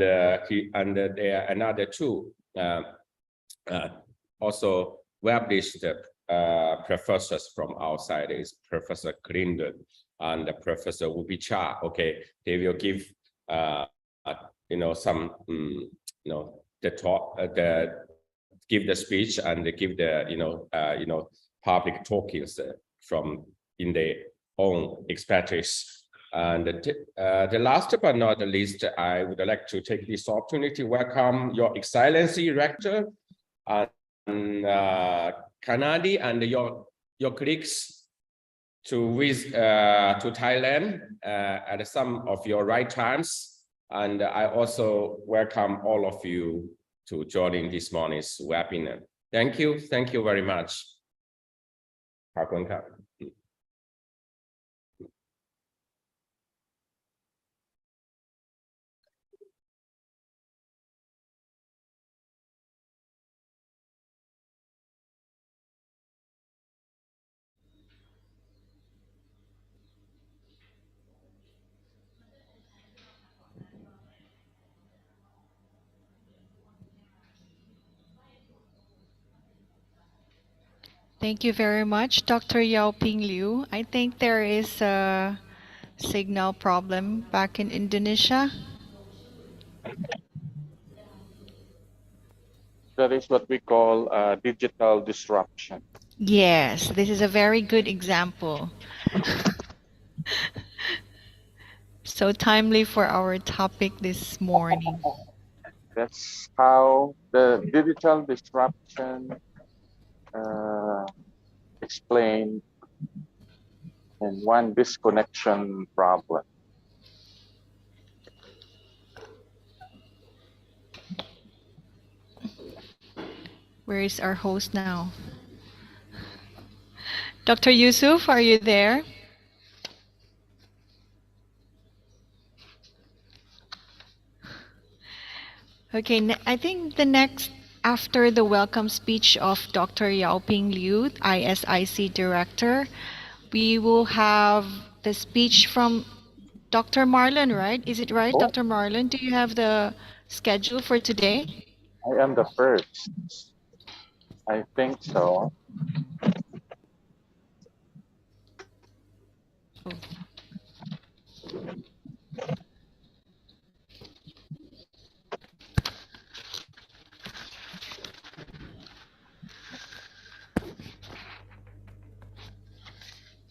and there are another two also published professors from outside, is Professor Clinton and Professor Wubicha. Okay, they will give some the talk, give the speech and give the public talkings from in their own expertise. And the last but not the least, I would like to take this opportunity to welcome Your Excellency Rector and Kanadi and your colleagues to Thailand at some of your right times. And I also welcome all of you to joining this morning's webinar. Thank you very much. Thank you very much, Dr. Yao Ping Liu. I think there is a signal problem back in Indonesia. That is what we call digital disruption. Yes, this is a very good example. So timely for our topic this morning. That's how the digital disruption explained in one disconnection problem. Where is our host now? Dr. Yusuf, are you there? Okay, I think the next, after the welcome speech of Dr. Yao Ping Liu, ISIC Director, we will have the speech from Dr. Marlon, right? Is it right, Dr. Marlon? Do you have the schedule for today? I am the first. I think so.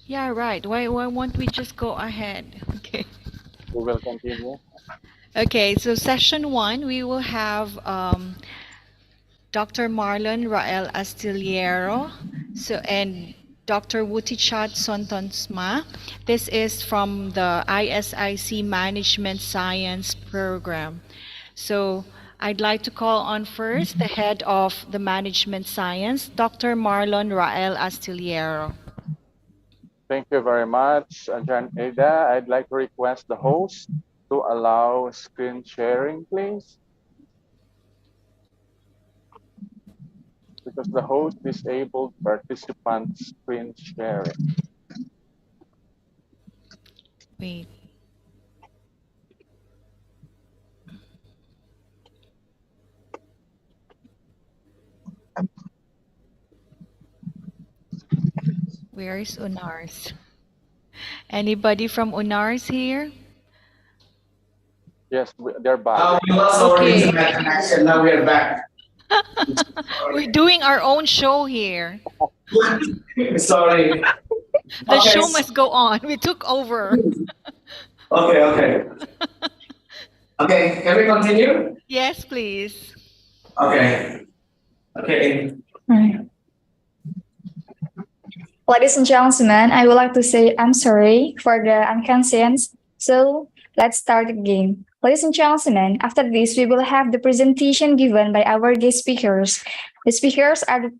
Yeah, right. Why won't we just go ahead? Okay. We will continue. Okay, so session 1, we will have Dr. Marlon Rael Astillero and Dr. Wutichat Sontonsma. This is from the ISIC Management Science Program. So I'd like to call on first the head of the Management Science, Dr. Marlon Rael Astillero. Thank you very much, Jan Ada. I'd like to request the host to allow screen sharing, please. Because the host disabled participant screen sharing. Wait. Where is UNARS? Anybody from UNARS here? Yes, they're back. We lost our internet connection. Now we are back. We're doing our own show here. Sorry. The show must go on. We took over. Okay. Okay, can we continue? Yes, please. Okay. Ladies and gentlemen, I would like to say I'm sorry for the inconvenience. So let's start again. Ladies and gentlemen, after this, we will have the presentation given by our guest speakers. The speakers are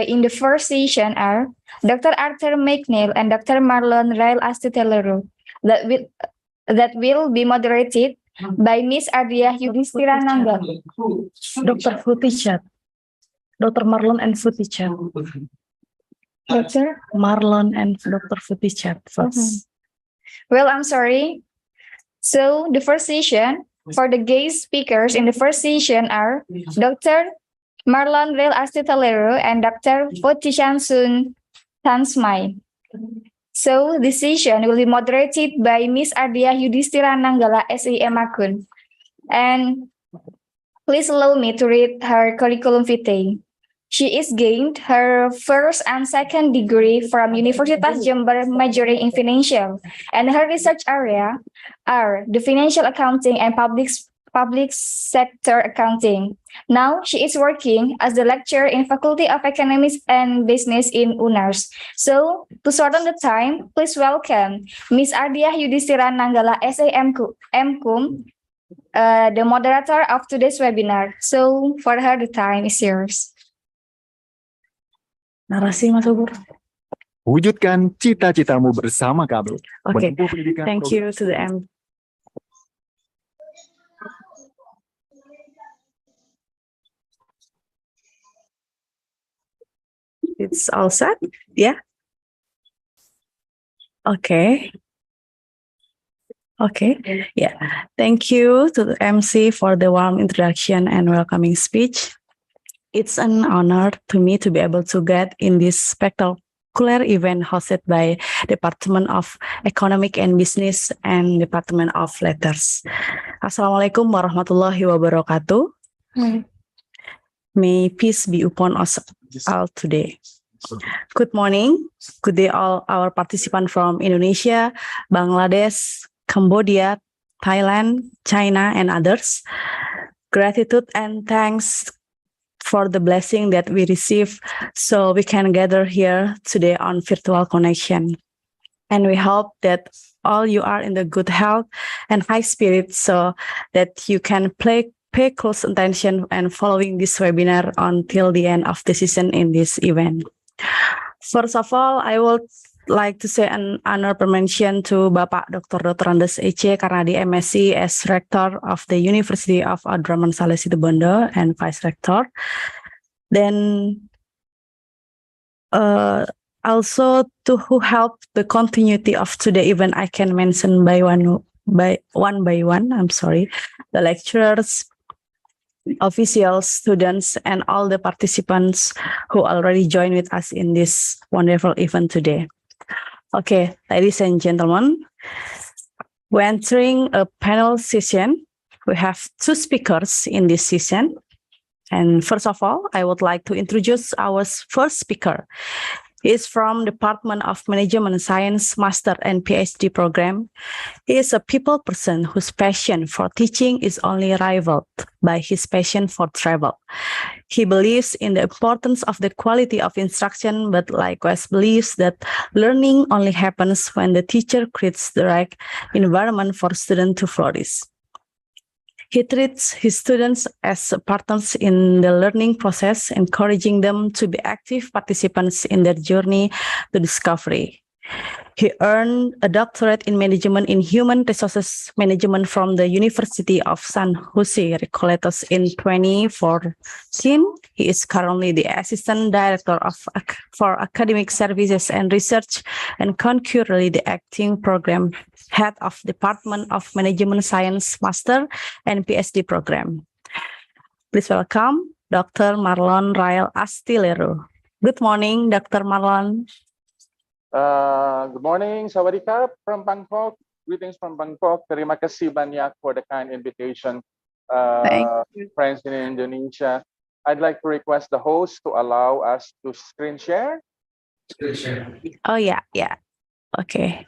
in the first session are Dr. Arthur McNeil and Dr. Marlon Rael Astillero. That will be moderated by Ms. Ardia Yudhistira Nangga. Dr. Wutichat. Dr. Marlon and Wutichat. Dr. Marlon and Dr. Wutichat first. Well, I'm sorry. So the first session For the guest speakers in the first session are Dr. Marlon Rel Astitelero and Dr. Potichan Sun Tansmai. So this session will be moderated by Miss Ardia Yudhistira Nanggala SEM Akun. And please allow me to read her curriculum vitae. She is gained her first and second degree from Universitas Jember majoring in financial, and her research area are the financial accounting and public sector accounting. Now she is working as the lecturer in Faculty of Economics and Business in UNARS. So to shorten the time, please welcome Miss Ardia Yudhistira Nanggala SAM MCUM, the moderator of today's webinar. So for her, the time is yours. Narasi Mas Ubur. Wujudkan cita-citamu bersama kami. Okay, Menempuh pendidikan thank you to the M. It's all set? Yeah. Okay. Okay. Yeah. Thank you to the MC for the warm introduction and welcoming speech. It's an honor to me to be able to get in this spectacular event hosted by Department of Economic and Business and Department of Letters. Assalamualaikum warahmatullahi wabarakatuh. May peace be upon us all today. Good morning. Good day all our participants from Indonesia, Bangladesh, Cambodia, Thailand, China, and others. Gratitude and thanks for the blessing that we receive so we can gather here today on virtual connection. And we hope that all you are in the good health and high spirits so that you can pay close attention and following this webinar until the end of the season in this event. First of all, I would like to say an honorable mention to Bapak Dr. Andes Ece karena di MSc as Rector of the University of Abdurachman Saleh Situbondo and Vice Rector. Then also to who helped the continuity of today event, I can mention one by one. I'm sorry, the lecturers, officials, students, and all the participants who already joined with us in this wonderful event today. Okay, ladies and gentlemen, we're entering a panel session. We have two speakers in this session. And first of all, I would like to introduce our first speaker. He is from Department of Management Science Master and PhD program. He is a people person whose passion for teaching is only rivaled by his passion for travel. He believes in the importance of the quality of instruction, but likewise believes that learning only happens when the teacher creates the right environment for students to flourish. He treats his students as partners in the learning process, encouraging them to be active participants in their journey to discovery. He earned a doctorate in management in human resources management from the University of San Jose, Recoletos in 2014. He is currently the Assistant Director for Academic Services and Research and concurrently the Acting Program Head of Department of Management Science Master and PhD Program. Please welcome Dr. Marlon Rel Astitelero. Good morning, Dr. Marlon. Good morning, Sawadee from Bangkok. Greetings from Bangkok. Terima kasih banyak for the kind invitation, friends in Indonesia. I'd like to request the host to allow us to screen share. Oh, yeah. Okay.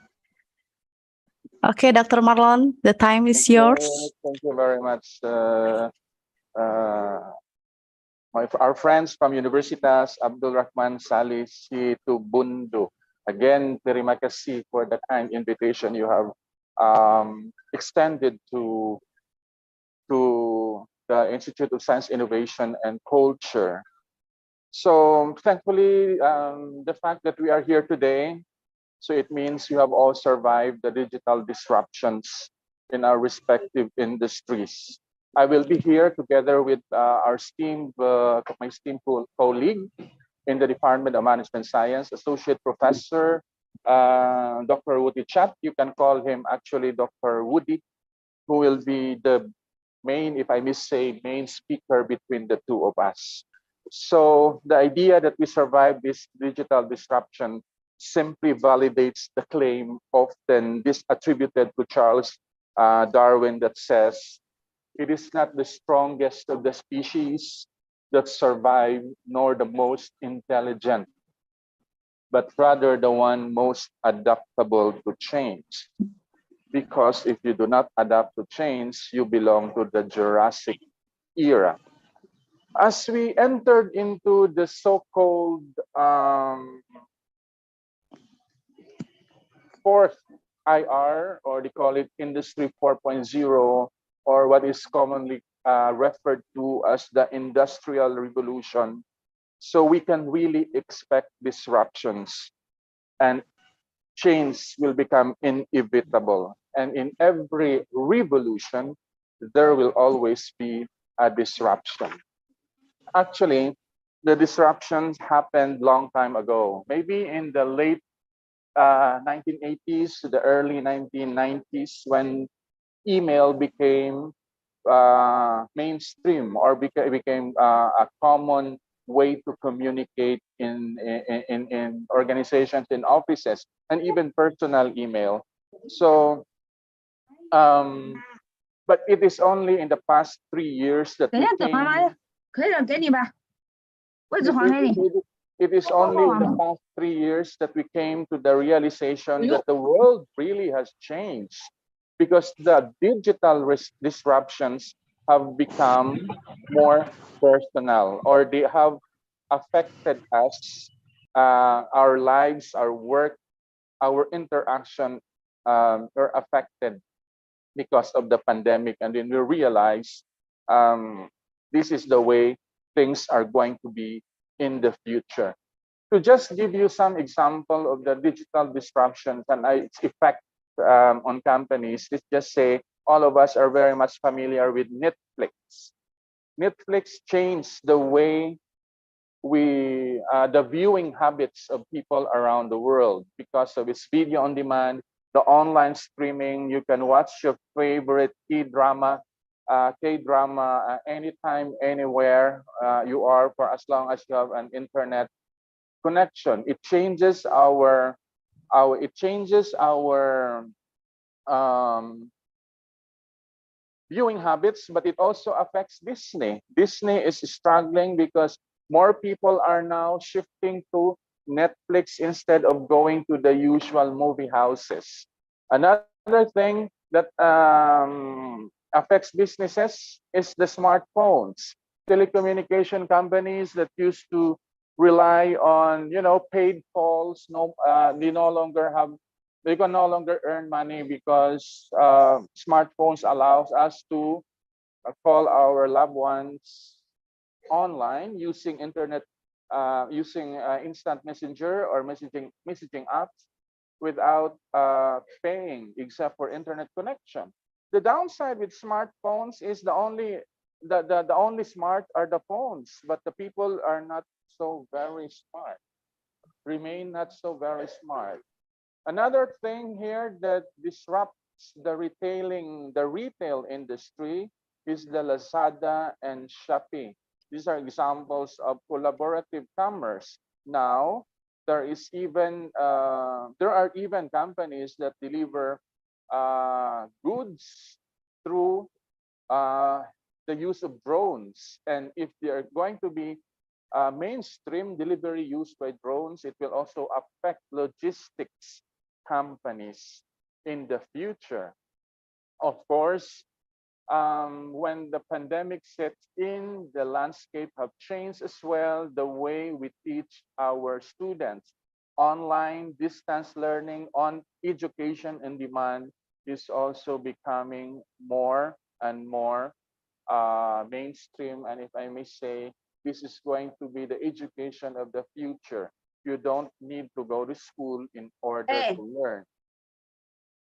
Okay, Dr. Marlon, the time is yours. Thank you very much. Our friends from Universitas, Abdurachman, Saleh, Situbondo. Again, terima kasih for the kind invitation you have extended to the Institute of Science, Innovation, and Culture. So thankfully, the fact that we are here today, so it means you have all survived the digital disruptions in our respective industries. I will be here together with my esteemed colleague in the Department of Management Science, Associate Professor Dr. Woody Chat. You can call him actually Dr. Woody, who will be the if I may say, main speaker between the two of us. So the idea that we survive this digital disruption simply validates the claim often attributed to Charles Darwin that says, it is not the strongest of the species that survive, nor the most intelligent, but rather the one most adaptable to change. Because if you do not adapt to change, you belong to the Jurassic era. As we entered into the so-called fourth IR, or they call it Industry 4.0, or what is commonly referred to as the Industrial Revolution, so we can really expect disruptions, and change will become inevitable. And in every revolution, there will always be a disruption. Actually, the disruptions happened long time ago, maybe in the late 1980s to the early 1990s, when email became mainstream, or became a common way to communicate in organizations, in offices, and even personal email. So, but it is only in the past 3 years that we came. It is only in the past 3 years that we came to the realization that the world really has changed, because the digital disruptions have become more personal, or they have affected us, our lives, our work, our interaction are affected because of the pandemic. And then we realize this is the way things are going to be in the future. To just give you some example of the digital disruptions and its effect on companies, let's just say all of us are very much familiar with Netflix. Netflix changed the way the viewing habits of people around the world because of its video on demand, the online streaming. You can watch your favorite K-drama anytime, anywhere you are, for as long as you have an internet connection. It changes our viewing habits, but it also affects Disney. Disney is struggling because more people are now shifting to Netflix instead of going to the usual movie houses. Another thing that affects businesses is the smartphones. Telecommunication companies that used to rely on paid calls, they can no longer earn money because smartphones allows us to call our loved ones online using internet, using instant messenger or messaging apps without paying, except for internet connection. The downside with smartphones is the only smart are the phones, but the people are not so very smart, remain not so very smart. Another thing here that disrupts the retail industry is the Lazada and Shopee. These are examples of collaborative commerce. Now, there are even companies that deliver goods through the use of drones. And if they are going to be mainstream delivery used by drones, it will also affect logistics companies in the future. Of course, when the pandemic sets in, the landscape have changed as well. The way we teach our students, online distance learning, on education and demand is also becoming more and more mainstream. And if I may say, this is going to be the education of the future. You don't need to go to school in order to learn.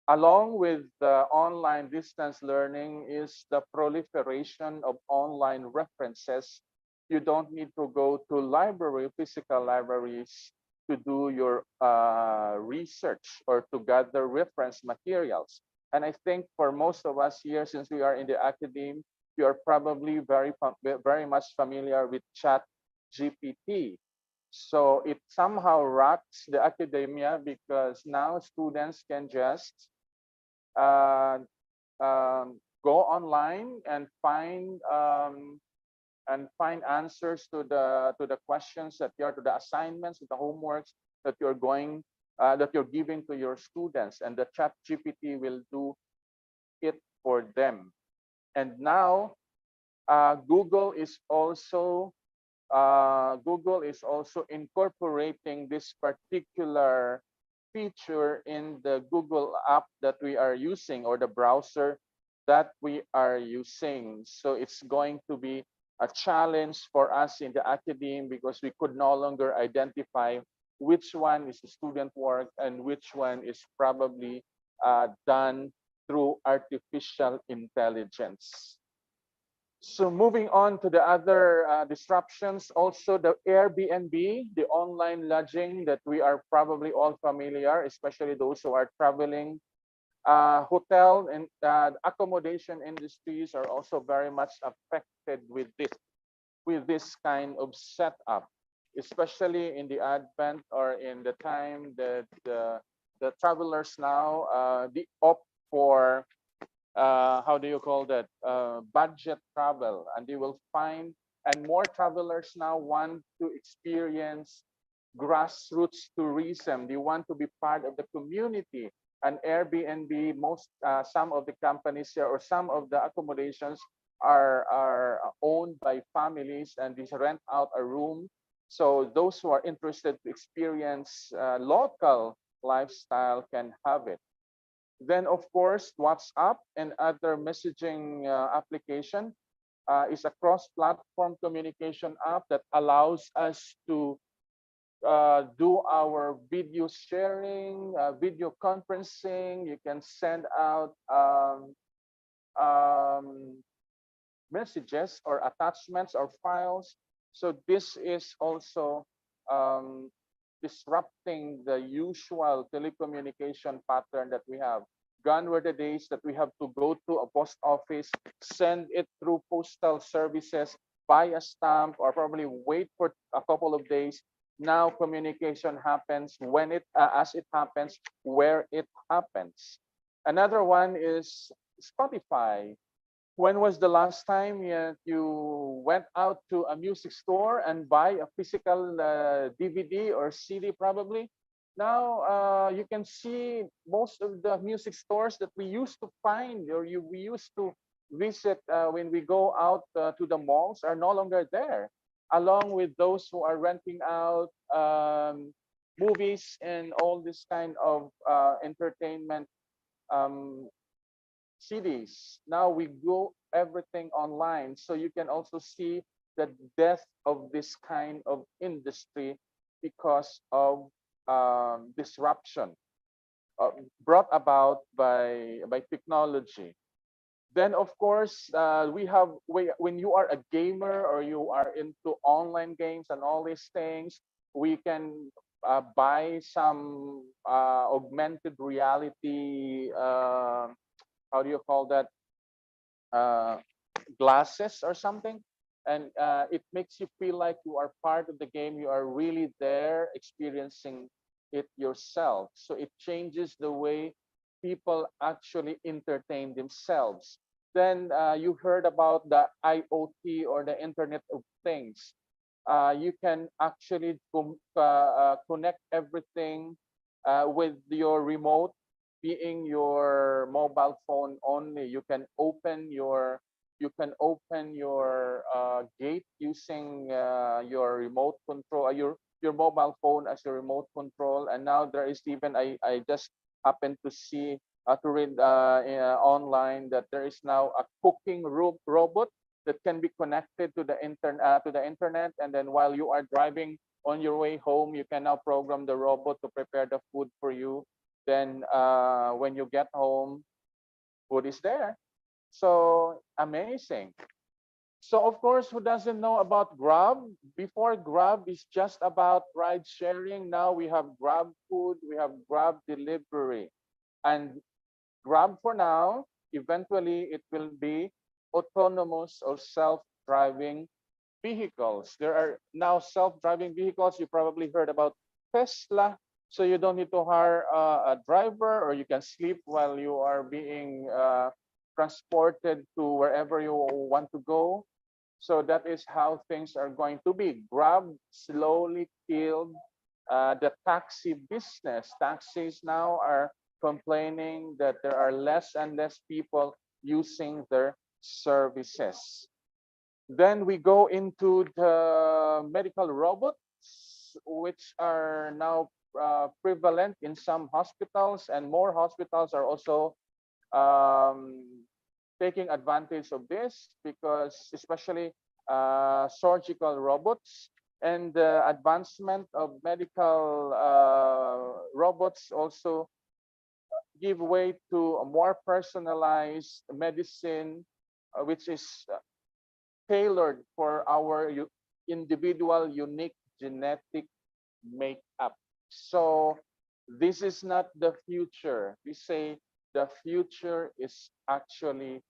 Along with the online distance learning is the proliferation of online references. You don't need to go to physical libraries to do your research or to gather reference materials. And I think for most of us here, since we are in the academe, you are probably very much familiar with Chat GPT. So it somehow rocks the academia because now students can just uh, go online and find answers to the questions that you're to the assignments, to the homeworks that you're giving to your students, and the Chat GPT will do it for them. And now Google is also incorporating this particular feature in the Google app that we are using, or the browser that we are using. So it's going to be a challenge for us in the academe because we could no longer identify which one is student work and which one is probably done through artificial intelligence. So moving on to the other disruptions, also the Airbnb, the online lodging that we are probably all familiar, especially those who are traveling. Hotel and accommodation industries are also very much affected with this kind of setup, especially in the advent or in the time that the travelers now opt for how do you call that, budget travel, and they will find, and more travelers now want to experience grassroots tourism. They want to be part of the community. And Airbnb, some of the companies here, or some of the accommodations are owned by families, and they rent out a room. So those who are interested to experience local lifestyle can have it. Then, of course, WhatsApp and other messaging application is a cross-platform communication app that allows us to do our video sharing, video conferencing. You can send out messages or attachments or files. So this is also disrupting the usual telecommunication pattern that we have. Gone were the days that we have to go to a post office, send it through postal services, buy a stamp, or probably wait for a couple of days. Now communication happens as it happens, where it happens. Another one is Spotify. When was the last time you went out to a music store and buy a physical DVD or CD probably? Now you can see most of the music stores that we used to find, or we used to visit when we go out to the malls, are no longer there, along with those who are renting out movies and all this kind of entertainment CDs. Now we go everything online. So you can also see the death of this kind of industry because of disruption brought about by technology. Then, of course, when you are a gamer or you are into online games and all these things, we can buy some augmented reality, how do you call that, glasses or something, and it makes you feel like you are part of the game. You are really there experiencing it yourself. So it changes the way people actually entertain themselves. Then you heard about the IoT, or the Internet of Things. You can actually connect everything with your remote, being your mobile phone only. You can open your gate using your remote control, your mobile phone as your remote control. And now there is even, I just happened to see to read online that there is now a cooking robot that can be connected to the internet, and then while you are driving on your way home, you can now program the robot to prepare the food for you. Then when you get home, food is there. So amazing. So of course, who doesn't know about Grab? Before, Grab is just about ride sharing. Now we have Grab Food, we have Grab Delivery. And Grab for now. Eventually, it will be autonomous or self-driving vehicles. There are now self-driving vehicles. You probably heard about Tesla. So you don't need to hire a driver, or you can sleep while you are being transported to wherever you want to go. So that is how things are going to be. Grab slowly killed the taxi business. Taxis now are complaining that there are less and less people using their services. Then we go into the medical robots, which are now prevalent in some hospitals, and more hospitals are also taking advantage of this, because especially surgical robots and the advancement of medical robots also give way to a more personalized medicine, which is tailored for our individual unique genetic makeup. So this is not the future. We say the future is actually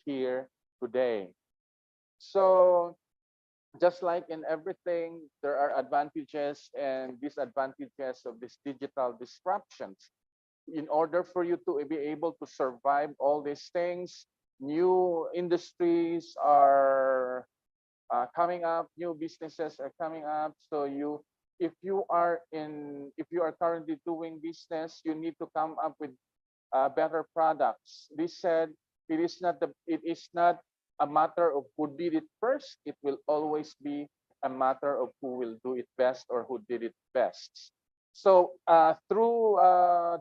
here today. So just like in everything, there are advantages and disadvantages of these digital disruptions. In order for you to be able to survive all these things, new industries are coming up, new businesses are coming up. So if you are currently doing business, you need to come up with better products. This said, it is not a matter of who did it first. It will always be a matter of who will do it best or who did it best. So through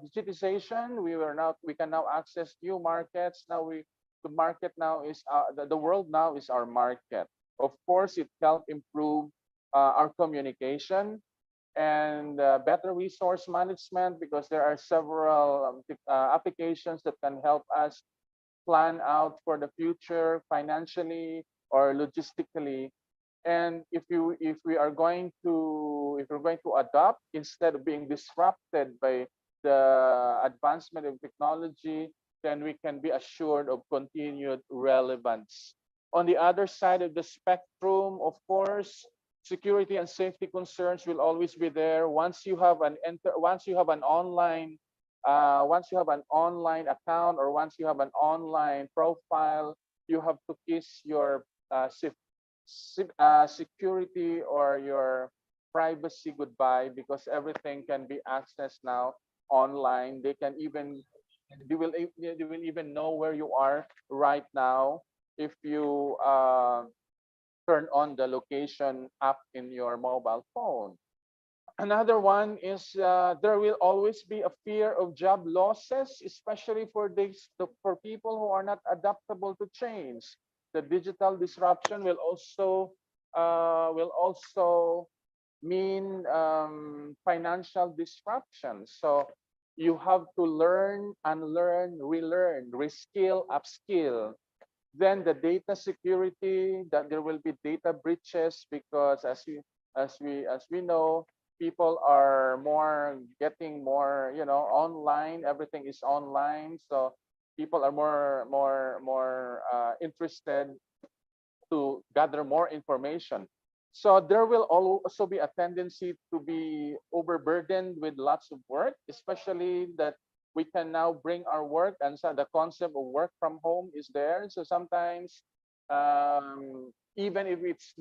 digitization, we can now access new markets. The market now is the world now is our market. Of course, it helped improve our communication and better resource management, because there are several applications that can help us plan out for the future financially or logistically. And if we're going to adopt instead of being disrupted by the advancement of technology, then we can be assured of continued relevance. On the other side of the spectrum, of course, security and safety concerns will always be there. Once you have an online account, or once you have an online profile, you have to kiss your security or your privacy goodbye, because everything can be accessed now online. They will even know where you are right now if you turn on the location app in your mobile phone. Another one is there will always be a fear of job losses, especially for people who are not adaptable to change. The digital disruption will also mean financial disruption. So you have to learn, unlearn, relearn, reskill, upskill. Then the data security, that there will be data breaches, because as we know, people are getting more online. Everything is online, so people are more interested to gather more information. So there will also be a tendency to be overburdened with lots of work, especially that we can now bring our work, and so the concept of work from home is there. So sometimes, even if it's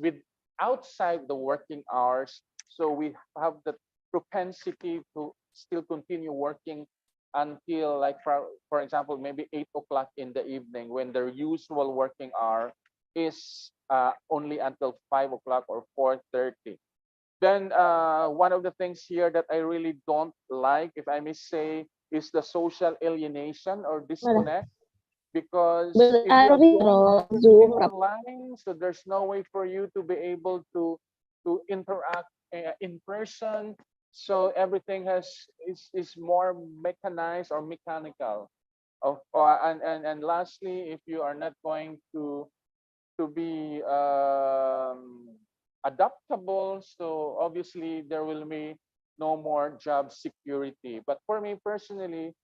outside the working hours, so we have the propensity to still continue working until, like, for example, maybe 8 o'clock in the evening, when their usual working hour is only until 5 o'clock or 4:30. Then one of the things here that I really don't like, if I may say, is the social alienation or disconnect, because if you are doing online, so there's no way for you to be able to interact in person. So everything is more mechanized or mechanical. And lastly, if you are not going to be adaptable, so obviously there will be no more job security. But for me personally,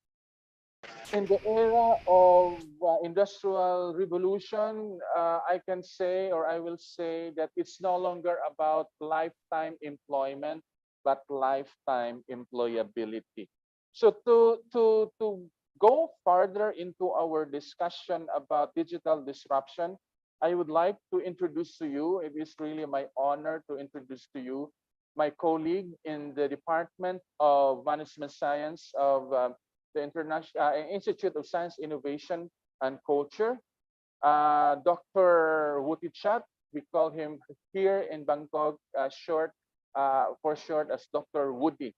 In the era of industrial revolution, I can say, or I will say, that it's no longer about lifetime employment, but lifetime employability. So to go further into our discussion about digital disruption, I would like to introduce to you, it is really my honor to introduce to you my colleague in the Department of Management Science of the International Institute of Science, Innovation, and Culture. Dr. Wutichat, we call him here in Bangkok for short as Dr. Woody.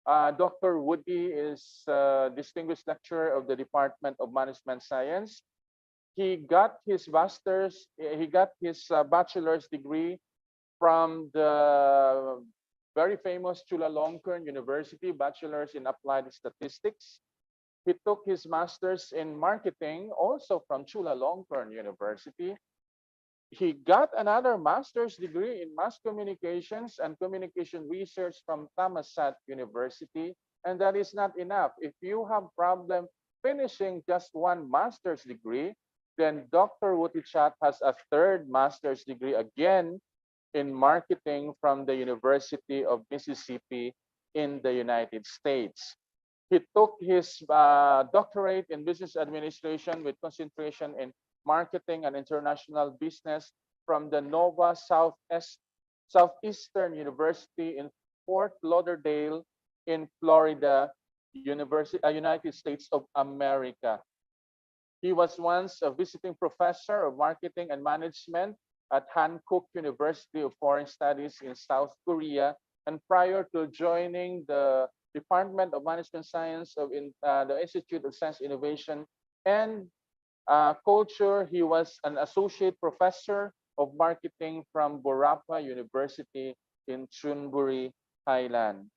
Dr. Woody is a distinguished lecturer of the Department of Management Science. He got his bachelor's degree from the very famous Chulalongkorn University, bachelor's in applied statistics. He took his master's in marketing also from Chulalongkorn University. He got another master's degree in mass communications and communication research from Thammasat University. And that is not enough. If you have problem finishing just one master's degree, then Dr. Wutichat has a third master's degree again in marketing from the University of Mississippi in the United States. He took his doctorate in business administration with concentration in marketing and international business from the Nova Southeastern University in Fort Lauderdale in Florida, United States of America. He was once a visiting professor of marketing and management at Hankook University of Foreign Studies in South Korea. And prior to joining the Department of Management Science of the Institute of Science, Innovation, and Culture, he was an associate professor of marketing from Borapa University in Chonburi, Thailand.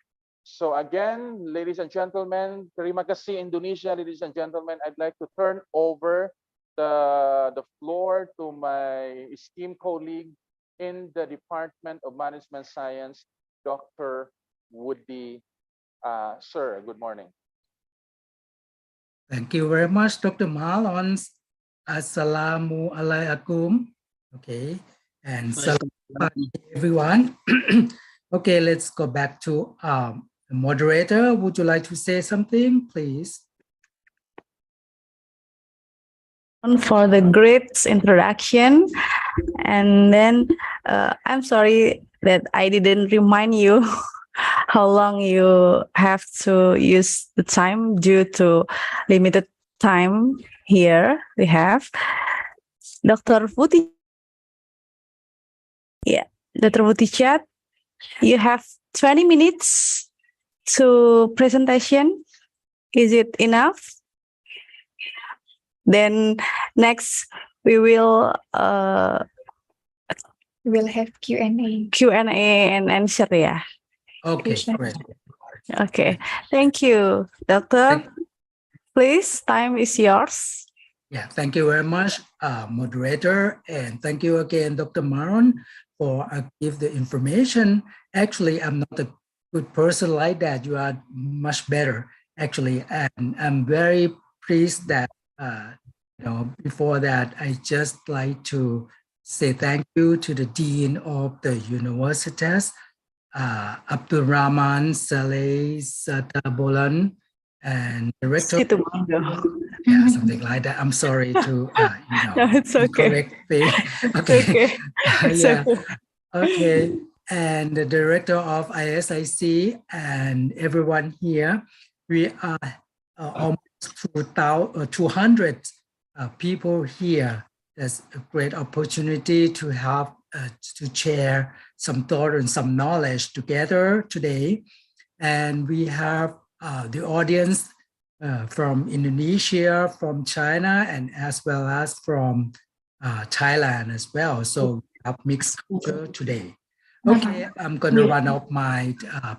So again, ladies and gentlemen, terima kasih Indonesia, ladies and gentlemen. I'd like to turn over the floor to my esteemed colleague in the Department of Management Science, Dr. Woody. Sir, good morning. Thank you very much, Dr. Malon. Assalamu alaikum. Okay, and salam everyone. Okay, let's go back to the moderator. Would you like to say something, please? For the great introduction, and then I'm sorry that I didn't remind you how long you have to use the time due to limited time here we have. Dr. Putih. Yeah, Dr. Wutichat, you have 20 minutes to presentation. Is it enough? Then next we will We'll have Q&A. Q&A and answer, yeah. Okay, great. Okay, thank you, Doctor. Please, time is yours. Yeah, thank you very much, moderator, and thank you again, Dr. Maron, for give the information. Actually, I'm not a good person like that. You are much better, actually, and I'm very pleased that before that, I just like to say thank you to the Dean of the Universitas, Abdurachman, Saleh, Situbondo, and Director. Yeah, something like that. I'm sorry to No, it's okay. correct thing. Okay. Okay. And the director of ISIC and everyone here, we are almost 200 people here. That's a great opportunity to have to share some thought and some knowledge together today. And we have the audience from Indonesia, from China, and as well as from Thailand as well. So we have mixed culture today. Okay, I'm going to run off my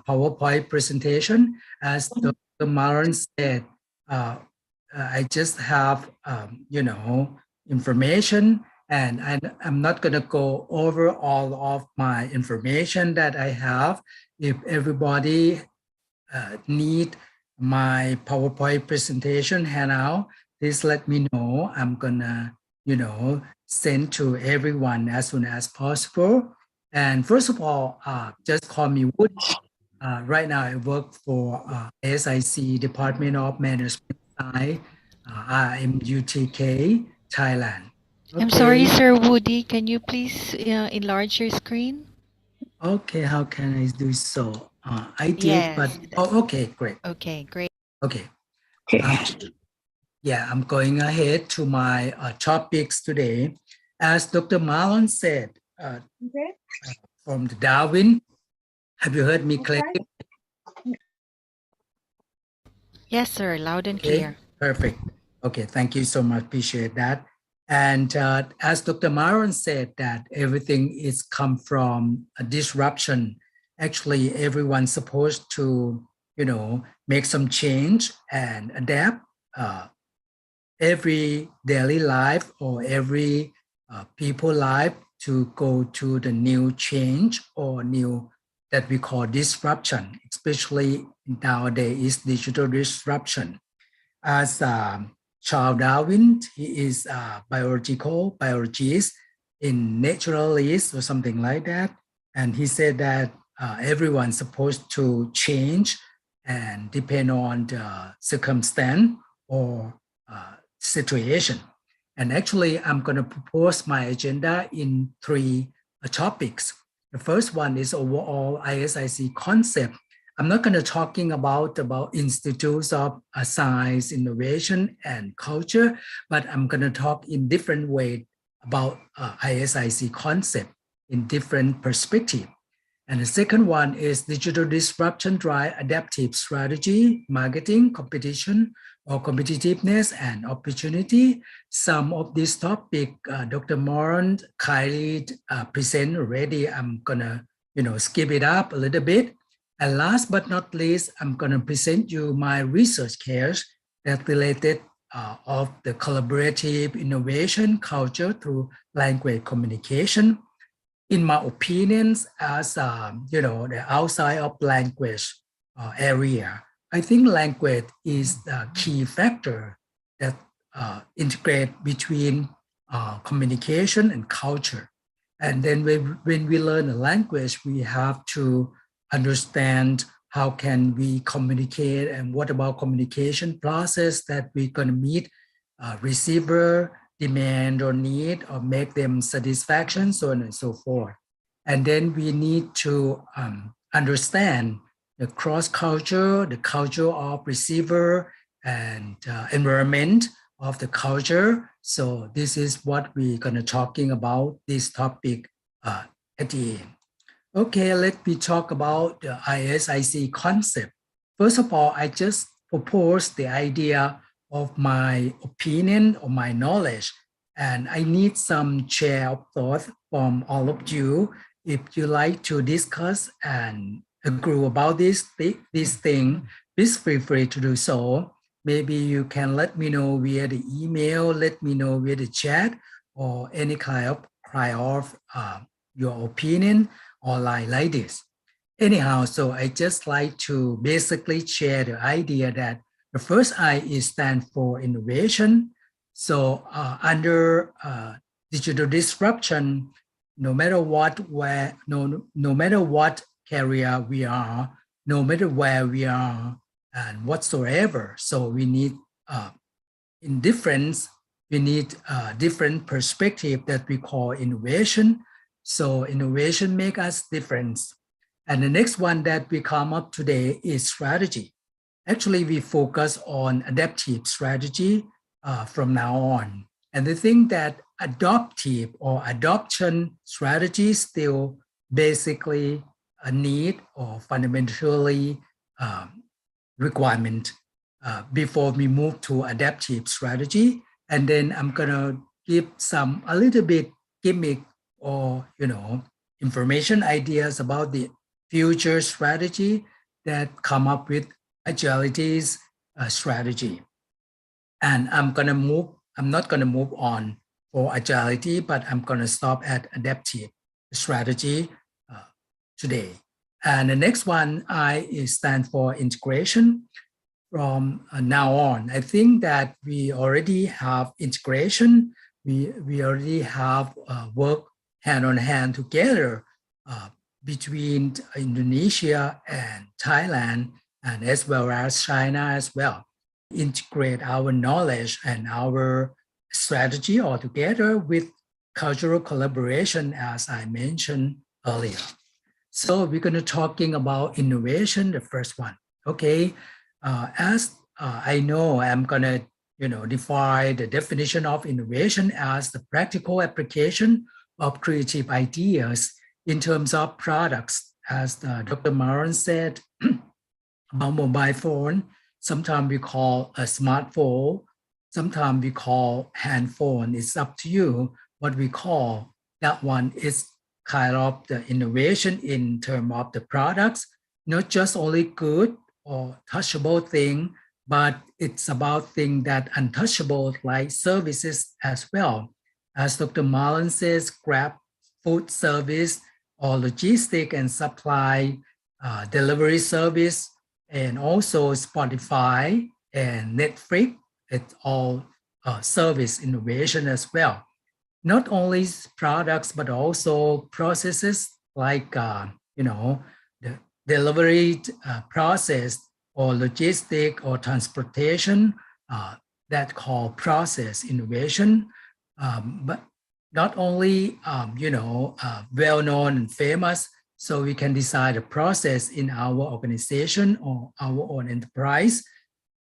PowerPoint presentation. As Dr. Maron said, I just have, information, and I'm not going to go over all of my information that I have. If everybody need my PowerPoint presentation handout, please let me know. I'm gonna, send to everyone as soon as possible. And first of all, just call me Woody. Right now, I work for SIC Department of Management Science. I'm UTK, Thailand. I'm sorry, Okay. Sir Woody. Can you please enlarge your screen? Okay, how can I do so? I did, but Yes. okay, great. Okay, great. Okay. Yeah, I'm going ahead to my topics today. As Dr. Marlon said, from the Darwin, have you heard me clearly? Yes, sir. Loud and Okay, clear. perfect. Okay, thank you so much. Appreciate that. And as Dr. Maron said, that everything is come from a disruption. Actually, everyone's supposed to, make some change and adapt every daily life or every people life to go to the new change or new that we call disruption, especially nowadays is digital disruption. As Charles Darwin, he is a biologist in naturalist or something like that. And he said that everyone's supposed to change and depend on the circumstance or situation. And actually, I'm going to propose my agenda in three topics. The first one is overall ISIC concept. I'm not going to talking about institutes of science, innovation, and culture, but I'm going to talk in different way about ISIC concept in different perspective. And the second one is digital disruption drive adaptive strategy, marketing, competition, or competitiveness and opportunity. Some of this topic, Dr. Moran kindly present already. I'm gonna, skip it up a little bit. And last but not least, I'm gonna present you my research case that related of the collaborative innovation culture through language communication. In my opinions, as the outside of language area, I think language is the key factor that integrate between communication and culture. And then when we learn a language, we have to understand how can we communicate and what about communication process that we're going to meet receiver, demand or need or make them satisfaction, so on and so forth. And then we need to understand the cross culture, the culture of receiver and environment of the culture. So this is what we're gonna talking about this topic at the end. Okay, let me talk about the ISIC concept. First of all, I just propose the idea of my opinion or my knowledge, and I need some share of thought from all of you. If you like to discuss and agree about this thing, please feel free to do so. Maybe you can let me know via the email, let me know via the chat, or any kind of your opinion or like this. Anyhow, so I just like to basically share the idea that the first I is stand for innovation. So under digital disruption, no matter what career we are, no matter where we are and whatsoever. So we need different perspective that we call innovation. So innovation make us different. And the next one that we come up today is strategy. Actually, we focus on adaptive strategy from now on. And the thing that adoptive or adoption strategy still basically a need or fundamentally requirement before we move to adaptive strategy. And then I'm gonna give a little bit gimmick or information ideas about the future strategy that come up with agility's strategy. And I'm not gonna move on for agility, but I'm gonna stop at adaptive strategy today. And the next one, I stand for integration. from now on. I think that we already have integration. We already have work hand on hand together between Indonesia and Thailand, and as well as China as well. Integrate our knowledge and our strategy all together with cultural collaboration, as I mentioned earlier. So we're going to talking about innovation, the first one. Okay, as I know, I'm going to define the definition of innovation as the practical application of creative ideas in terms of products, as Dr. Maran said about mobile phone. Sometimes we call a smartphone, sometimes we call handphone. It's up to you what we call. That one is kind of the innovation in terms of the products, not just only good or touchable thing, but it's about things that untouchable like services as well. As Dr. Marlon says, Grab food service or logistic and supply delivery service, and also Spotify and Netflix, it's all service innovation as well. Not only products, but also processes like, the delivery process or logistic or transportation that called process innovation. But not only, well-known and famous, so we can decide a process in our organization or our own enterprise,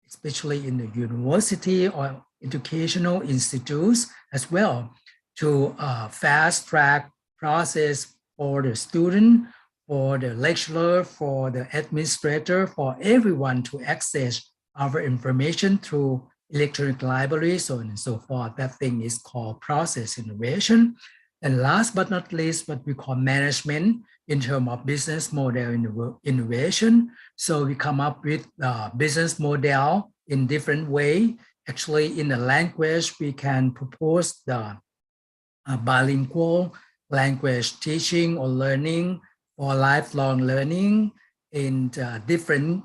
especially in the university or educational institutes as well, to fast track process for the student, for the lecturer, for the administrator, for everyone to access our information through electronic library, so on and so forth. That thing is called process innovation. And last but not least, what we call management in terms of business model innovation. So we come up with business model in different way. Actually, in the language, we can propose the bilingual language teaching or learning or lifelong learning in different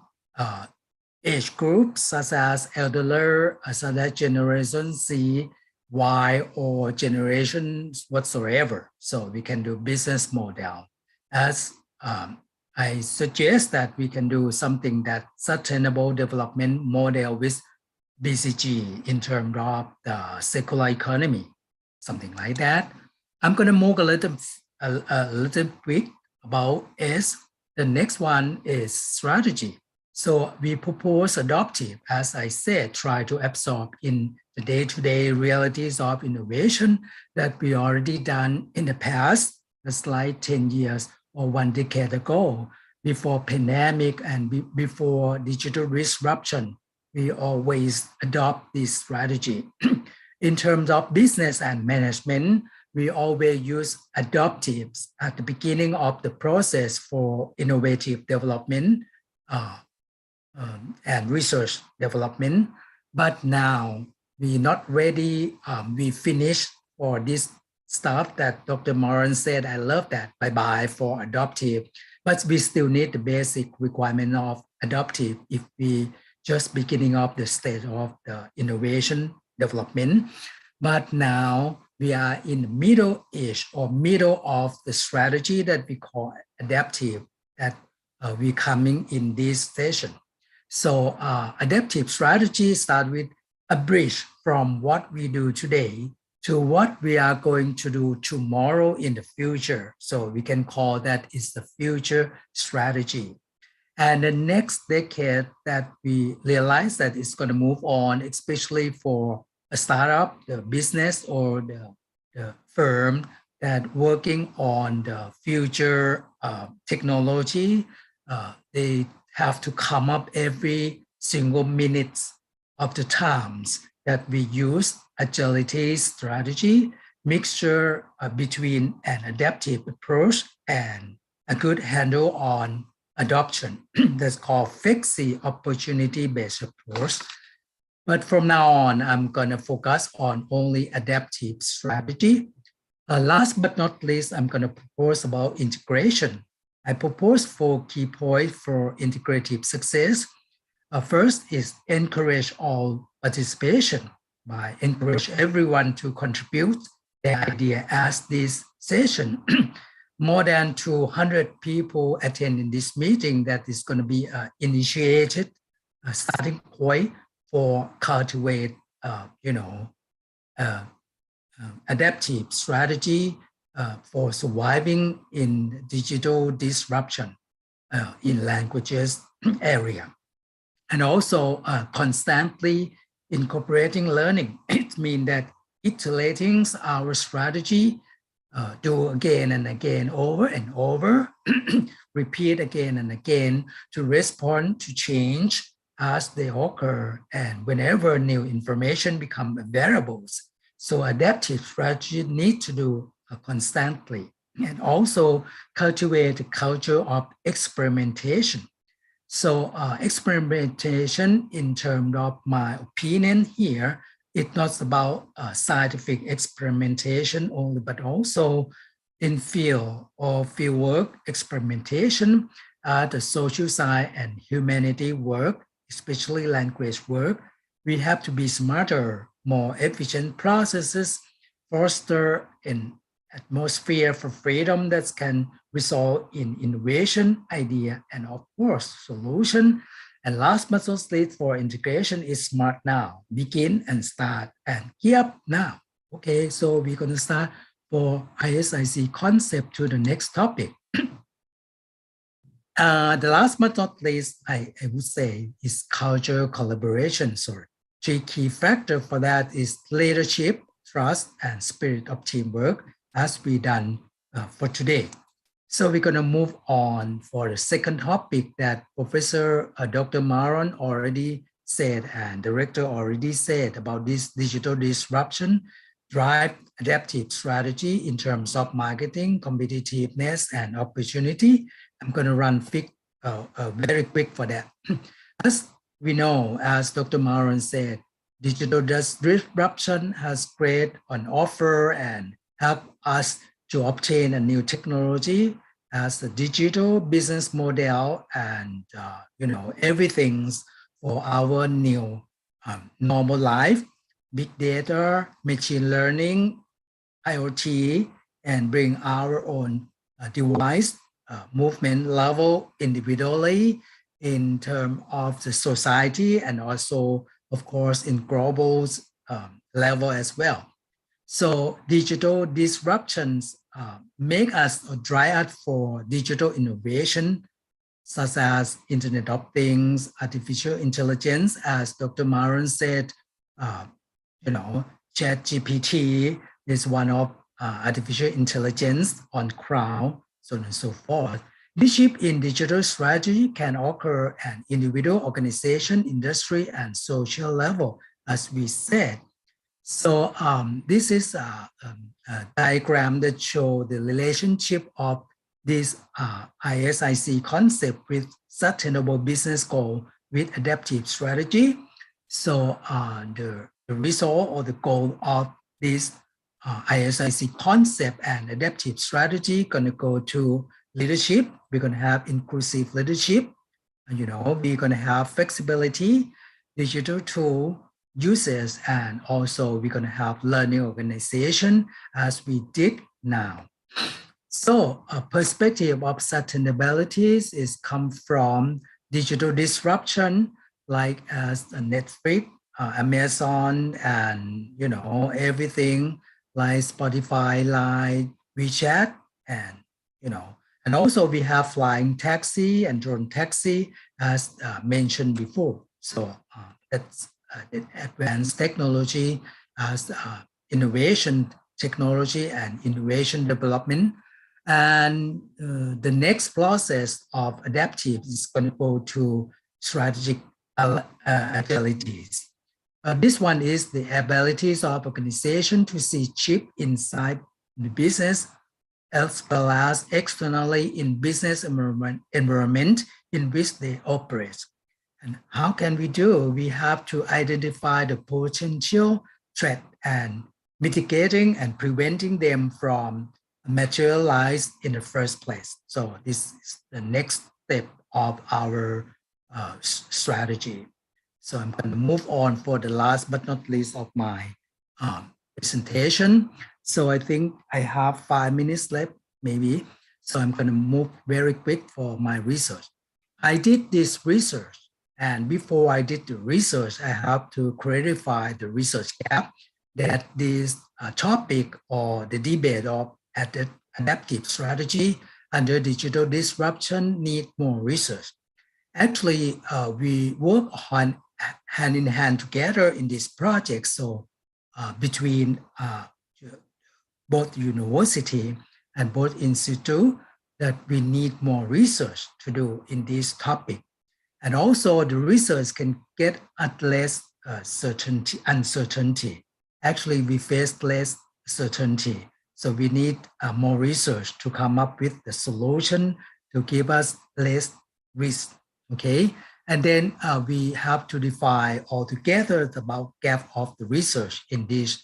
age groups, such as elderly, such as Generation Z, Y, or generations whatsoever. So we can do business model. As I suggest that we can do something that sustainable development model with BCG in terms of the circular economy, something like that. I'm going to move a little quick about S. The next one is strategy. So we propose adoptive, as I said, try to absorb in the day-to-day realities of innovation that we already done in the past, that's like 10 years or 1 decade ago, before pandemic and before digital disruption. We always adopt this strategy. In terms of business and management, we always use adoptives at the beginning of the process for innovative development and research development. But now we're not ready. We finished for this stuff that Dr. Moran said. I love that. Bye-bye for adoptive. But we still need the basic requirement of adoptive if we just beginning of the stage of the innovation development. But now we are in the middle-ish or middle of the strategy that we call adaptive that we coming in this session. So adaptive strategy start with a bridge from what we do today to what we are going to do tomorrow in the future. So we can call that is the future strategy. And the next decade that we realize that it's going to move on, especially for a startup, the business or the firm that working on the future technology, they have to come up every single minute of the times that we use agility strategy, mixture between an adaptive approach and a good handle on adoption. That's called flexi opportunity-based approach. But from now on, I'm going to focus on only adaptive strategy. Last but not least, I'm going to propose about integration. I propose 4 key points for integrative success. First is encourage all participation by encourage everyone to contribute their idea as this session. More than 200 people attend in this meeting that is going to be initiated, a starting point for cultivate, adaptive strategy for surviving in digital disruption in languages area. And also constantly incorporating learning. It means that iterating our strategy, do again and again, over and over, repeat again and again to respond to change as they occur and whenever new information become variables. So adaptive strategy need to do constantly, and also cultivate a culture of experimentation. So experimentation, in terms of my opinion here, it's not about scientific experimentation only, but also in field or fieldwork experimentation, the social science and humanity work, especially language work. We have to be smarter, more efficient processes, foster an atmosphere for freedom that can result in innovation, idea, and of course, solution. And last but not least, for integration is smart now, begin and start and gear up now. Okay, so we're going to start for ISIC concept to the next topic. The last but not least, I would say, is culture collaboration. Sorry. Three key factors for that is leadership, trust, and spirit of teamwork, as we done for today. So we're going to move on for the second topic that Professor Dr. Maron already said and Director already said about this digital disruption, drive adaptive strategy in terms of marketing, competitiveness, and opportunity. I'm going to run very quick for that. As we know, as Dr. Maron said, digital disruption has created an offer and help us to obtain a new technology as a digital business model and everything's for our new normal life, big data, machine learning, IoT, and bring our own device movement level individually in terms of the society and also, of course, in global level as well. So digital disruptions make us a triad for digital innovation, such as Internet of Things, artificial intelligence, as Dr. Maron said, ChatGPT is one of artificial intelligence on cloud, so on and so forth. Leadership in digital strategy can occur at individual, organization, industry, and social level, as we said. So this is a diagram that shows the relationship of this ISIC concept with sustainable business goal with adaptive strategy. So the result or the goal of this ISIC concept and adaptive strategy going to go to leadership. We're going to have inclusive leadership. We're going to have flexibility, digital tool, users, and also we're going to have learning organization as we did now. So a perspective of sustainability is come from digital disruption, like as Netflix, Amazon, and everything like Spotify, like WeChat, and and also we have flying taxi and drone taxi as mentioned before. So that's advanced technology as innovation technology and innovation development. And the next process of adaptive is going to go to strategic abilities. This one is the abilities of organization to see chip inside the business as well as externally in business environment in which they operate. And how can we do? We have to identify the potential threat and mitigating and preventing them from materialize in the first place. So this is the next step of our strategy. So I'm going to move on for the last but not least of my presentation. So I think I have 5 minutes left, maybe. So I'm going to move very quick for my research. I did this research, and before I did the research, I have to clarify the research gap that this topic or the debate of adaptive strategy under digital disruption need more research. Actually, we work on hand in hand together in this project. So between both university and both institute, that we need more research to do in this topic. And also the research can get at less uncertainty. Actually, we face less certainty. So we need more research to come up with the solution to give us less risk, okay? And then we have to define altogether the gap of the research in this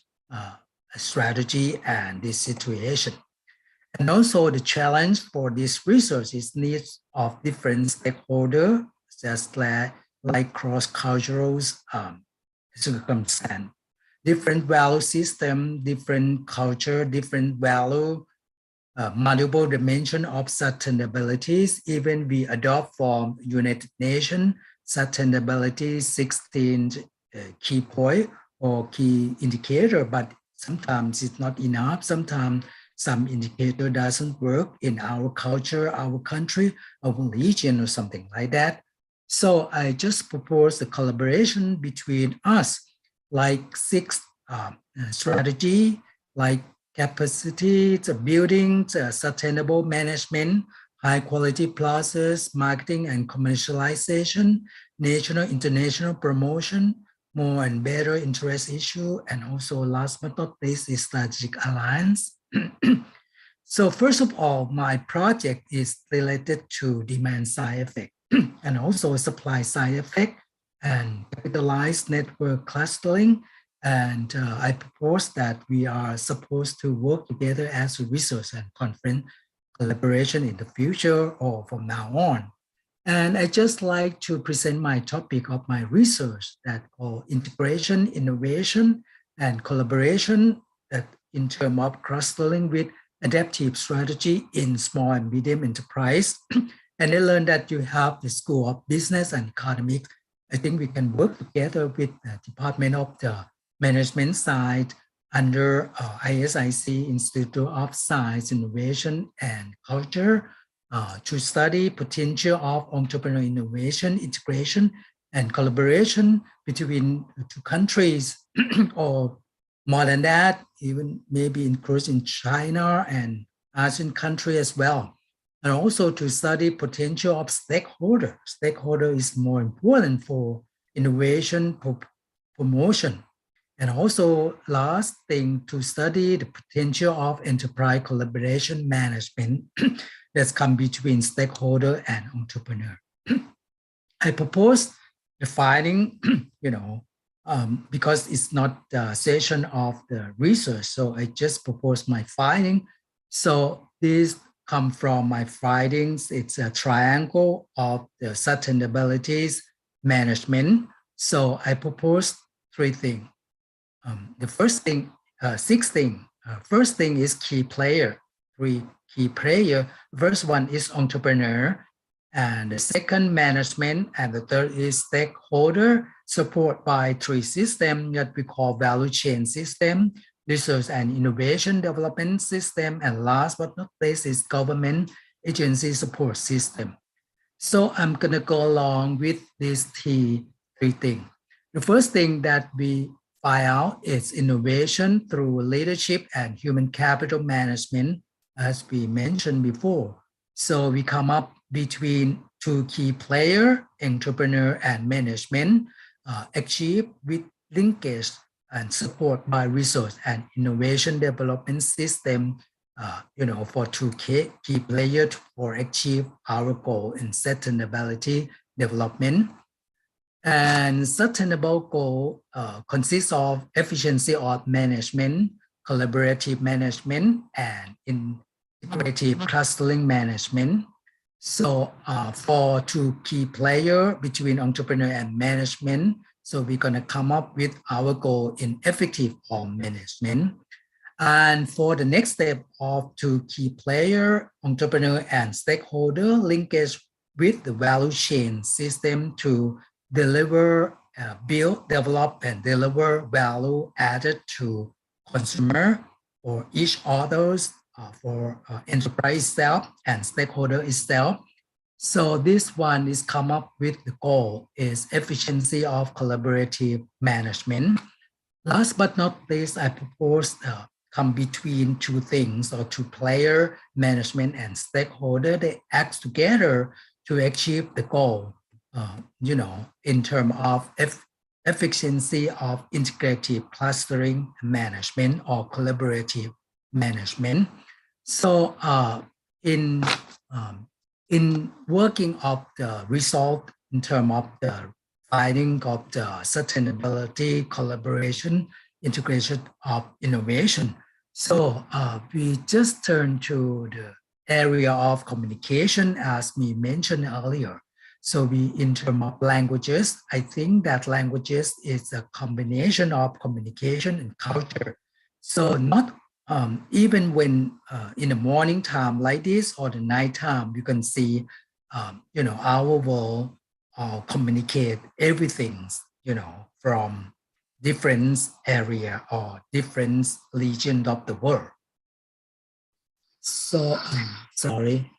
strategy and this situation. And also the challenge for this research is needs of different stakeholders, just like cross-cultural circumstance, different value system, different culture, different value, multiple dimension of sustainability. Even we adopt from United Nations sustainability 16 key point or key indicator, but sometimes it's not enough. Sometimes some indicator doesn't work in our culture, our country, our region, or something like that. So I just propose the collaboration between us, like 6 strategy, like capacity building, sustainable management, high quality process, marketing and commercialization, national, international promotion, more and better interest issue, and also last but not least is strategic alliance. So first of all, my project is related to demand side effect and also supply side effect and capitalized network clustering. And I propose that we are supposed to work together as a research and conference collaboration in the future or from now on. And I just like to present my topic of my research that called integration, innovation, and collaboration that in terms of clustering with adaptive strategy in small and medium enterprise. And I learned that you have the School of Business and Economics. I think we can work together with the Department of the Management side under ISIC Institute of Science, Innovation, and Culture to study potential of entrepreneurial innovation, integration, and collaboration between 2 countries or more than that, even maybe including China and Asian country as well. And also to study potential of stakeholder. Stakeholder is more important for innovation promotion. And also last thing, to study the potential of enterprise collaboration management that's come between stakeholder and entrepreneur. I propose the finding, because it's not the session of the research, so I just propose my finding. So this come from my findings. It's a triangle of the sustainability management. So I propose 3 things. The first thing, 6 things. First thing is key player, 3 key player. First one is entrepreneur, and the second management, and the third is stakeholder, support by 3 systems that we call value chain system, research and innovation development system, and last but not least is government agency support system. So I'm gonna go along with these 3 things. The first thing that we find out is innovation through leadership and human capital management, as we mentioned before. So we come up between 2 key players, entrepreneur and management, achieve with linkage and support by research and innovation development system, for 2 key players for achieve our goal in sustainability development. And sustainable goal consists of efficiency of management, collaborative management, and integrative clustering management. So for two key player between entrepreneur and management, so we're gonna come up with our goal in effective form management. And for the next step of two key player, entrepreneur and stakeholder linkage with the value chain system to deliver, build, develop, and deliver value added to consumer or each others for enterprise itself and stakeholder itself. So this one is come up with the goal is efficiency of collaborative management. Last but not least, I propose come between two things or two player, management and stakeholder. They act together to achieve the goal, in terms of efficiency of integrative clustering management or collaborative management. So in working of the result in terms of the finding of the sustainability, collaboration, integration of innovation. So we just turn to the area of communication as we mentioned earlier. So we, in terms of languages, I think that languages is a combination of communication and culture. So not even when in the morning time like this or the night time, you can see, our world communicate everything, from different area or different region of the world. So, sorry.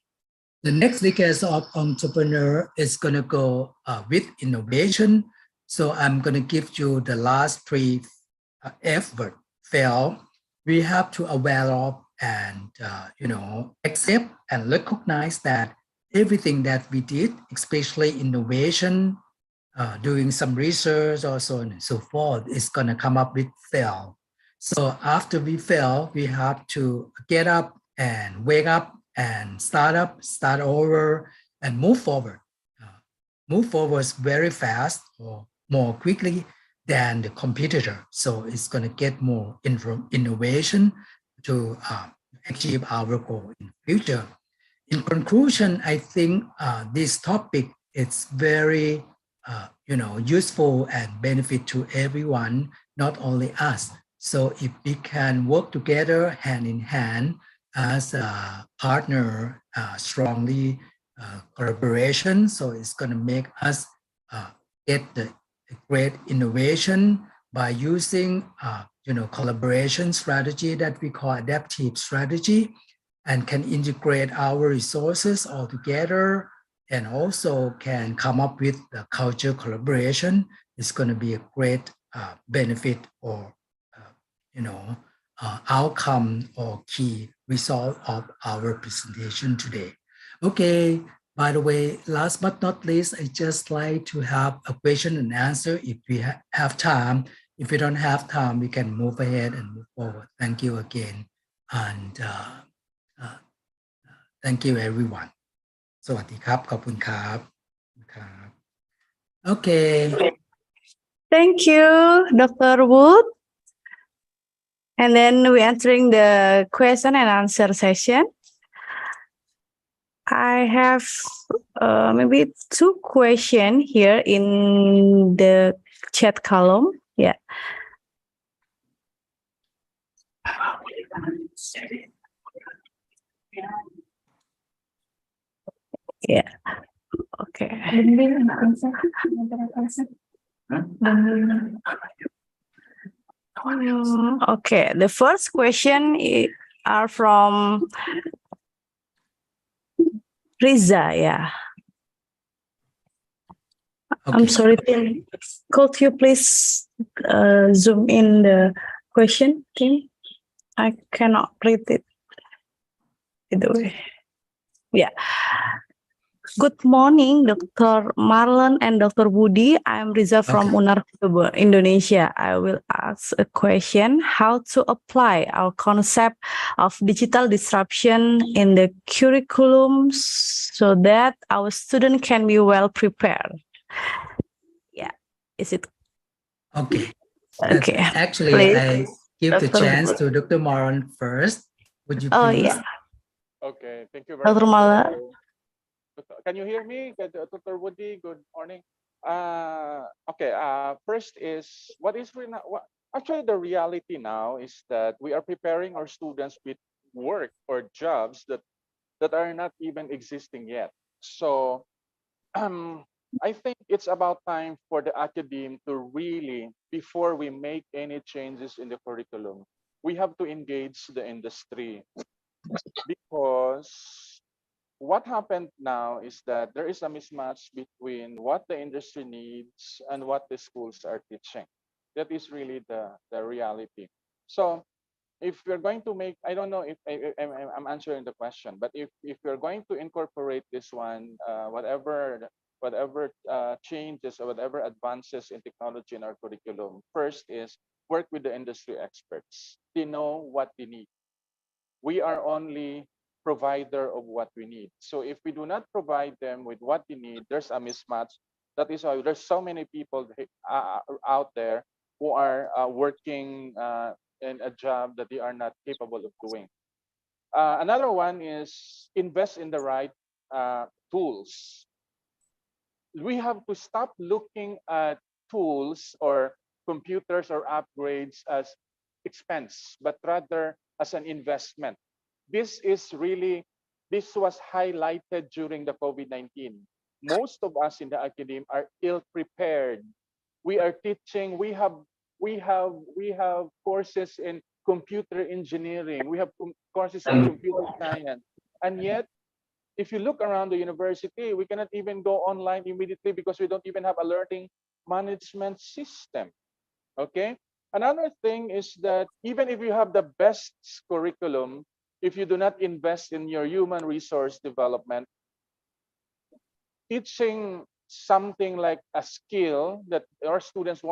The next decade of entrepreneur is going to go with innovation. So I'm going to give you the last three F word, fail. We have to aware of and, accept and recognize that everything that we did, especially innovation, doing some research or so on and so forth, is going to come up with fail. So after we fail, we have to get up and wake up and start over and move forward. Move forward very fast or more quickly than the competitor. So it's going to get more innovation to achieve our goal in the future. In conclusion, I think this topic is very useful and benefit to everyone, not only us. So if we can work together hand in hand as a partner, strongly collaboration, so it's going to make us get the great innovation by using collaboration strategy that we call adaptive strategy, and can integrate our resources all together, and also can come up with the culture collaboration. It's going to be a great benefit or outcome or key result of our presentation today. Okay, by the way, last but not least, I just like to have a question and answer if we have time. If we don't have time, we can move ahead and move forward. Thank you again. And thank you everyone. สวัสดีครับ ขอบคุณครับ Okay. Thank you, Dr. Wood. And then we're entering the question and answer session. I have maybe two questions here in the chat column. Yeah. Yeah. Okay. Okay. The first question are from Riza. Yeah. Okay. I'm sorry, Tim. Could you please zoom in the question, Tim? I cannot read it. Either way. Yeah. Good morning, Dr. Marlon and Dr. Budi. I'm Riza from UNAR, Indonesia. I will ask a question: how to apply our concept of digital disruption in the curriculum so that our student can be well prepared? Yeah, is it? Okay. Okay. Actually, Please, I give the Dr. chance to Dr. Marlon first. Would you please? Oh, yeah. Okay, thank you very Dr. much. Mala. Can you hear me? Dr. Woody, good morning. Okay, first is, actually the reality now is that we are preparing our students with work or jobs that are not even existing yet. So I think it's about time for the academe to really, before we make any changes in the curriculum, we have to engage the industry, because what happened now is that there is a mismatch between what the industry needs and what the schools are teaching. That is really the reality. So if we're going to make, I don't know if I'm answering the question, but if we're going to incorporate this one, whatever changes or whatever advances in technology in our curriculum, first is work with the industry experts. They know what they need. We are only provider of what we need. So if we do not provide them with what they need, there's a mismatch. That is why there's so many people out there who are working in a job that they are not capable of doing. Another one is invest in the right tools. We have to stop looking at tools or computers or upgrades as expense, but rather as an investment. This was highlighted during the COVID-19. Most of us in the academy are ill prepared. We are teaching, we have courses in computer engineering, we have courses in computer science, and yet if you look around the university, we cannot even go online immediately because we don't even have a learning management system. Okay. Another thing is that even if you have the best curriculum, if you do not invest in your human resource development, teaching something like a skill that our students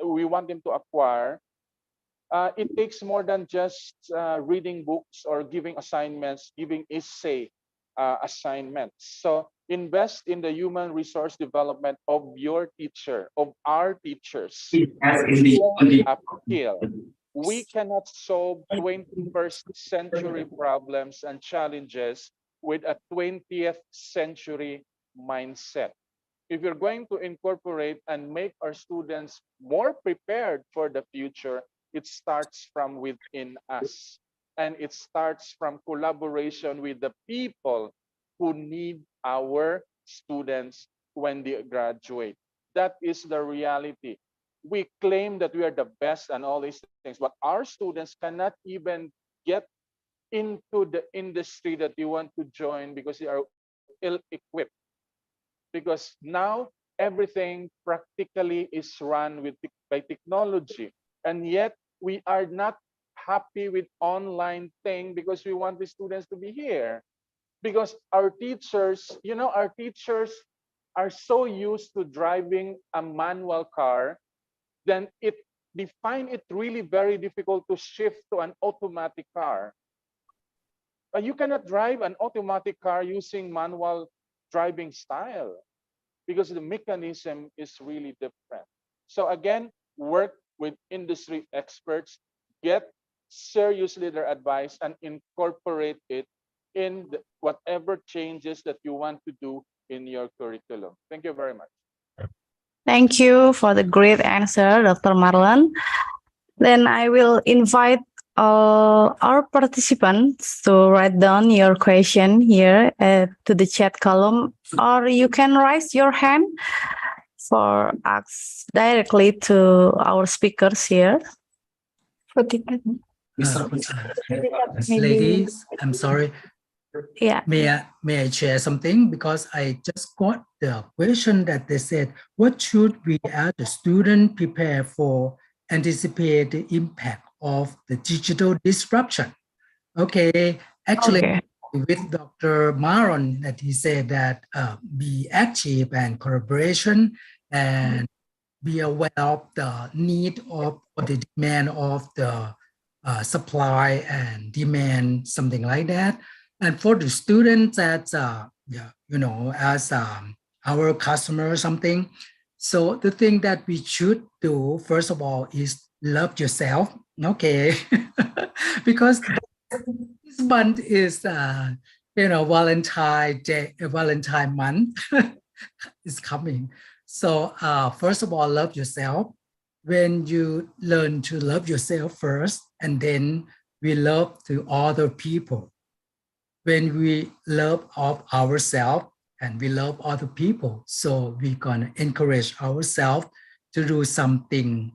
we want them to acquire, it takes more than just reading books or giving assignments, giving essay assignments. So invest in the human resource development of your teacher, of our teachers. A skill. We cannot solve 21st century problems and challenges with a 20th century mindset. If you're going to incorporate and make our students more prepared for the future, it starts from within us. And it starts from collaboration with the people who need our students when they graduate. That is the reality. We claim that we are the best and all these things, but our students cannot even get into the industry that they want to join because they are ill-equipped. Because now everything practically is run by technology, and yet we are not happy with online thing because we want the students to be here. Because our teachers, our teachers are so used to driving a manual car, then they find it really very difficult to shift to an automatic car. But you cannot drive an automatic car using manual driving style because the mechanism is really different. So again, work with industry experts, get seriously their advice and incorporate it in whatever changes that you want to do in your curriculum. Thank you very much. Thank you for the great answer, Dr. Marlon. Then I will invite our participants to write down your question here to the chat column, or you can raise your hand for ask directly to our speakers here. Ladies, I'm sorry. Yeah. May I share something? Because I just got the question that they said, what should we as a student prepare for anticipate the impact of the digital disruption? Okay, actually with Dr. Maron that he said that be active and collaboration and be aware of the need of or the demand of the supply and demand, something like that. And for the students that, as our customer or something, so the thing that we should do, first of all, is love yourself, okay? Because this month is Valentine Day, Valentine month is coming. So first of all, love yourself. When you learn to love yourself first, and then we love to other people. When we love of ourselves and we love other people, so we're gonna encourage ourselves to do something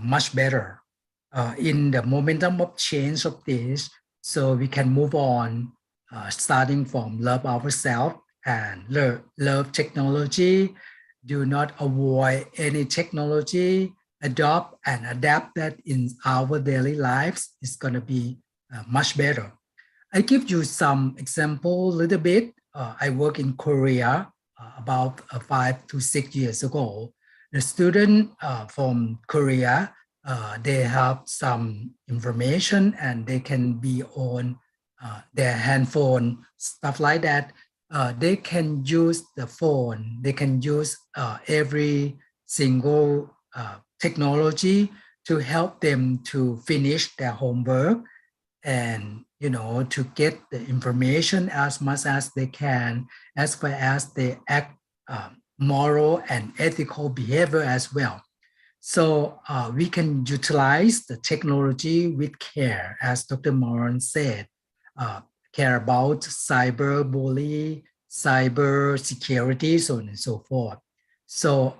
much better in the momentum of change of this, so we can move on, starting from love ourselves and love technology. Do not avoid any technology, adopt and adapt that in our daily lives. It's going to be much better. I give you some example a little bit. I work in Korea about 5 to 6 years ago. The student from Korea, they have some information and they can be on their handphone, stuff like that. They can use the phone. They can use every single technology to help them to finish their homework and to get the information as much as they can, as well as they act moral and ethical behavior as well. So we can utilize the technology with care, as Dr. Moran said, care about cyberbullying, cyber security, so on and so forth. So,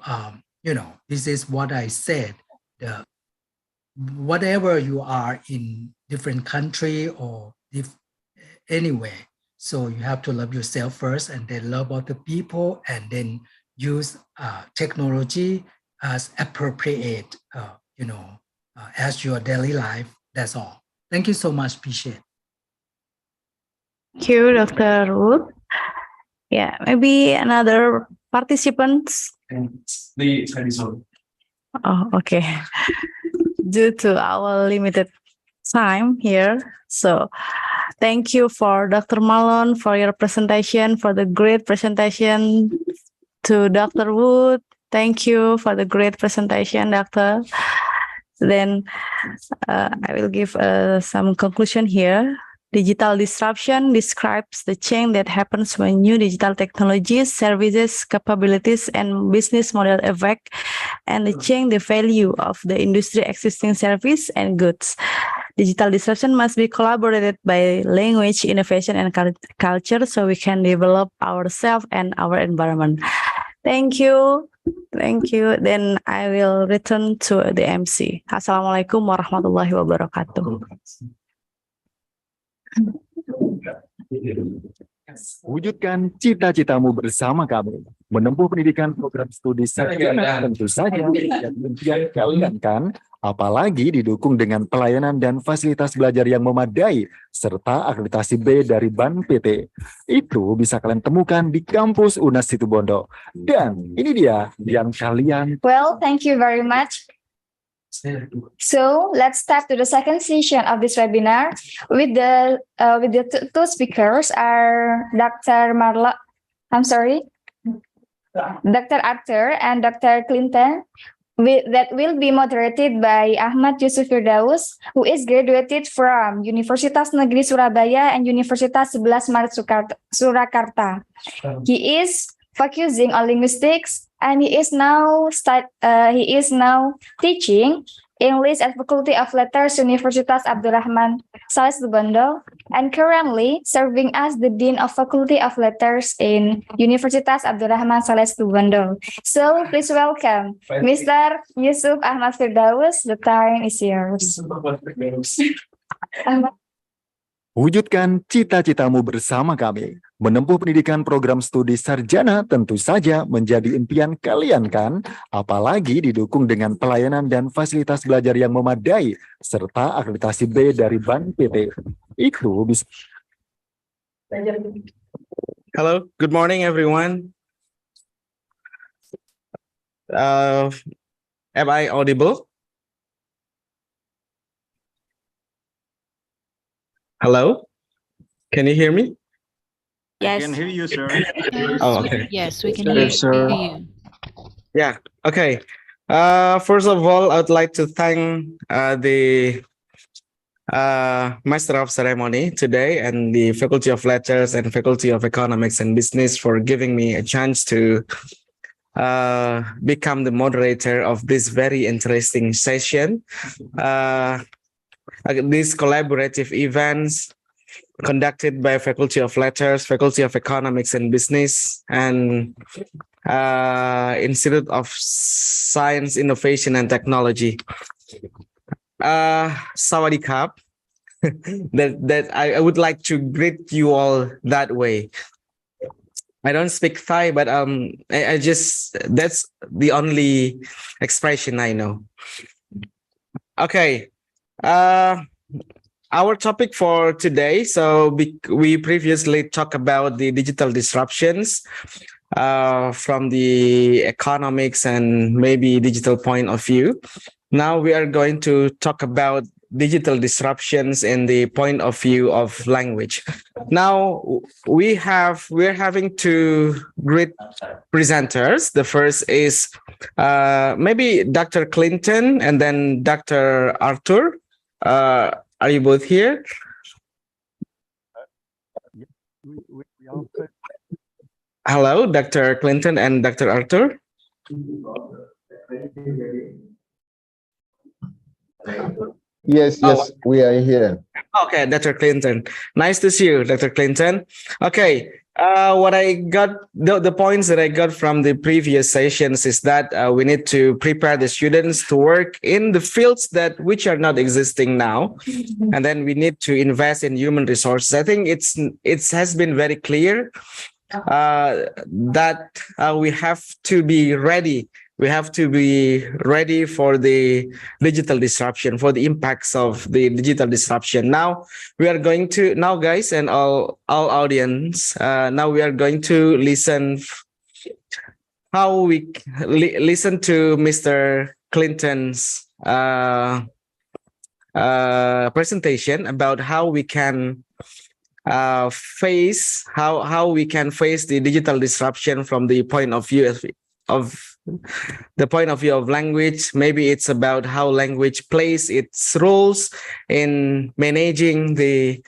this is what I said. Whatever you are in different country or anywhere, so you have to love yourself first and then love other people and then use technology as appropriate, as your daily life. That's all. Thank you so much. Appreciate. Thank you, Dr. Ruth. Yeah, maybe another participants. Oh, okay. Due to our limited time here, so thank you for Dr. Malone for your presentation, for the great presentation. To Dr. Wood, thank you for the great presentation, Doctor. Then I will give some conclusion here. Digital disruption describes the change that happens when new digital technologies, services, capabilities, and business model affect and change the value of the industry existing service and goods. Digital disruption must be collaborated by language, innovation, and culture so we can develop ourselves and our environment. Thank you. Thank you. Then I will return to the MC. Assalamualaikum warahmatullahi wabarakatuh. Wujudkan cita-citamu bersama kami. Menempuh pendidikan program studi sarjana tentu saja menjadi impian kalian kan? Apalagi didukung dengan pelayanan dan fasilitas belajar yang memadai serta akreditasi B dari BAN PT. Itu bisa kalian temukan di kampus UNAS Situbondo. Dan ini dia yang kalian. Well, thank you very much. So let's start to the second session of this webinar with the two speakers are Dr. Dr. Arthur and Dr. Clinton. That will be moderated by Ahmad Yusuf Firdaus, who is graduated from Universitas Negeri Surabaya and Universitas 11 Maret Surakarta. He is focusing on linguistics, and he is now teaching English at Faculty of Letters, Universitas Abdurachman, Saleh, Situbondo, and currently serving as the Dean of Faculty of Letters in Universitas Abdurachman, Saleh, Situbondo. So please welcome Mr. Yusuf Ahmad Firdaus. The time is yours. Wujudkan cita-citamu bersama kami. Menempuh pendidikan program studi sarjana tentu saja menjadi impian kalian kan? Apalagi didukung dengan pelayanan dan fasilitas belajar yang memadai serta akreditasi B dari BAN PT. Itu bisa. Hello, good morning everyone. Am I audible? Hello, can you hear me? Yes. I can hear you, sir. Oh, okay. Yes, we can hear you. Yeah, okay. First of all, I would like to thank the Master of Ceremony today and the Faculty of Letters and Faculty of Economics and Business for giving me a chance to become the moderator of this very interesting session. These collaborative events conducted by Faculty of Letters, Faculty of Economics and Business, and Institute of Science, Innovation and Technology. Sawadee Krap. that I would like to greet you all that way. I don't speak Thai, but I just, that's the only expression I know. Okay. Our topic for today. So we previously talked about the digital disruptions from the economics and maybe digital point of view. Now we are going to talk about digital disruptions in the point of view of language. Now we're having two great presenters. The first is maybe Dr. Clinton and then Dr. Arthur. Are you both here? Hello, Dr. Clinton and Dr. Arthur. Yes, we are here. Okay, Dr. Clinton. Nice to see you, Dr. Clinton. Okay, what I got, the points that I got from the previous sessions is that we need to prepare the students to work in the fields which are not existing now, and then we need to invest in human resources. I think it has been very clear that we have to be ready. We have to be ready for the digital disruption, for the impacts of the digital disruption. Now we are going to, guys and all audience, now we are going to listen how we listen to Mr. Clinton's presentation about how we can face the digital disruption from the point of view of language. Maybe it's about how language plays its roles in managing the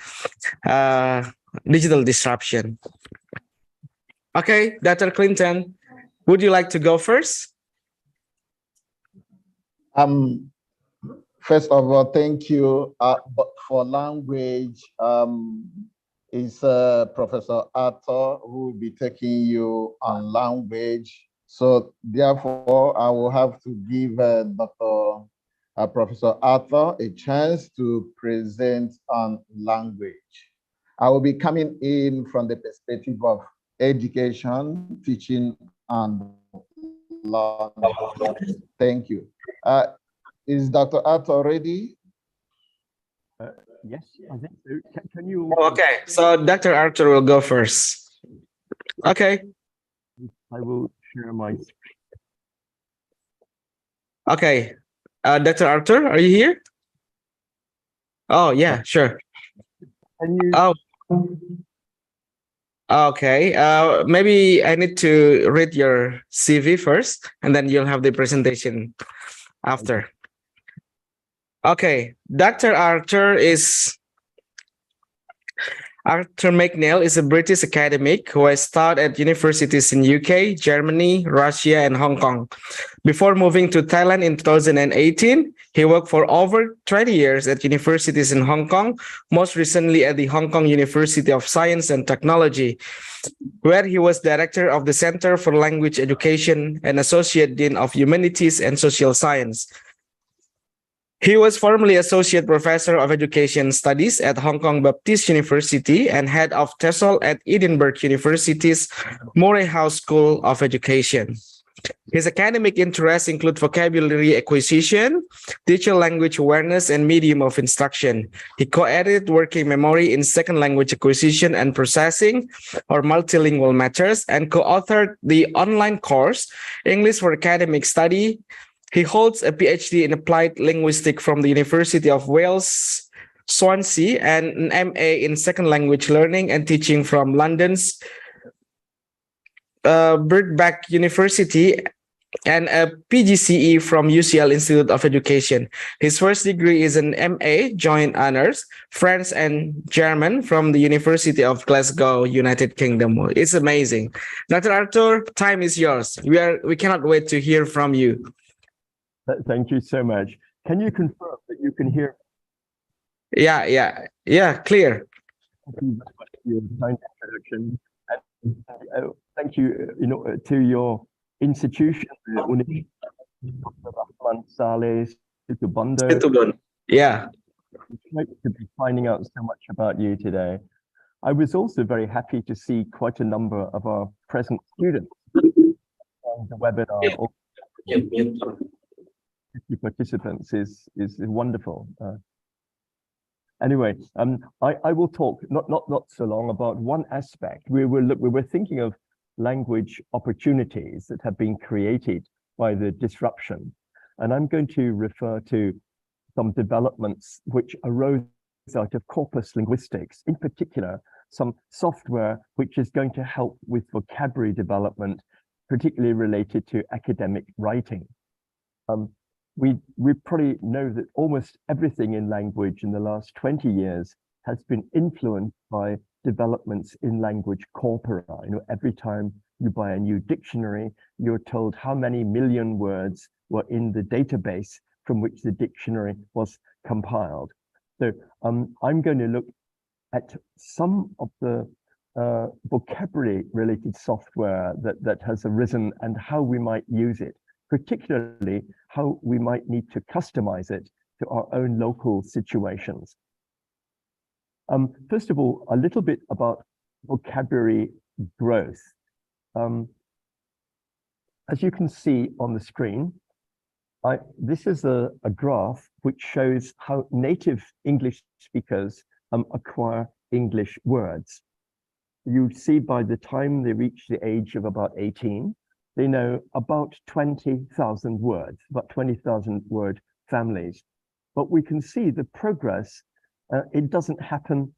digital disruption. Okay, Dr. Clinton, would you like to go first? First of all, thank you. For language, is Professor Arthur who will be taking you on language. So therefore, I will have to give Professor Arthur a chance to present on language. I will be coming in from the perspective of education, teaching, and learning. Thank you. Is Dr. Arthur ready? Yes, I think so. Can you? Okay, so Dr. Arthur will go first. Okay. I will share my screen. Okay. Dr. Arthur, are you here? Oh, yeah, sure. Can you? Oh. Okay. Maybe I need to read your CV first, and then you'll have the presentation after. Okay. Dr. Arthur McNeil is a British academic who has taught at universities in UK, Germany, Russia, and Hong Kong. Before moving to Thailand in 2018, he worked for over 20 years at universities in Hong Kong, most recently at the Hong Kong University of Science and Technology, where he was director of the Center for Language Education and Associate Dean of Humanities and Social Science. He was formerly Associate Professor of Education Studies at Hong Kong Baptist University and Head of TESOL at Edinburgh University's Moray House School of Education. His academic interests include vocabulary acquisition, digital language awareness, and medium of instruction. He co-edited working memory in second language acquisition and processing, or multilingual matters, and co-authored the online course, English for Academic Study. He holds a PhD in Applied Linguistics from the University of Wales, Swansea, and an MA in Second Language Learning and Teaching from London's Birkbeck University, and a PGCE from UCL Institute of Education. His first degree is an MA Joint Honors, French and German from the University of Glasgow, United Kingdom. It's amazing. Dr. Arthur, time is yours. We cannot wait to hear from you. Thank you so much. Can you confirm that you can hear? Yeah, clear. Thank you very much for your kind introduction. And thank you, to your institution, the Universitas Abdurachman, Saleh, Situbondo. Yeah. It's great to be finding out so much about you today. I was also very happy to see quite a number of our present students on the webinar. 50 participants is wonderful. Anyway, I will talk not so long about one aspect. We were thinking of language opportunities that have been created by the disruption, and I'm going to refer to some developments which arose out of corpus linguistics, in particular some software which is going to help with vocabulary development, particularly related to academic writing. We probably know that almost everything in language in the last 20 years has been influenced by developments in language corpora. Every time you buy a new dictionary, you're told how many million words were in the database from which the dictionary was compiled. So I'm going to look at some of the vocabulary related software that has arisen and how we might use it, particularly how we might need to customize it to our own local situations. First of all, a little bit about vocabulary growth. As you can see on the screen, this is a graph which shows how native English speakers acquire English words. You see by the time they reach the age of about 18, they know about 20,000 words, about 20,000 word families. But we can see the progress, it doesn't happen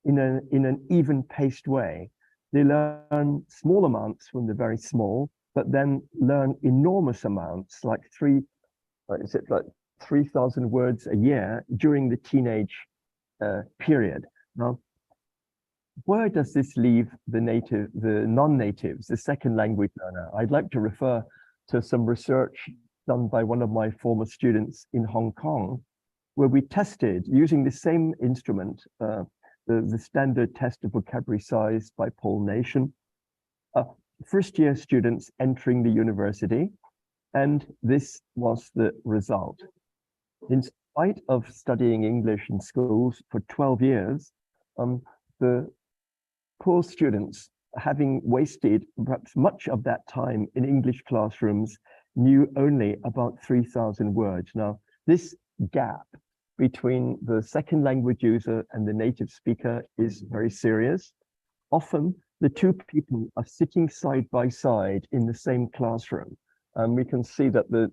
in an even paced way. They learn small amounts when they're very small, but then learn enormous amounts, like 3,000 words a year during the teenage period. Now, where does this leave the non-natives, the second language learner? I'd like to refer to some research done by one of my former students in Hong Kong, where we tested using the same instrument, the standard test of vocabulary size by Paul Nation, first-year students entering the university, and this was the result. In spite of studying English in schools for 12 years, the poor students, having wasted perhaps much of that time in English classrooms, knew only about 3,000 words. Now, this gap between the second language user and the native speaker is very serious. Often, the two people are sitting side by side in the same classroom. And we can see that the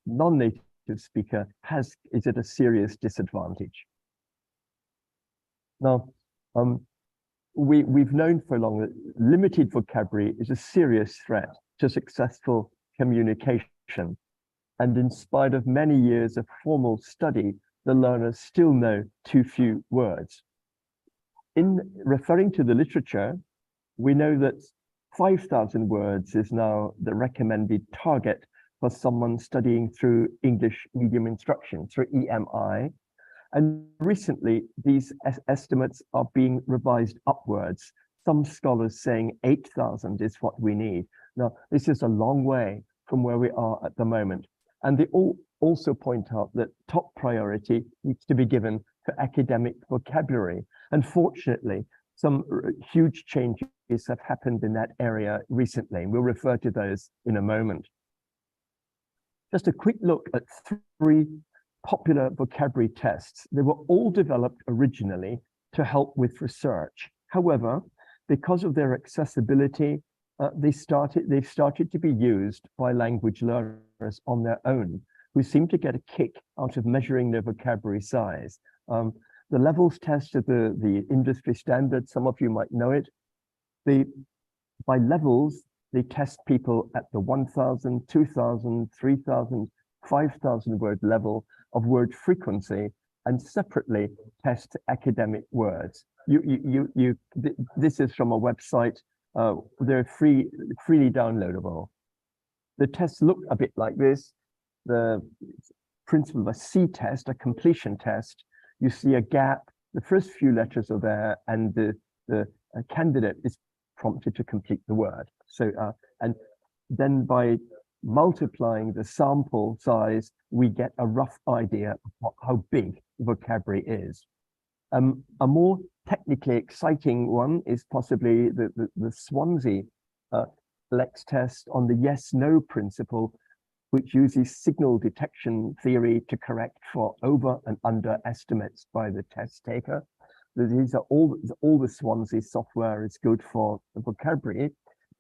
non-native speaker is at a serious disadvantage. Now, we've known for long that limited vocabulary is a serious threat to successful communication. And in spite of many years of formal study, the learners still know too few words. In referring to the literature, we know that 5,000 words is now the recommended target for someone studying through English medium instruction, through EMI. And recently, these estimates are being revised upwards. Some scholars saying 8,000 is what we need. Now, this is a long way from where we are at the moment. And they also point out that top priority needs to be given for academic vocabulary. Unfortunately, some huge changes have happened in that area recently. We'll refer to those in a moment. Just a quick look at 3 popular vocabulary tests. They were all developed originally to help with research. However, because of their accessibility, they've started to be used by language learners on their own, who seem to get a kick out of measuring their vocabulary size. The levels test of the industry standard, some of you might know it. By levels, they test people at the 1,000, 2,000, 3,000, 5,000 word level of word frequency, and separately test academic words. This is from a website. They're freely downloadable. The tests look a bit like this. The principle of a C test, a completion test, you see a gap. The first few letters are there, and the candidate is prompted to complete the word. So, and then by multiplying the sample size, we get a rough idea of how big vocabulary is. A more technically exciting one is possibly the Swansea Lex test on the yes-no principle, which uses signal detection theory to correct for over and under estimates by the test taker. These are all the Swansea software is good for the vocabulary,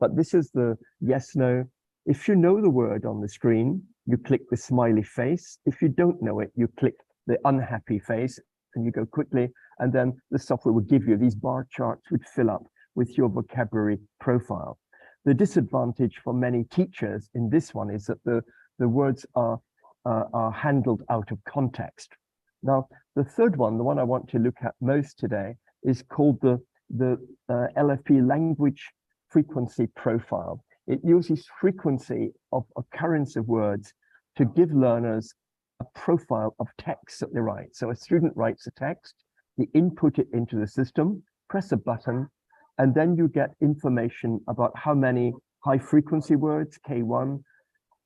but this is the yes-no. If you know the word on the screen, you click the smiley face. If you don't know it, you click the unhappy face and you go quickly, and then the software will give you these bar charts would fill up with your vocabulary profile. The disadvantage for many teachers in this one is that the words are handled out of context. Now, the third one, the one I want to look at most today, is called the LFP language frequency profile. It uses frequency of occurrence of words to give learners a profile of text that they write. So a student writes a text, you input it into the system, press a button, and then you get information about how many high frequency words, K1,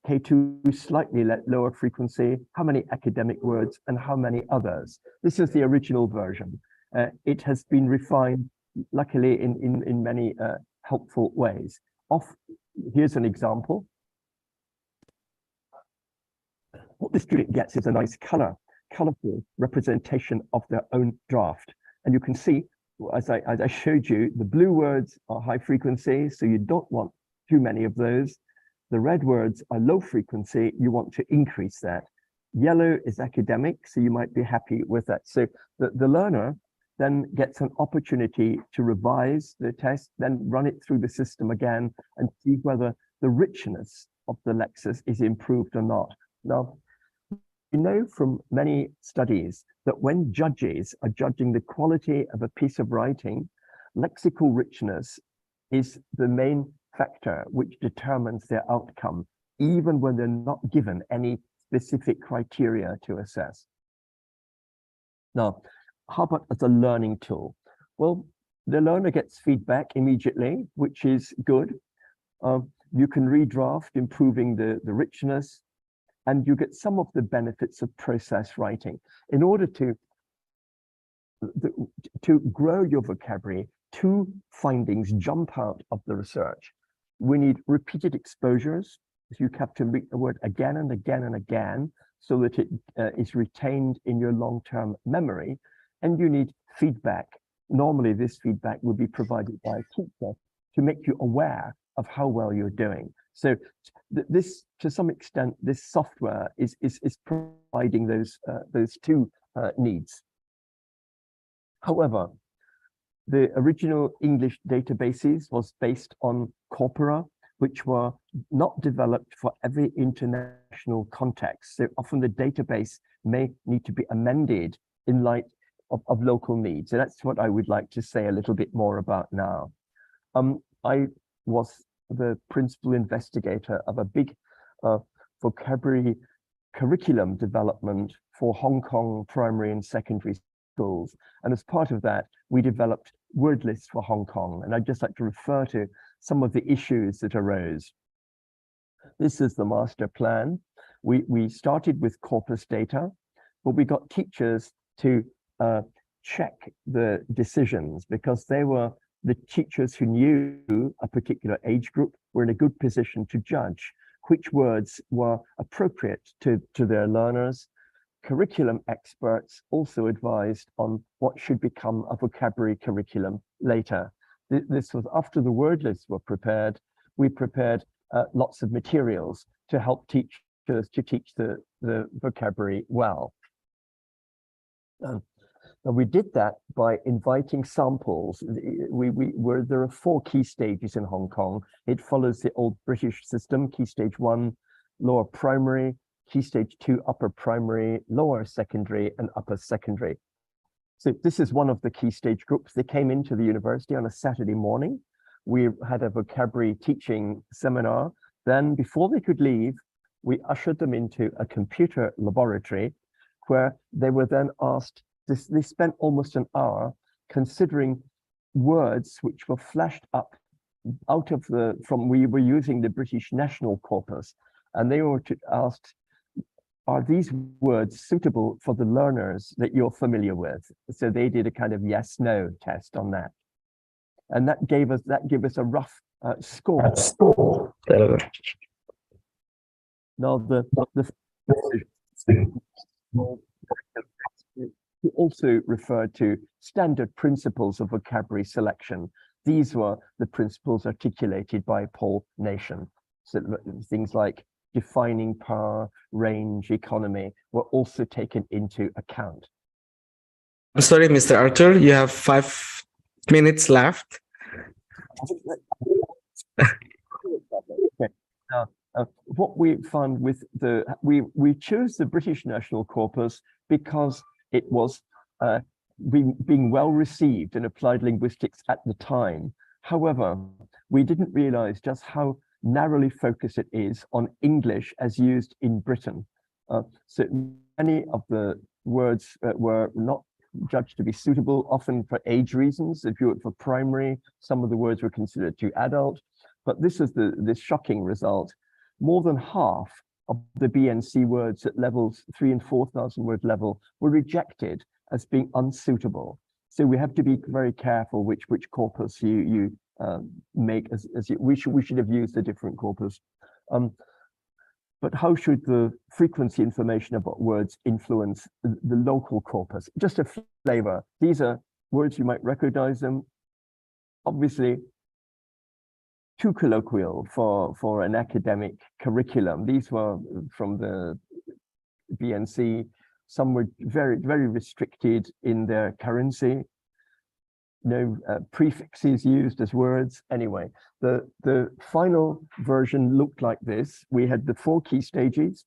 K2 slightly lower frequency, how many academic words, and how many others. This is the original version. It has been refined, luckily, in many helpful ways. Here's an example. What the student gets is a nice colorful representation of their own draft. And you can see, as I showed you, the blue words are high frequency, so you don't want too many of those. The red words are low frequency, you want to increase that. Yellow is academic, so you might be happy with that. So the learner then gets an opportunity to revise the test, then run it through the system again and see whether the richness of the lexis is improved or not. Now, we know from many studies that when judges are judging the quality of a piece of writing, lexical richness is the main factor which determines their outcome, even when they're not given any specific criteria to assess. Now, how about as a learning tool? Well, the learner gets feedback immediately, which is good. You can redraft, improving the richness, and you get some of the benefits of process writing. In order to grow your vocabulary, two findings jump out of the research. We need repeated exposures. You have to read the word again and again and again so that it is retained in your long-term memory. And you need feedback. Normally, this feedback will be provided by a teacher to make you aware of how well you're doing. So this, to some extent, this software is providing those two needs. However, the original English databases was based on corpora, which were not developed for every international context. So often the database may need to be amended in light of local needs. So that's what I would like to say a little bit more about now. I was the principal investigator of a big vocabulary curriculum development for Hong Kong primary and secondary schools. And as part of that, we developed word lists for Hong Kong. And I'd just like to refer to some of the issues that arose. This is the master plan. We started with corpus data, but we got teachers to check the decisions because they were the teachers who knew a particular age group were in a good position to judge which words were appropriate to their learners. Curriculum experts also advised on what should become a vocabulary curriculum later. This was after the word lists were prepared. We prepared lots of materials to help teachers to teach the vocabulary well. And we did that by inviting samples. There are 4 key stages in Hong Kong. It follows the old British system: Key Stage 1, lower primary; Key Stage 2, upper primary; lower secondary; and upper secondary. So this is one of the key stage groups. They came into the university on a Saturday morning. We had a vocabulary teaching seminar. Then before they could leave, we ushered them into a computer laboratory where they were then asked, they spent almost an hour considering words which were flashed up out of we were using the British National Corpus, and they were asked, are these words suitable for the learners that you're familiar with? So they did a kind of yes/no test on that. And that gave us a rough score. Now he also referred to standard principles of vocabulary selection. These were the principles articulated by Paul Nation. So things like defining power, range, economy were also taken into account. I'm sorry, Mr. Arthur, you have 5 minutes left. Okay. What we found with we chose the British National Corpus because it was being well received in applied linguistics at the time. However, we didn't realize just how narrowly focused it is on English as used in Britain. So many of the words were not judged to be suitable, often for age reasons. If you were for primary, some of the words were considered too adult. But this is the shocking result. More than half of the BNC words at levels 3,000 and 4,000 word level were rejected as being unsuitable. So we have to be very careful which corpus you make we should have used a different corpus. But how should the frequency information about words influence the local corpus? Just a flavor. These are words, you might recognize them. Obviously, too colloquial for an academic curriculum. These were from the BNC. Some were very, very restricted in their currency. No prefixes used as words. Anyway, the final version looked like this. We had the 4 key stages.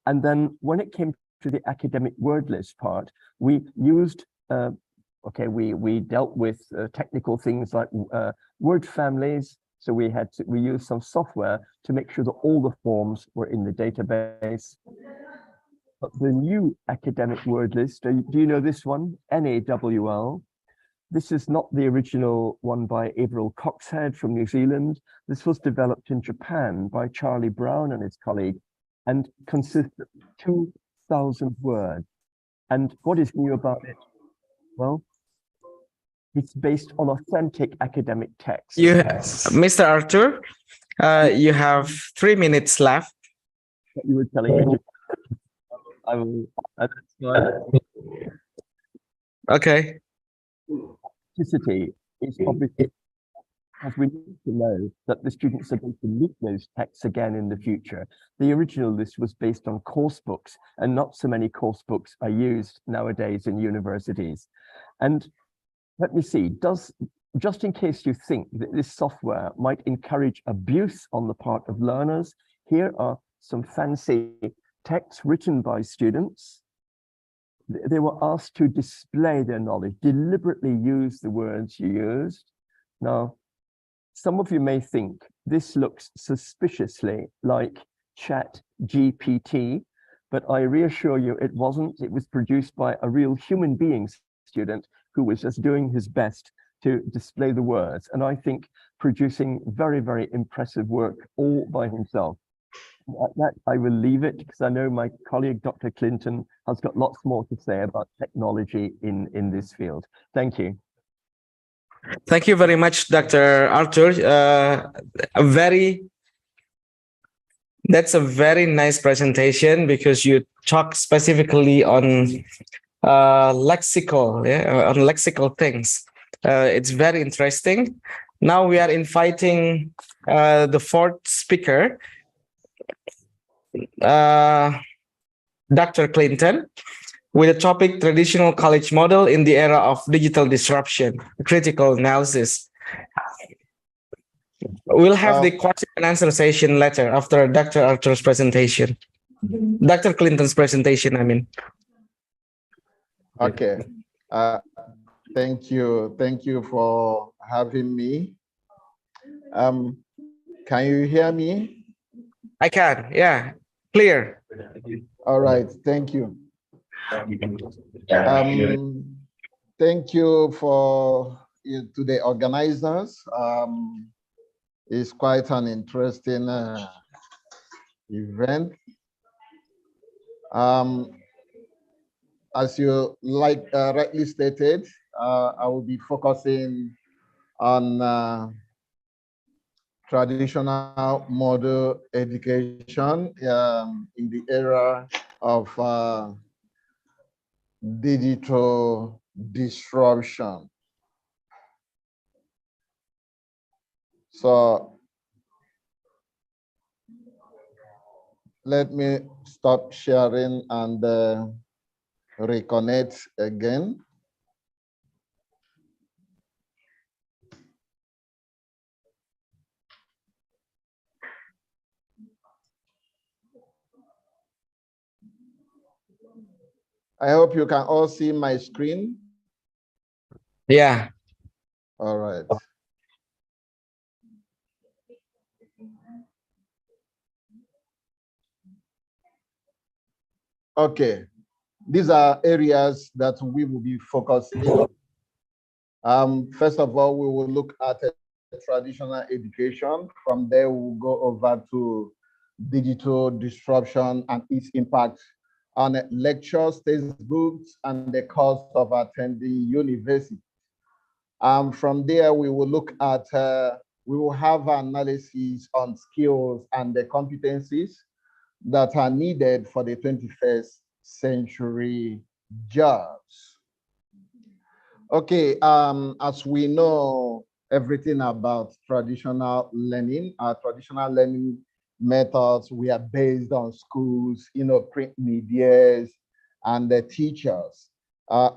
And then when it came to the academic word list part, we used, we dealt with technical things like word families. So we used some software to make sure that all the forms were in the database. But the new academic word list, do you know this one? NAWL. This is not the original one by Averil Coxhead from New Zealand. This was developed in Japan by Charlie Brown and his colleague, and consists of 2,000 words. And what is new about it? Well, it's based on authentic academic texts. Mr. Arthur, you have 3 minutes left. What you were telling me. I will. Okay. Authenticity is obviously, as we need to know that the students are going to meet those texts again in the future. The original list was based on course books, and not so many course books are used nowadays in universities. And let me see, just in case you think that this software might encourage abuse on the part of learners, here are some fancy texts written by students. They were asked to display their knowledge, deliberately use the words you used. Now, some of you may think this looks suspiciously like ChatGPT, but I reassure you it wasn't. It was produced by a real human being student who was just doing his best to display the words. And I think producing very, very impressive work all by himself. That I will leave it because I know my colleague, Dr. Clinton, has got lots more to say about technology in this field. Thank you. Thank you very much, Dr. Arthur. That's a very nice presentation because you talk specifically on lexical things. It's very interesting. Now we are inviting the 4th speaker, Dr. Clinton. with the topic Traditional College Model in the Era of Digital Disruption, Critical Analysis. We'll have the question and answer session later after Dr. Arthur's presentation. Dr. Clinton's presentation, I mean. Okay. Thank you. Thank you for having me. Can you hear me? I can, yeah, clear. All right, thank you. Thank you to the organizers. It's quite an interesting event. As you rightly stated, I will be focusing on traditional model education in the era of digital disruption. So let me stop sharing and reconnect again. I hope you can all see my screen. Yeah. All right. Okay. These are areas that we will be focusing. First of all, we will look at traditional education. From there, we'll go over to digital disruption and its impact on lectures, textbooks, and the cost of attending university. From there, we will look at, we will have analysis on skills and the competencies that are needed for the 21st century jobs. Okay, as we know everything about traditional learning, our traditional learning methods, we are based on schools, print medias, and the teachers,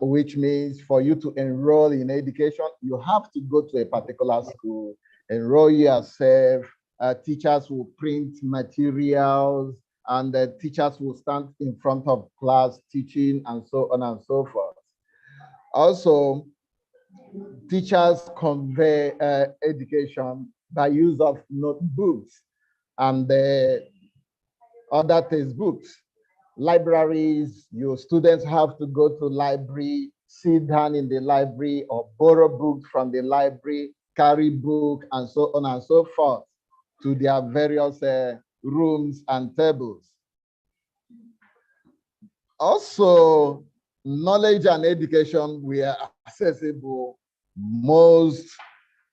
which means for you to enroll in education, you have to go to a particular school, enroll yourself, teachers will print materials, and the teachers will stand in front of class teaching and so on and so forth. Also, teachers convey education by use of notebooks and other textbooks. Libraries, your students have to go to library, sit down in the library or borrow books from the library, carry book and so on and so forth to their various rooms and tables. Also, knowledge and education were accessible most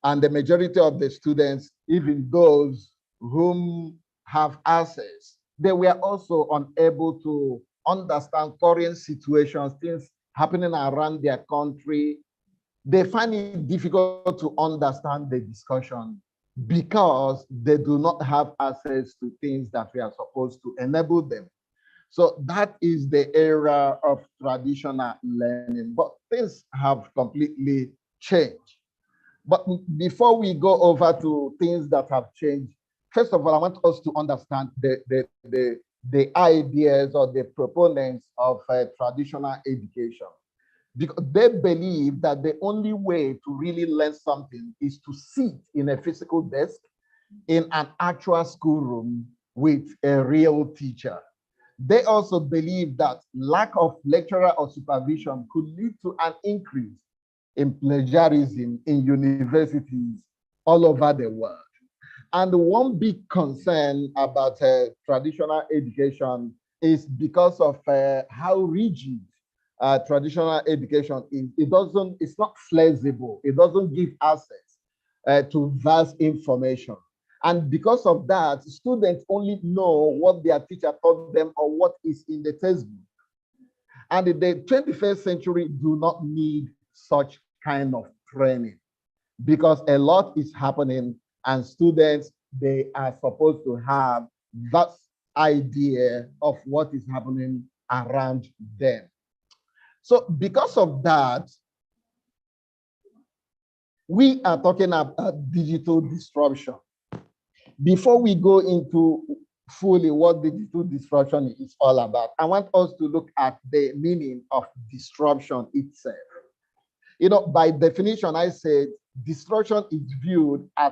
and the majority of the students, even those whom have access, they were also unable to understand current situations, things happening around their country. They find it difficult to understand the discussion because they do not have access to things that we are supposed to enable them. So that is the era of traditional learning, but things have completely changed. But before we go over to things that have changed, first of all, I want us to understand the ideas or the proponents of traditional education. Because they believe that the only way to really learn something is to sit in a physical desk in an actual schoolroom with a real teacher. They also believe that lack of lecturer or supervision could lead to an increase in plagiarism in universities all over the world. And one big concern about traditional education is because of how rigid traditional education is. It's not flexible. It doesn't give access to vast information. And because of that, students only know what their teacher taught them or what is in the textbook. And in the 21st century do not need such kind of training because a lot is happening and students, they are supposed to have that idea of what is happening around them. So because of that, we are talking about digital disruption. Before we go into fully what digital disruption is all about, I want us to look at the meaning of disruption itself. You know, by definition, I said disruption is viewed as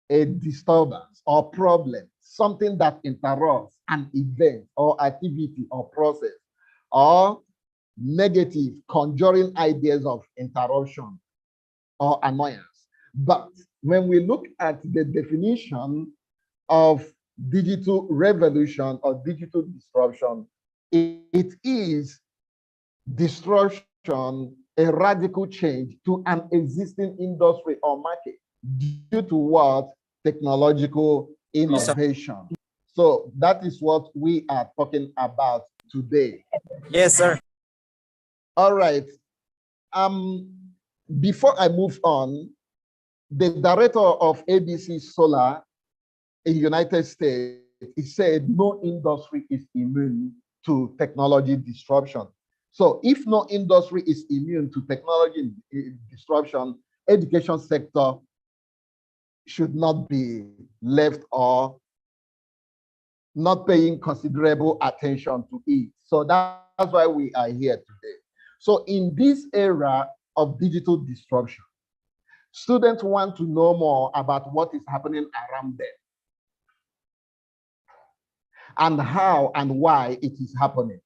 a disturbance or problem, something that interrupts an event or activity or process, or negative, conjuring ideas of interruption or annoyance. But when we look at the definition of digital revolution or digital disruption, it is disruption, a radical change to an existing industry or market due to what? Technological innovation. So that is what we are talking about today. Yes, sir. All right. Before I move on, the director of ABC Solar in the United States, he said no industry is immune to technology disruption. So if no industry is immune to technology disruption, education sector should not be left or not paying considerable attention to it. So that's why we are here today. So in this era of digital disruption, students want to know more about what is happening around them and how and why it is happening.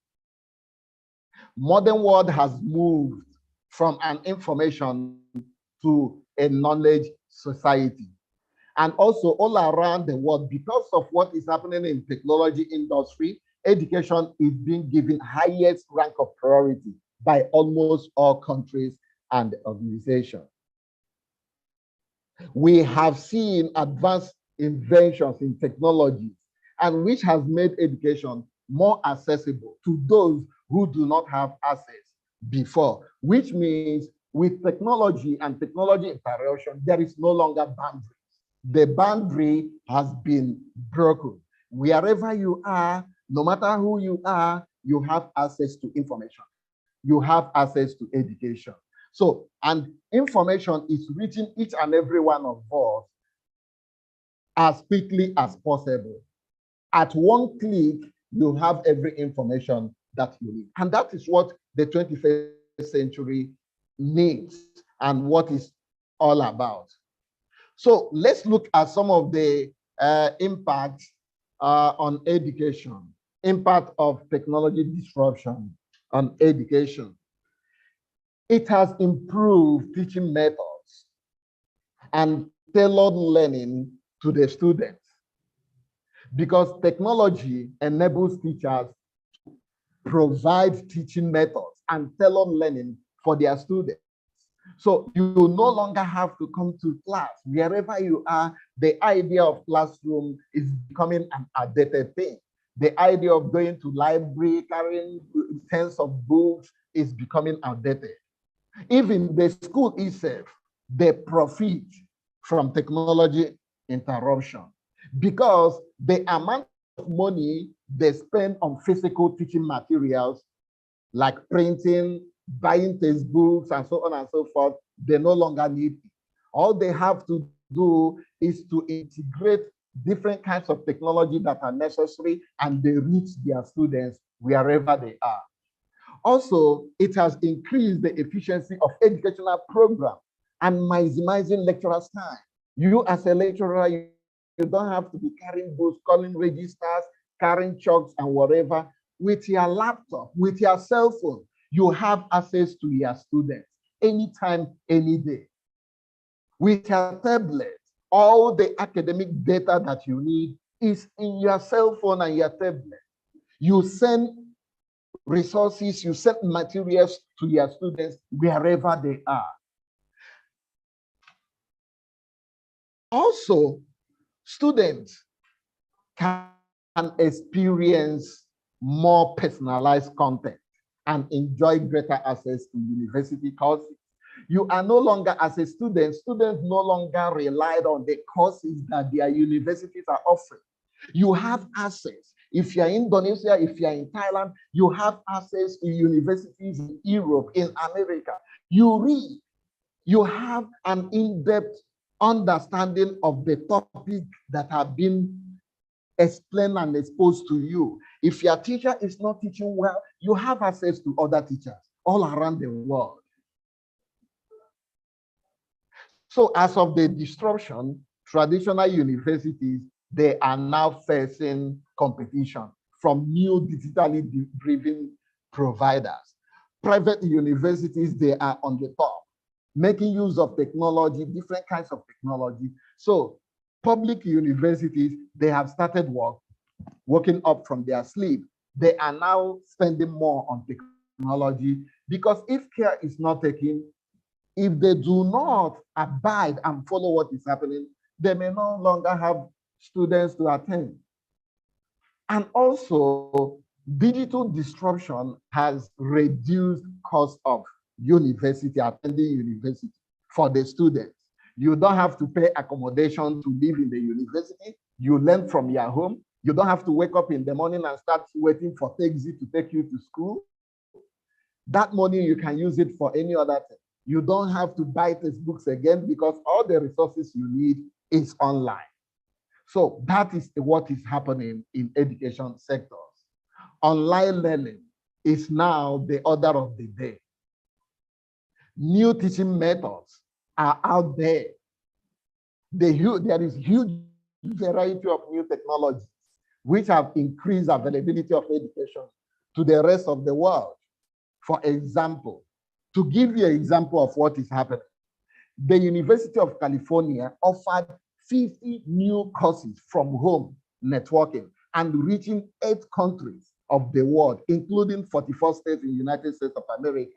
Modern world has moved from an information to a knowledge society. And also all around the world, because of what is happening in technology industry, education is being given highest rank of priority by almost all countries and organizations. We have seen advanced inventions in technologies, and which has made education more accessible to those who do not have access before, which means with technology and technology interaction, there is no longer boundaries. The boundary has been broken. Wherever you are, no matter who you are, you have access to information. You have access to education. So, and information is reaching each and every one of us as quickly as possible. At one click, you have every information that you need. And that is what the 21st century needs and what is all about. So let's look at some of the impacts on education, impact of technology disruption on education. It has improved teaching methods and tailored learning to the students, because technology enables teachers to provide teaching methods and tailored learning for their students. So you no longer have to come to class. Wherever you are, the idea of classroom is becoming an outdated thing. The idea of going to library, carrying tens of books is becoming outdated. Even the school itself, they profit from technology interruption because the amount of money they spend on physical teaching materials like printing, buying textbooks, and so on and so forth, they no longer need it. All they have to do is to integrate different kinds of technology that are necessary, and they reach their students wherever they are. Also, it has increased the efficiency of educational programs and maximizing lecturers' time. You as a lecturer, you don't have to be carrying books, calling registers, carrying chalks and whatever. With your laptop, with your cell phone, you have access to your students anytime, any day. With your tablet, all the academic data that you need is in your cell phone and your tablet. You send resources, you send materials to your students wherever they are. Also, students can experience more personalized content and enjoy greater access to university courses. You are no longer, as a student, students no longer relied on the courses that their universities are offering. You have access. If you're in Indonesia, if you're in Thailand, you have access to universities in Europe, in America. You read, you have an in-depth understanding of the topic that have been explained and exposed to you. If your teacher is not teaching well, you have access to other teachers all around the world. So as of the disruption, traditional universities, they are now facing competition from new digitally driven providers. Private universities, they are on the top, making use of technology, different kinds of technology. So public universities, they have started waking up from their sleep. They are now spending more on technology because if care is not taken, if they do not abide and follow what is happening, they may no longer have students to attend. And also, digital disruption has reduced cost of university, attending university for the students. You don't have to pay accommodation to live in the university. You learn from your home. You don't have to wake up in the morning and start waiting for taxi to take you to school. That money, you can use it for any other thing. You don't have to buy textbooks again because all the resources you need is online. So that is what is happening in education sectors. Online learning is now the order of the day. New teaching methods are out there. There is huge variety of new technologies which have increased availability of education to the rest of the world. For example, to give you an example of what is happening, the University of California offered 50 new courses from home networking and reaching 8 countries of the world, including 44 states in the United States of America.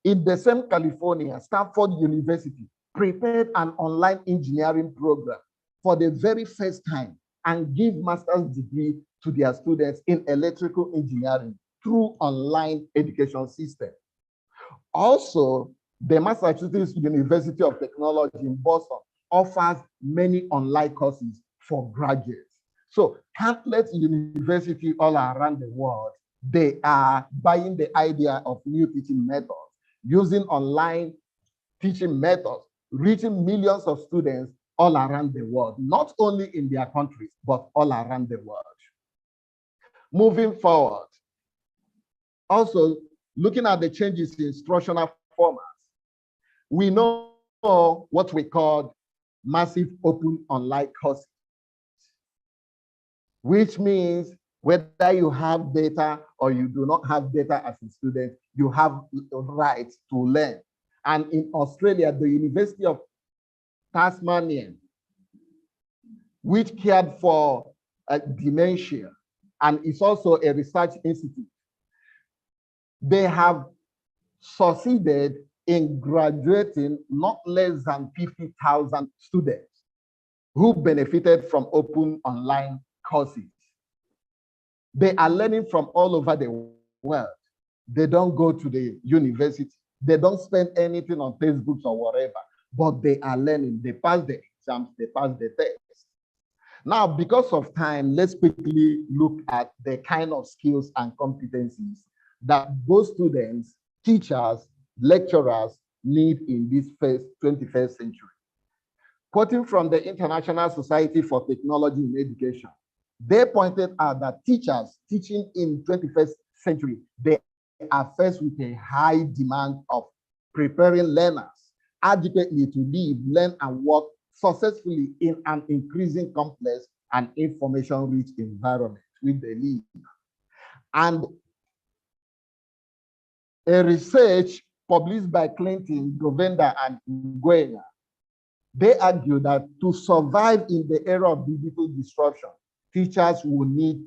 In the same California, Stanford University prepared an online engineering program for the very first time and give master's degree to their students in electrical engineering through online education system. Also, the Massachusetts University of Technology in Boston offers many online courses for graduates. So countless universities all around the world, they are buying the idea of new teaching methods, using online teaching methods, reaching millions of students all around the world, not only in their countries, but all around the world. Moving forward, also looking at the changes in instructional formats, we know what we call massive open online courses, which means whether you have data or you do not have data as a student, you have the right to learn. And in Australia, the University of Tasmania, which cared for dementia and is also a research institute, they have succeeded in graduating not less than 50,000 students who benefited from open online courses. They are learning from all over the world. They don't go to the university. They don't spend anything on textbooks or whatever, but they are learning. They pass the exams, they pass the tests. Now, because of time, let's quickly look at the kind of skills and competencies that both students, teachers, lecturers need in this 21st century. Quoting from the International Society for Technology in Education, they pointed out that teachers teaching in 21st century, they are faced with a high demand of preparing learners adequately to live, learn, and work successfully in an increasing complex and information-rich environment which they live. And a research published by Clinton, Govenda, and Nguyen, they argue that to survive in the era of digital disruption, teachers will need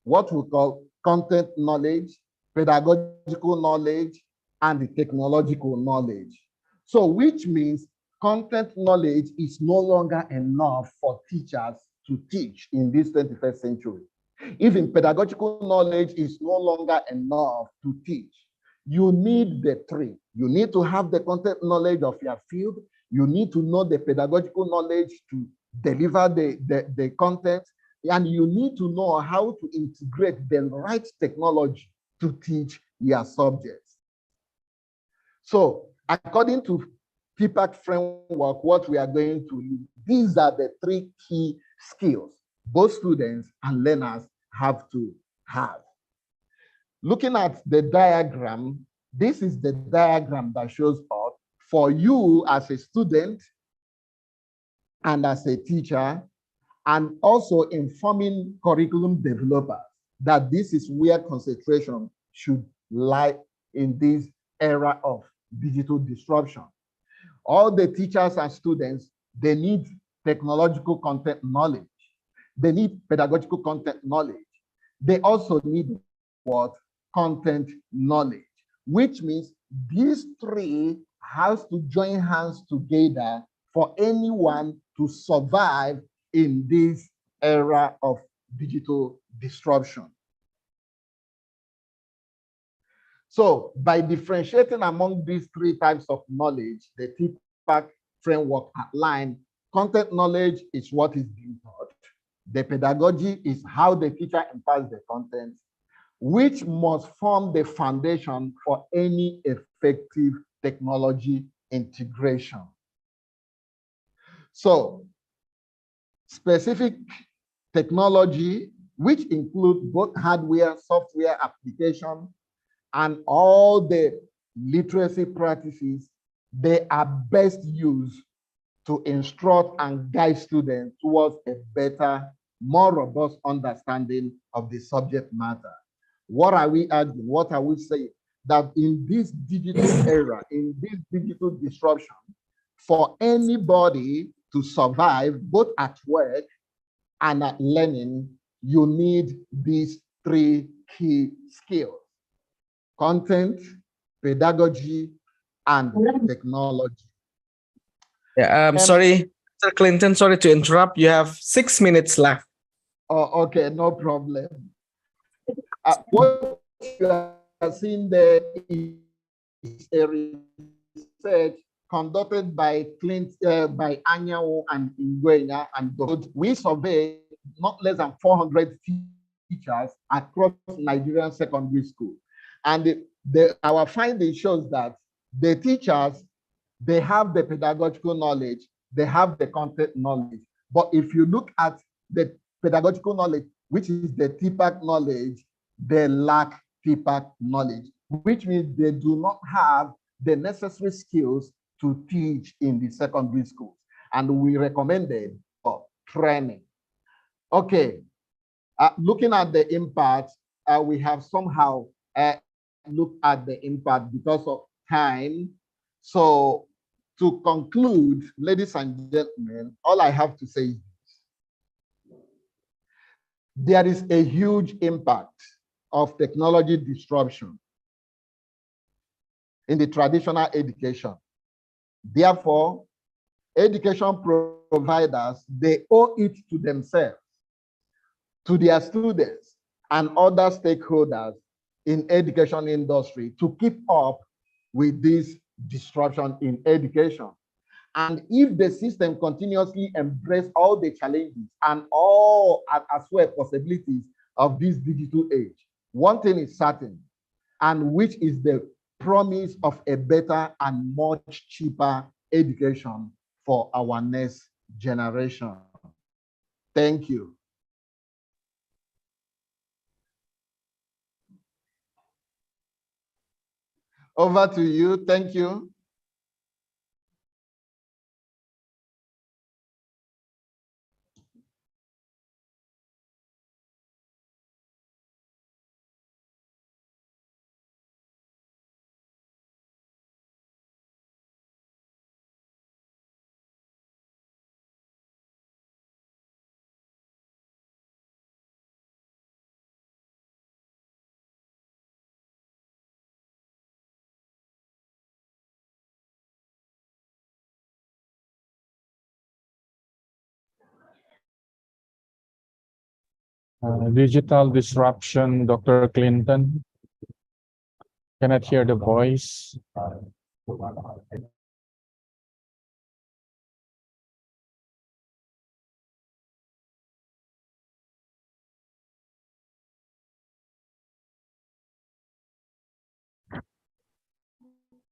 what we call content knowledge, pedagogical knowledge, and the technological knowledge. So which means content knowledge is no longer enough for teachers to teach in this 21st century. Even pedagogical knowledge is no longer enough to teach. You need the three. You need to have the content knowledge of your field. You need to know the pedagogical knowledge to deliver the content. and you need to know how to integrate the right technology to teach your subjects. So according to TPAC framework, what we are going to use, these are the 3 key skills both students and learners have to have. Looking at the diagram, this is the diagram that shows up for you as a student and as a teacher, and also informing curriculum developers that this is where concentration should lie in this era of digital disruption. All the teachers and students, they need technological content knowledge. They need pedagogical content knowledge. They also need what? Content knowledge, which means these 3 has to join hands together for anyone to survive in this era of digital disruption. So by differentiating among these 3 types of knowledge, the TPAC framework outlined, content knowledge is what is being taught. The pedagogy is how the teacher imparts the content, which must form the foundation for any effective technology integration. So specific technology, which include both hardware, software application, and all the literacy practices, they are best used to instruct and guide students towards a better, more robust understanding of the subject matter. What are we arguing? What are we saying? That in this digital era, in this digital disruption, for anybody to survive, both at work and at learning, you need these 3 key skills: content, pedagogy, and technology. Yeah, sorry, Mr. Clinton, sorry to interrupt. You have 6 minutes left. Oh, okay, no problem. What you are seeing there is a research conducted by by Anyanwu and Ingwenya, and we surveyed not less than 400 teachers across Nigerian secondary school. And our finding shows that the teachers, they have the pedagogical knowledge, they have the content knowledge. But if you look at the pedagogical knowledge, which is the TPAC knowledge, they lack TPAC knowledge, which means they do not have the necessary skills to teach in the secondary schools. And we recommended training. Okay, looking at the impact, we have somehow looked at the impact because of time. So to conclude, ladies and gentlemen, all I have to say is there is a huge impact of technology disruption in the traditional education. Therefore, education providers, they owe it to themselves, to their students, and other stakeholders in education industry to keep up with this disruption in education. And if the system continuously embrace all the challenges and all as well possibilities of this digital age, one thing is certain, and which is the promise of a better and much cheaper education for our next generation. Thank you. Over to you. Thank you. Digital disruption, Dr. Clinton. Cannot hear the voice.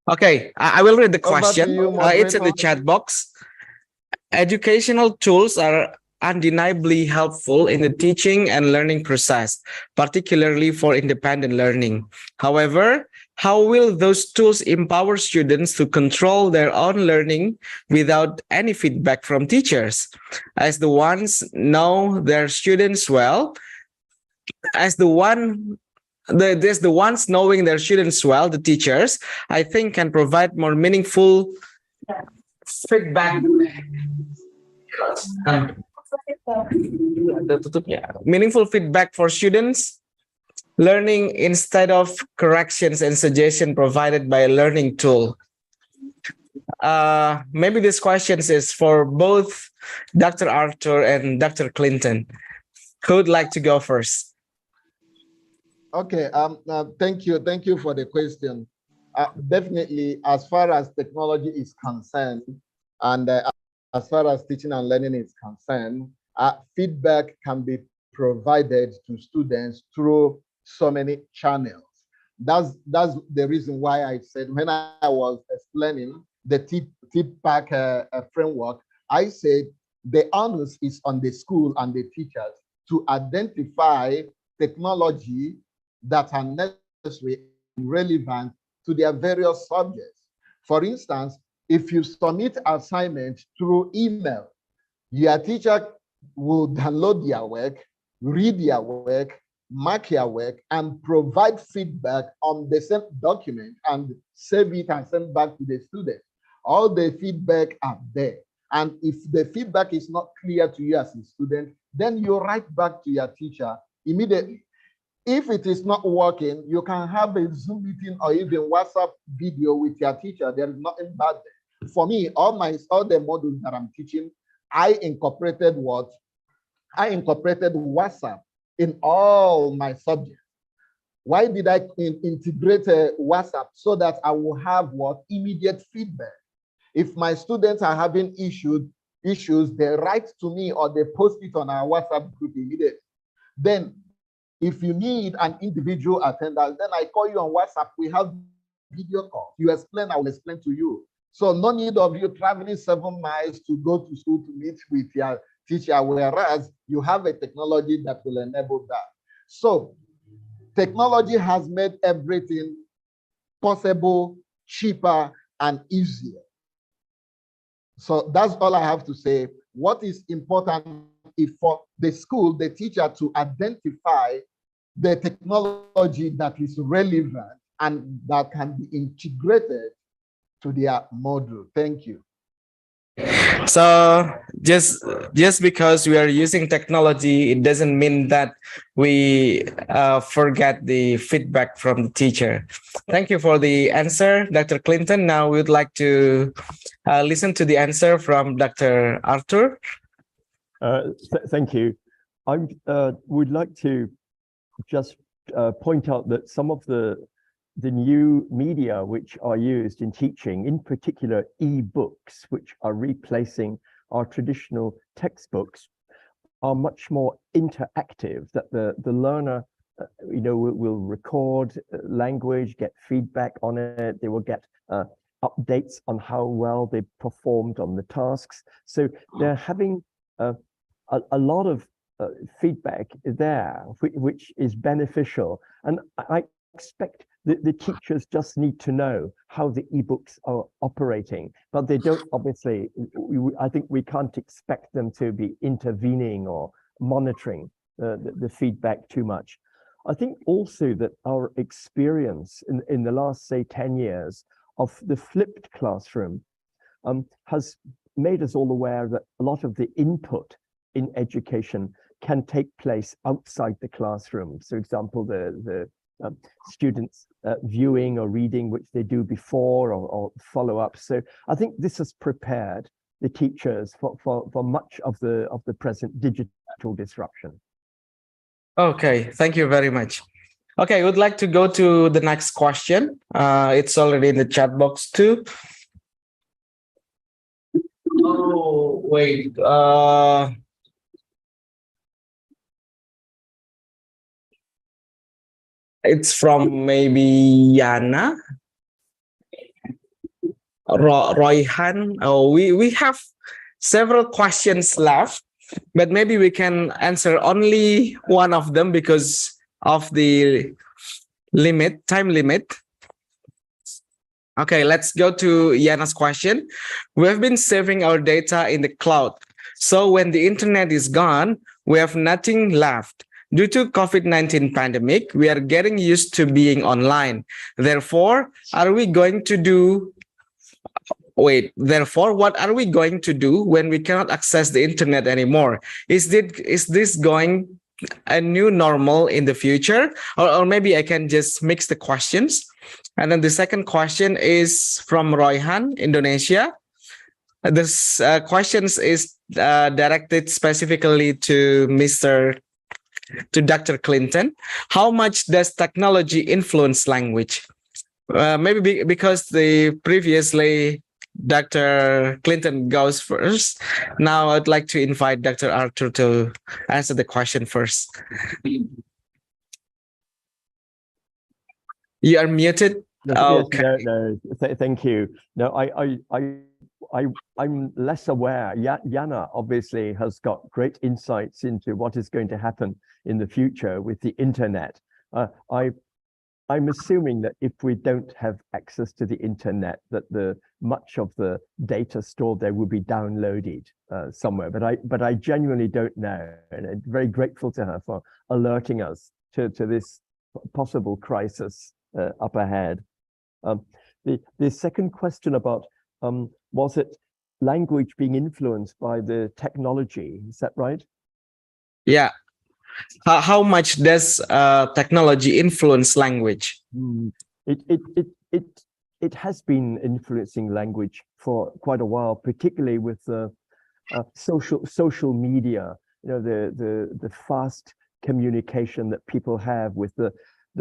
Okay, I will read the Over to question. you, It's in the moderator. chat box. Educational tools are undeniably helpful in the teaching and learning process, particularly for independent learning. However, how will those tools empower students to control their own learning without any feedback from teachers? As the ones know their students well, as the ones knowing their students well, the teachers, I think, can provide more meaningful feedback. Meaningful feedback for students learning instead of corrections and suggestion provided by a learning tool. Maybe this question is for both Dr. Arthur and Dr. Clinton. Who would like to go first? Okay, thank you for the question. Definitely, as far as technology is concerned, and as far as teaching and learning is concerned, feedback can be provided to students through so many channels. That's the reason why I said when I was explaining the TPAC framework, I said the onus is on the school and the teachers to identify technology that are necessary and relevant to their various subjects. For instance, if you submit assignment through email, your teacher will download their work, read their work, mark their work, and provide feedback on the same document and save it and send back to the student. All the feedback are there. And if the feedback is not clear to you as a student, then you write back to your teacher immediately. If it is not working, you can have a Zoom meeting or even WhatsApp video with your teacher. There is nothing bad there. For me, all the modules that I'm teaching, I incorporated what? I incorporated WhatsApp in all my subjects. Why did I integrate WhatsApp? So that I will have what? Immediate feedback. If my students are having issues, they write to me or they post it on our WhatsApp group immediately. Then, if you need an individual attendance, then I call you on WhatsApp. We have video call. You explain, I will explain to you. So no need of you traveling 7 miles to go to school to meet with your teacher, whereas you have a technology that will enable that. So technology has made everything possible, cheaper, and easier. So that's all I have to say. What is important is for the school, the teacher, to identify the technology that is relevant and that can be integrated to their module. Thank you. So just because we are using technology, it doesn't mean that we forget the feedback from the teacher. Thank you for the answer, Dr. Clinton. Now we would like to listen to the answer from Dr. Arthur. Thank you. I would like to just point out that some of the new media which are used in teaching, in particular e-books, which are replacing our traditional textbooks, are much more interactive, that the learner will record language, get feedback on it, they will get updates on how well they performed on the tasks. So they're having a lot of feedback there, which is beneficial. And I expect the teachers just need to know how the ebooks are operating, but they don't, obviously, I think we can't expect them to be intervening or monitoring the feedback too much. I think also that our experience in the last, say, 10 years of the flipped classroom has made us all aware that a lot of the input in education can take place outside the classroom. So, for example, the students viewing or reading, which they do before or follow up. So I think this has prepared the teachers for much of the present digital disruption. Okay, thank you very much. Okay, I would like to go to the next question. It's already in the chat box too. Oh, wait. It's from maybe Yana. Royhan. Oh, we have several questions left, but maybe we can answer only one of them because of the time limit. Okay, let's go to Yana's question. We have been saving our data in the cloud. So when the internet is gone, we have nothing left. Due to COVID-19 pandemic, we are getting used to being online. Therefore, are we going to do Therefore, what are we going to do when we cannot access the internet anymore? Is this going a new normal in the future? Or maybe I can just mix the questions. And then the second question is from Royhan, Indonesia. This questions is directed specifically to Dr. Clinton. How much does technology influence language? Maybe because previously Dr. Clinton goes first. Now I'd like to invite Dr. Arthur to answer the question first. You are muted. No, Okay. Thank you. No, I'm less aware. Yana obviously has got great insights into what is going to happen in the future with the internet. I'm assuming that if we don't have access to the internet, that much of the data stored there will be downloaded somewhere. But I genuinely don't know, and I'm very grateful to her for alerting us to this possible crisis up ahead. The second question about was it language being influenced by the technology? Is that right? Yeah. How much does technology influence language? It has been influencing language for quite a while, particularly with social media. You know, the fast communication that people have with the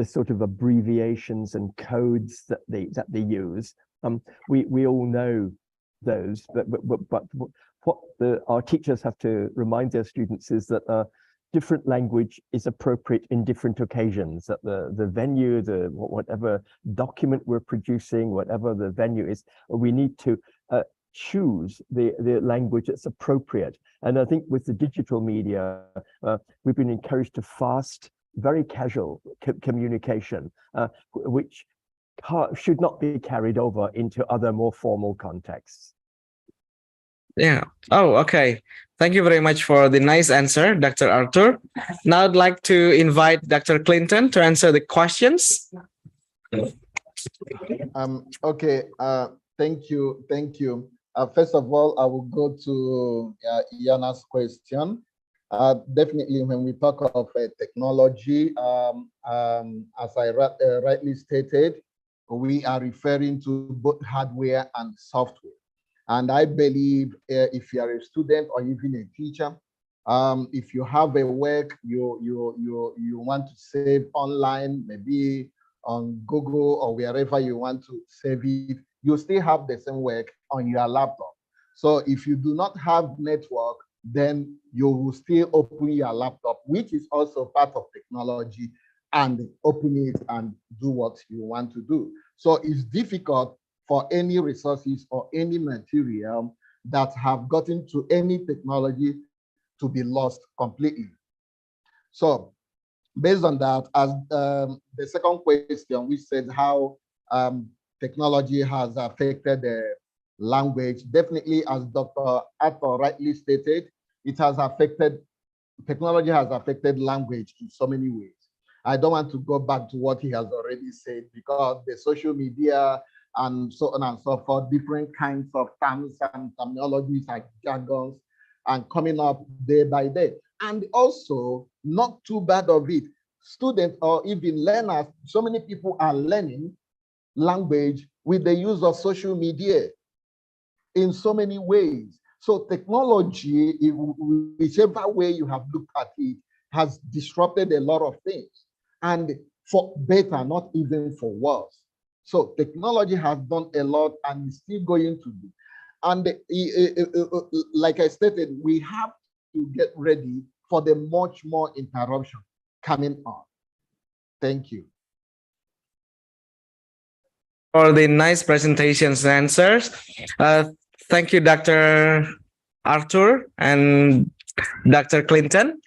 sort of abbreviations and codes that they use. We all know those, but what our teachers have to remind their students is that different language is appropriate in different occasions, that the venue, whatever document we're producing, whatever the venue is, we need to choose the language that's appropriate. And I think with the digital media, we've been encouraged to fast, very casual communication, which should not be carried over into other more formal contexts. Yeah. Oh, okay. Thank you very much for the nice answer, Dr. Arthur. Now I'd like to invite Dr. Clinton to answer the questions. Okay. Thank you. First of all, I will go to Yana's question. Definitely, when we talk of technology, as I rightly stated, we are referring to both hardware and software. And I believe if you are a student or even a teacher, if you have a work you want to save online, maybe on Google or wherever you want to save it, you still have the same work on your laptop. So if you do not have network, then you will still open your laptop, which is also part of technology, and open it and do what you want to do. So it's difficult for any resources or any material that have gotten to any technology to be lost completely. So based on that, as the second question, we said how technology has affected the language. Definitely, as Dr. Arthur rightly stated, technology has affected language in so many ways. I don't want to go back to what he has already said, because the social media and so on and so forth, different kinds of terms and terminologies and jargons and coming up day by day. And also, not too bad of it, students or even learners, so many people are learning language with the use of social media in so many ways. So technology, whichever way you have looked at it, has disrupted a lot of things, and for better, not even for worse. So technology has done a lot and is still going to do. And like I stated, we have to get ready for the much more interruption coming on. Thank you. for the nice presentations and answers. Thank you, Dr. Arthur and Dr. Clinton.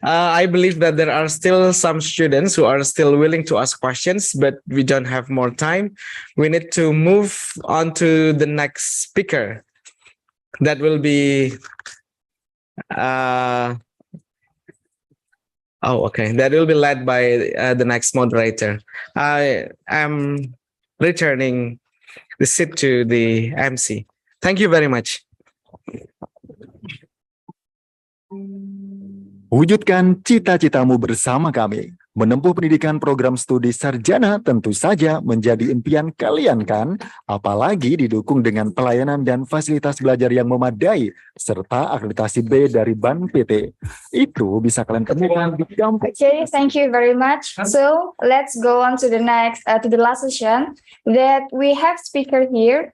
I believe that there are still some students who are still willing to ask questions, but we don't have more time. We need to move on to the next speaker. That will be that will be led by the next moderator. I am returning the seat to the MC. Thank you very much. Wujudkan cita-citamu bersama kami. Menempuh pendidikan program studi sarjana tentu saja menjadi impian kalian kan? Apalagi didukung dengan pelayanan dan fasilitas belajar yang memadai, serta akreditasi B dari BAN PT. Itu bisa kalian temukan di kampus. Okay, thank you very much. So let's go on to the last session that we have speaker here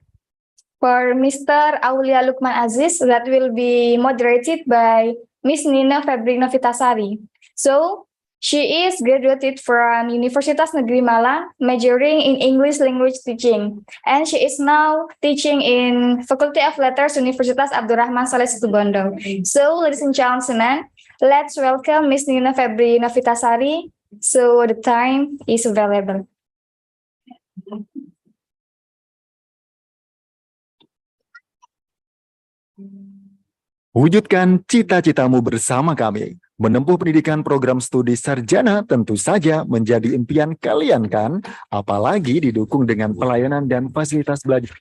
for Mr. Aulia Lukman Aziz that will be moderated by Miss Nina Febri Novitasari. So she is graduated from Universitas Negeri Malang, majoring in English language teaching, and she is now teaching in Faculty of Letters, Universitas Abdurachman Saleh Situbondo. So, ladies and gentlemen, let's welcome Miss Nina Febri Novitasari. So the time is available. Wujudkan cita-citamu bersama kami. Menempuh pendidikan program studi sarjana tentu saja menjadi impian kalian kan? Apalagi didukung dengan pelayanan dan fasilitas belajar.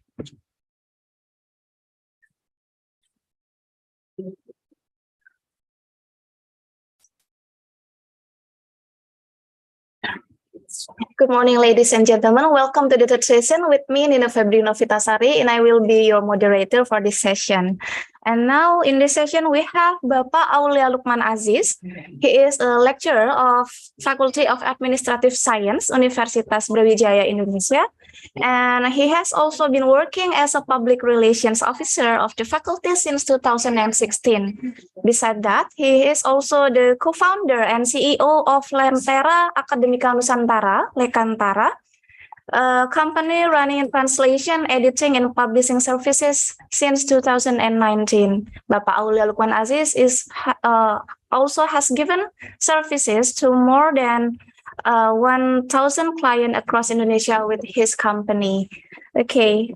Good morning, ladies and gentlemen. Welcome to the third session with me, Nina Febri Novitasari, and I will be your moderator for this session. And now in this session, we have Bapak Aulia Lukman Aziz. He is a lecturer of Faculty of Administrative Science, Universitas Brawijaya, Indonesia. And he has also been working as a public relations officer of the faculty since 2016. Besides that, he is also the co-founder and CEO of Lentera Akademika Nusantara, Lekantara, a company running translation, editing, and publishing services since 2019. Bapak Aulia Lukman Aziz also has given services to more than 1,000 clients across Indonesia with his company. Okay.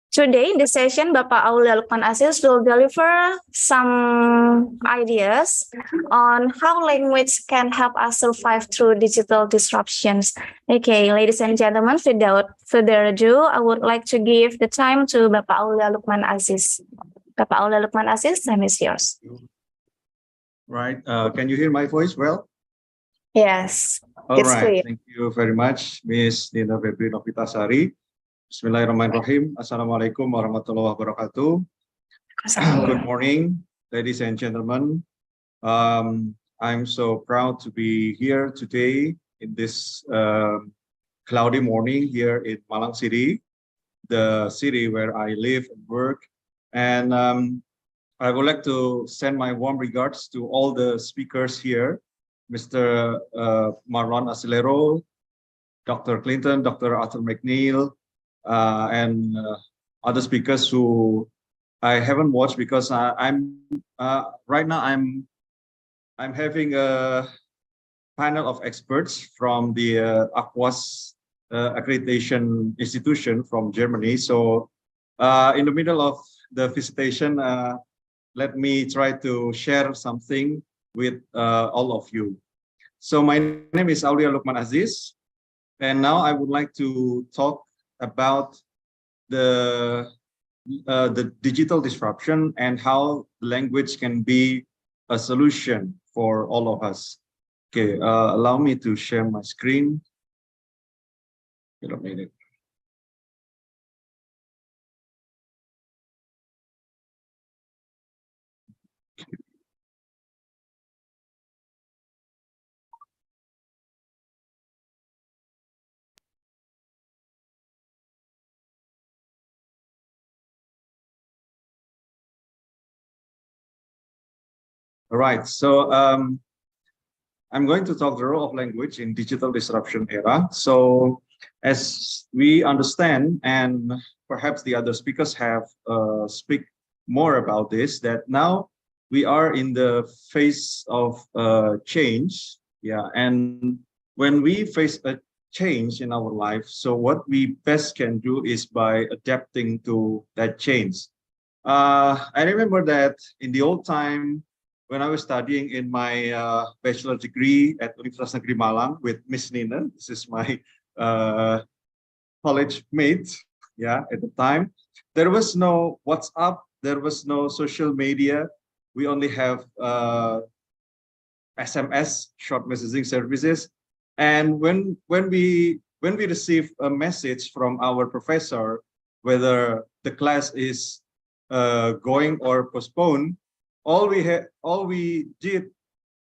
Today, in the session, Bapak Aulia Lukman Aziz will deliver some ideas on how language can help us survive through digital disruptions. Okay, ladies and gentlemen, without further ado, I would like to give the time to Bapak Aulia Lukman Aziz. Bapak Aulia Lukman Aziz, time is yours. Right. Can you hear my voice well? Yes. All it's right. clear. Thank you very much, Miss Nina Febri Novitasari. Bismillahirrahmanirrahim. Assalamualaikum warahmatullahi wabarakatuh. Good morning, ladies and gentlemen. I'm so proud to be here today in this cloudy morning here in Malang City, the city where I live and work. And I would like to send my warm regards to all the speakers here, Mr. Marlon Acelero, Dr. Clinton, Dr. Arthur McNeil, and other speakers who I haven't watched because I'm right now I'm having a panel of experts from the Aquas accreditation institution from Germany. So in the middle of the visitation, let me try to share something with all of you. So my name is Aulia Lukman Aziz, and now I would like to talk about the digital disruption and how language can be a solution for all of us. Okay, allow me to share my screen. Wait a minute. All right, so I'm going to talk the role of language in digital disruption era. So as we understand, and perhaps the other speakers have speak more about this, that now we are in the phase of change. Yeah, and when we face a change in our life, so what we best can do is by adapting to that change. I remember that in the old time, when I was studying in my bachelor degree at Universitas Negeri Malang with Miss Nina, this is my college mate, yeah, at the time, there was no WhatsApp, there was no social media. We only have SMS, short messaging services. And when we receive a message from our professor, whether the class is going or postponed, all we did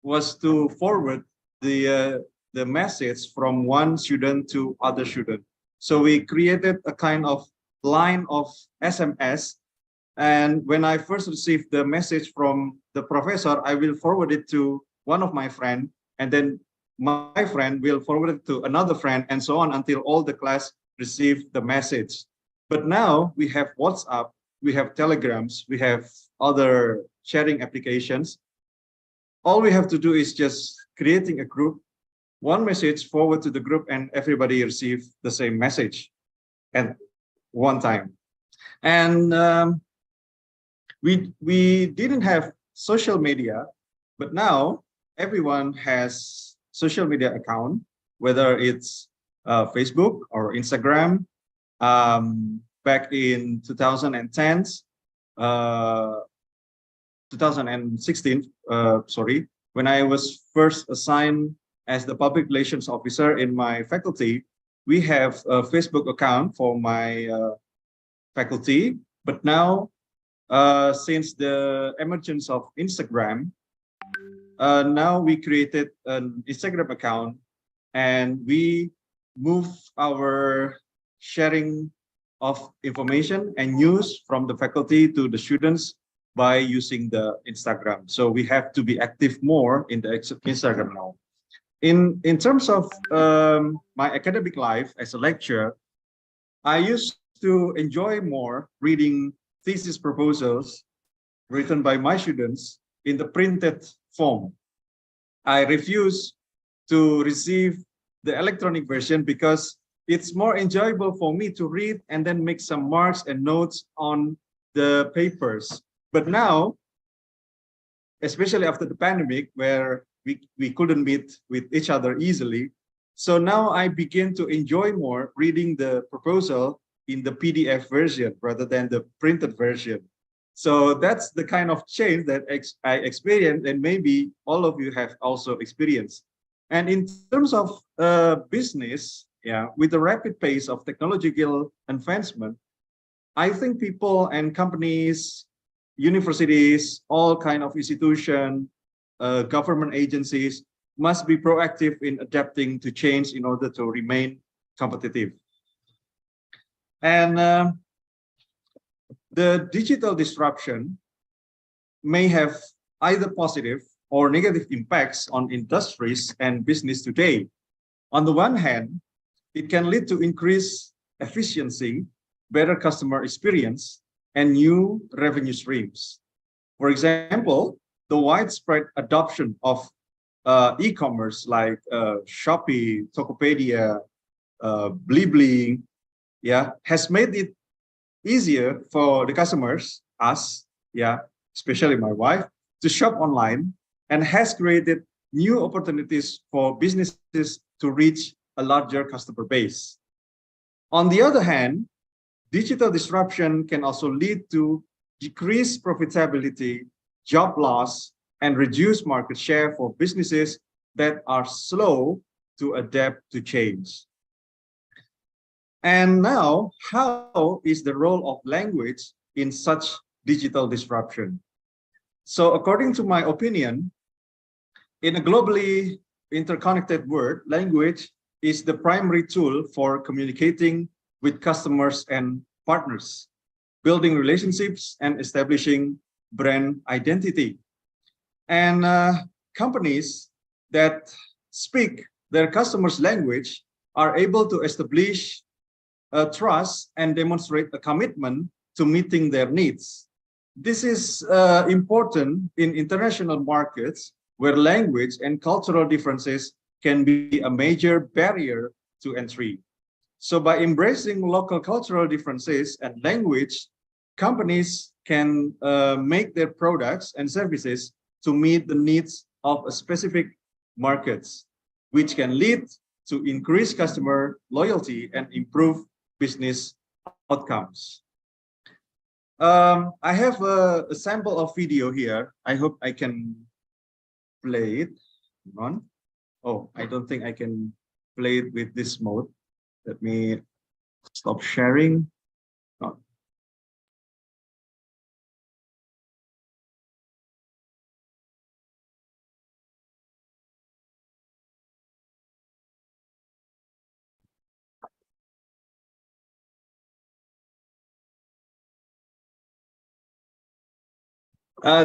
was to forward the message from one student to other student. So we created a kind of line of SMS, and when I first received the message from the professor, I will forward it to one of my friends, and then my friend will forward it to another friend, and so on until all the class receive the message. But now we have WhatsApp, we have Telegrams, we have other sharing applications. All we have to do is just creating a group, one message forward to the group, and everybody receive the same message at one time. And we didn't have social media, but now everyone has social media account, whether it's Facebook or Instagram. Back in 2016, sorry, when I was first assigned as the public relations officer in my faculty, we have a Facebook account for my faculty. But now, since the emergence of Instagram, now we created an Instagram account, and we move our sharing of information and news from the faculty to the students by using the Instagram. So we have to be active more in the Instagram now. In terms of my academic life as a lecturer, I used to enjoy more reading thesis proposals written by my students in the printed form. I refuse to receive the electronic version because it's more enjoyable for me to read and then make some marks and notes on the papers. But now, especially after the pandemic, where we couldn't meet with each other easily, so now I begin to enjoy more reading the proposal in the PDF version rather than the printed version. So that's the kind of change that I experienced, and maybe all of you have also experienced. And in terms of business, yeah, with the rapid pace of technological advancement, I think people and companies, universities, all kind of institutions, government agencies must be proactive in adapting to change in order to remain competitive. And the digital disruption may have either positive or negative impacts on industries and business today. On the one hand, it can lead to increased efficiency, better customer experience, and new revenue streams. For example, the widespread adoption of e-commerce like Shopee, Tokopedia, Blibli, yeah, has made it easier for the customers, us, yeah, especially my wife, to shop online, and has created new opportunities for businesses to reach a larger customer base. On the other hand, digital disruption can also lead to decreased profitability, job loss, and reduced market share for businesses that are slow to adapt to change. And now, how is the role of language in such digital disruption? So according to my opinion, in a globally interconnected world, language is the primary tool for communicating with customers and partners, building relationships and establishing brand identity. And companies that speak their customers' language are able to establish trust and demonstrate a commitment to meeting their needs. This is important in international markets where language and cultural differences can be a major barrier to entry. So by embracing local cultural differences and language, companies can make their products and services to meet the needs of a specific markets, which can lead to increased customer loyalty and improve business outcomes. I have a sample of video here. I hope I can play it. Hang on. Oh, I don't think I can play it with this mode. Let me stop sharing. Oh.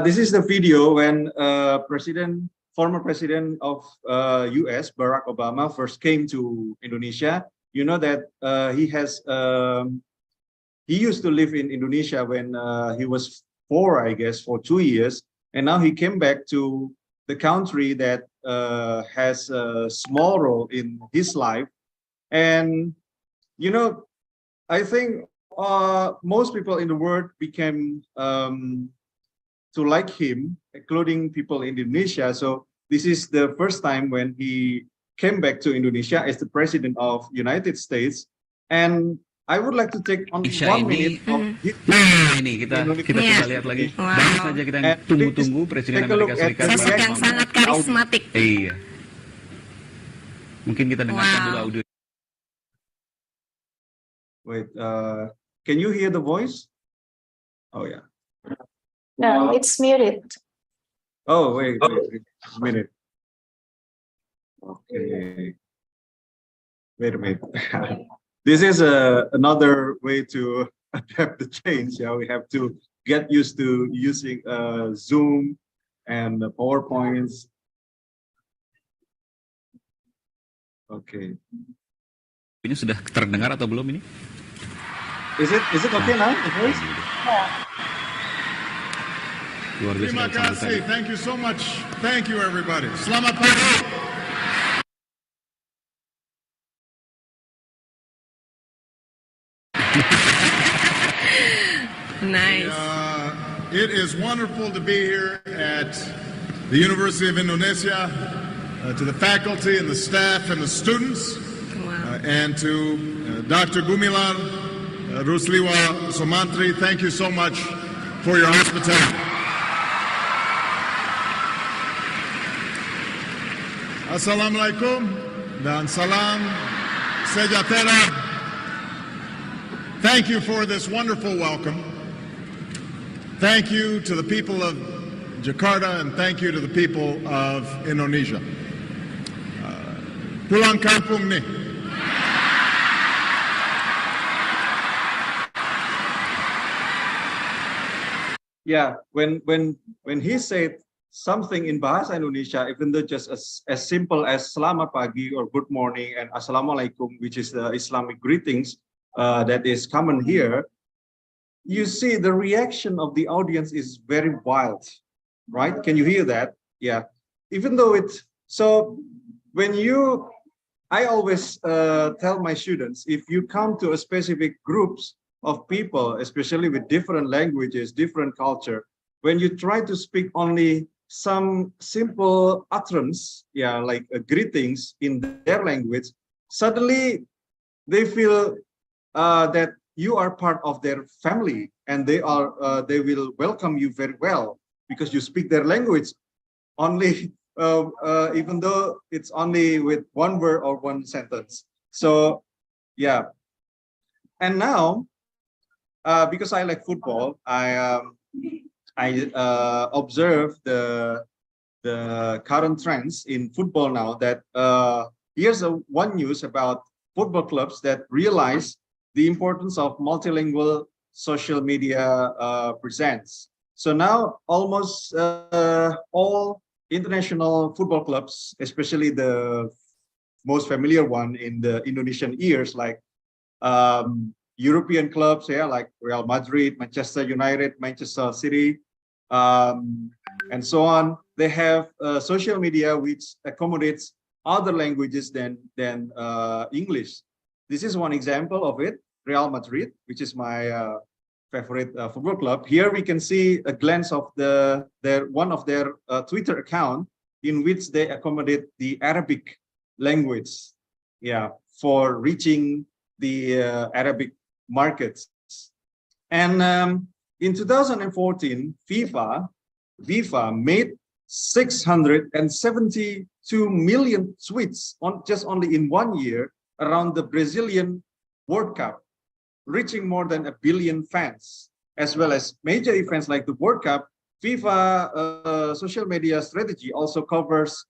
This is the video when former president of US, Barack Obama, first came to Indonesia. You know that he used to live in Indonesia when he was 4, I guess, for 2 years. And now he came back to the country that has a small role in his life. And, you know, I think most people in the world became to like him, including people in Indonesia. So this is the first time when he came back to Indonesia as the president of United States. And I would like to take on 1 minute of his ini kita coba lihat lagi. Baru saja kita tunggu-tunggu Presiden Amerika Serikat. Sosok yang sangat karismatik. Iya. Mungkin kita dengarkan dulu audio. Wait, can you hear the voice? Oh yeah. No, it's muted. Oh, wait a minute. Okay. Wait a minute. This is another way to adapt the change. Yeah, we have to get used to using Zoom and PowerPoints. Okay. Ini sudah terdengar atau belum ini? Is it okay now? The voice? Terima kasih. Thank you so much. Thank you, everybody. Selamat pagi. Nice. It is wonderful to be here at the University of Indonesia, to the faculty and the staff and the students, and to Dr. Gumilar Rusliwa Sumantri. Thank you so much for your hospitality. Assalamualaikum dan salam sejahtera. Thank you for this wonderful welcome. Thank you to the people of Jakarta and thank you to the people of Indonesia. Pulang kampung nih. Yeah, when he said something in Bahasa Indonesia, even though just as simple as Selamat Pagi or Good Morning and Assalamualaikum, which is the Islamic greetings that is common here, you see the reaction of the audience is very wild, right? Can you hear that? Yeah, even though so when I always tell my students, if you come to a specific groups of people, especially with different languages, different culture, when you try to speak only some simple utterance, yeah, like greetings in their language, suddenly they feel that you are part of their family and they will welcome you very well because you speak their language only, even though it's only with one word or one sentence. So yeah, and now because I like football, I observe the current trends in football now. That here's one news about football clubs that realize the importance of multilingual social media presence. So now almost all international football clubs, especially the most familiar one in the Indonesian ears, like European clubs, yeah, like Real Madrid, Manchester United, Manchester City, and so on. They have social media which accommodates other languages than English. This is one example of it. Real Madrid, which is my favorite football club. Here we can see a glance of one of their Twitter account in which they accommodate the Arabic language, yeah, for reaching the Arabic markets. And in 2014, FIFA made 672 million tweets just only in 1 year around the Brazilian World Cup, reaching more than 1 billion fans, as well as major events like the World Cup. FIFA social media strategy also covers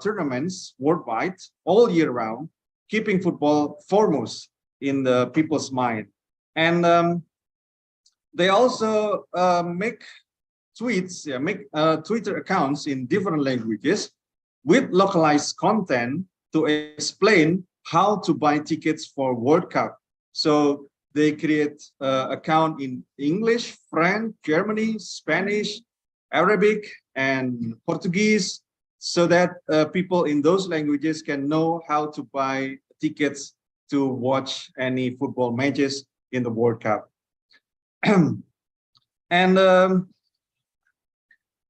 tournaments worldwide all year round, keeping football foremost in the people's mind. And they also make tweets, Twitter accounts in different languages with localized content to explain how to buy tickets for World Cup. So they create account in English, French, Germany, Spanish, Arabic, and Portuguese, so that people in those languages can know how to buy tickets to watch any football matches in the World Cup. And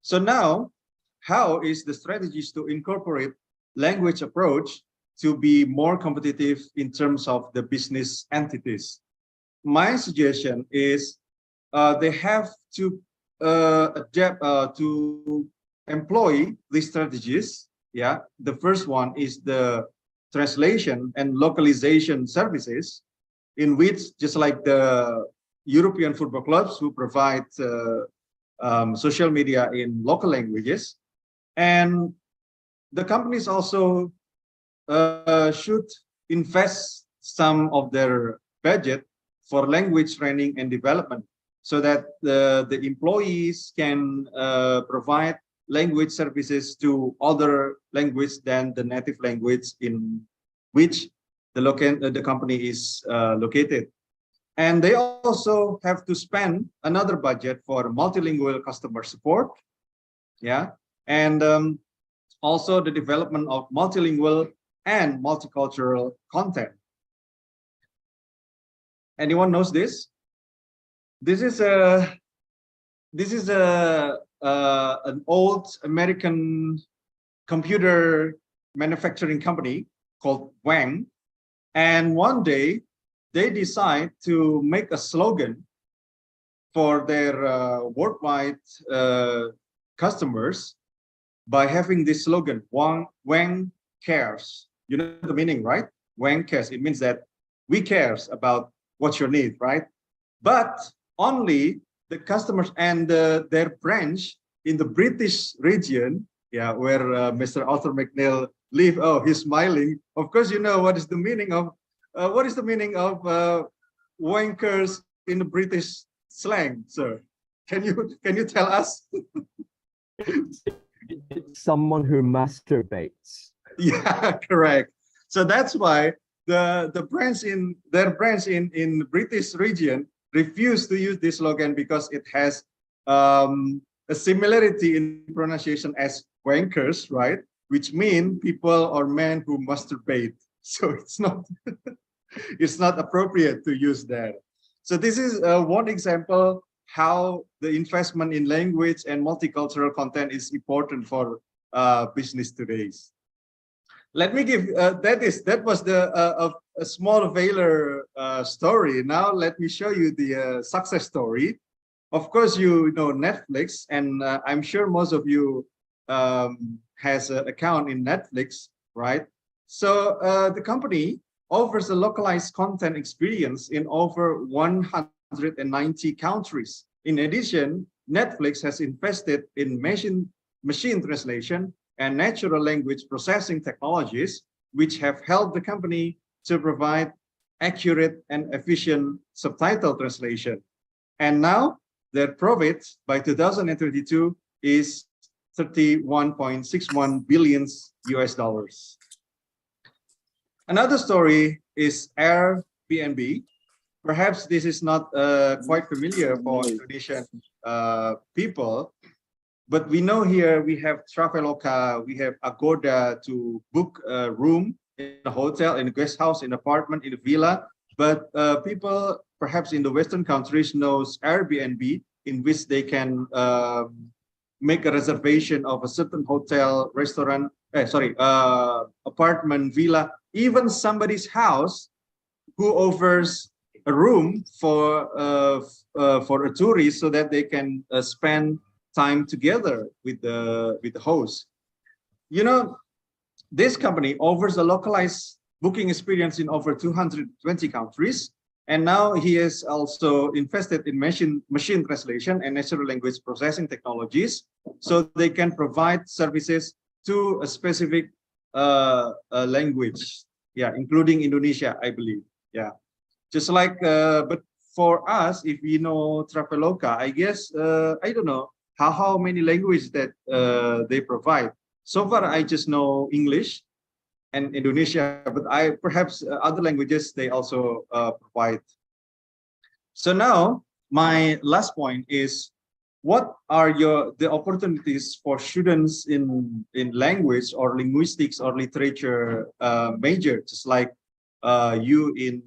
so now, how is the strategies to incorporate language approach to be more competitive in terms of the business entities? My suggestion is they have to adapt to employ these strategies. Yeah, the first one is the translation and localization services, in which, just like the European football clubs who provide social media in local languages, and the companies also should invest some of their budget for language training and development, so that the employees can provide language services to other language than the native language in which the company is located. And they also have to spend another budget for multilingual customer support, yeah, and also the development of multilingual and multicultural content. Anyone knows this? This is an old American computer manufacturing company called Wang, and one day they decide to make a slogan for their worldwide customers by having this slogan, Wang cares. You know the meaning, right? Wang cares. It means that we cares about what you need, right? But only the customers and their branch in the British region, yeah, where Mr. Arthur McNeil live. Oh, he's smiling. Of course, you know what is the meaning of wankers in the British slang, sir? Can you tell us? It's someone who masturbates. Yeah, correct. So that's why their branch in the British region refuse to use this slogan, because it has a similarity in pronunciation as wankers, right? Which mean people or men who masturbate. So it's not it's not appropriate to use that. So this is one example how the investment in language and multicultural content is important for business today. Let me give that was the a small Veiler story. Now let me show you the success story. Of course, you know Netflix, and I'm sure most of you has an account in Netflix, right? So the company offers a localized content experience in over 190 countries. In addition, Netflix has invested in machine translation and natural language processing technologies, which have helped the company to provide accurate and efficient subtitle translation. And now their profit by 2022 is 31.61 billion US dollars. Another story is Airbnb. Perhaps this is not quite familiar for Indonesian people, but we know here we have Traveloka, we have Agoda to book a room in a hotel, in a guest house, in an apartment, in a villa. But people perhaps in the Western countries knows Airbnb, in which they can make a reservation of a certain hotel, restaurant, apartment, villa, even somebody's house who offers a room for a tourist so that they can spend time together with the host. You know, this company offers a localized booking experience in over 220 countries, and now he has also invested in machine translation and natural language processing technologies, so they can provide services to a specific language, yeah, including Indonesia, I believe. Yeah, just like but for us, if we know Traveloka, I guess I don't know how many languages that they provide. So far, I just know English and Indonesia, but perhaps other languages they also provide. So now my last point is, what are the opportunities for students in language or linguistics or literature major, just like you in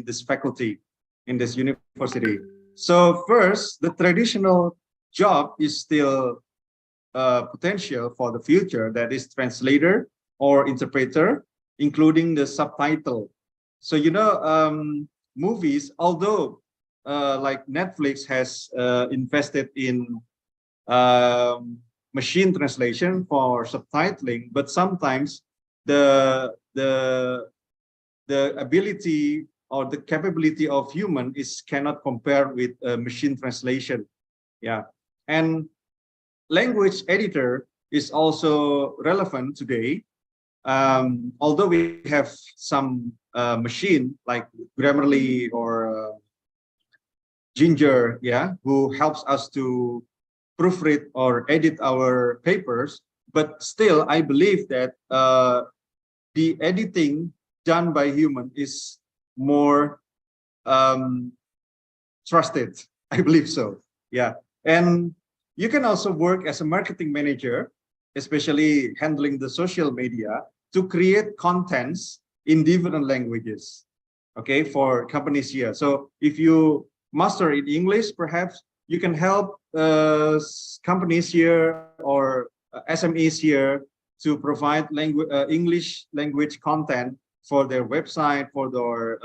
this faculty, in this university? So first, the traditional job is still potential for the future, that is translator or interpreter, including the subtitle. So, you know, movies, although like Netflix has invested in machine translation for subtitling, but sometimes the ability or the capability of human cannot compare with machine translation. Yeah, and language editor is also relevant today. Although we have some machine like Grammarly or Ginger, yeah, who helps us to proofread or edit our papers, but still I believe that the editing done by human is more trusted. I believe so. Yeah, and you can also work as a marketing manager, especially handling the social media, to create contents in different languages, okay, for companies here. So if you master in English, perhaps you can help companies here or SMEs here to provide English language content for their website, for their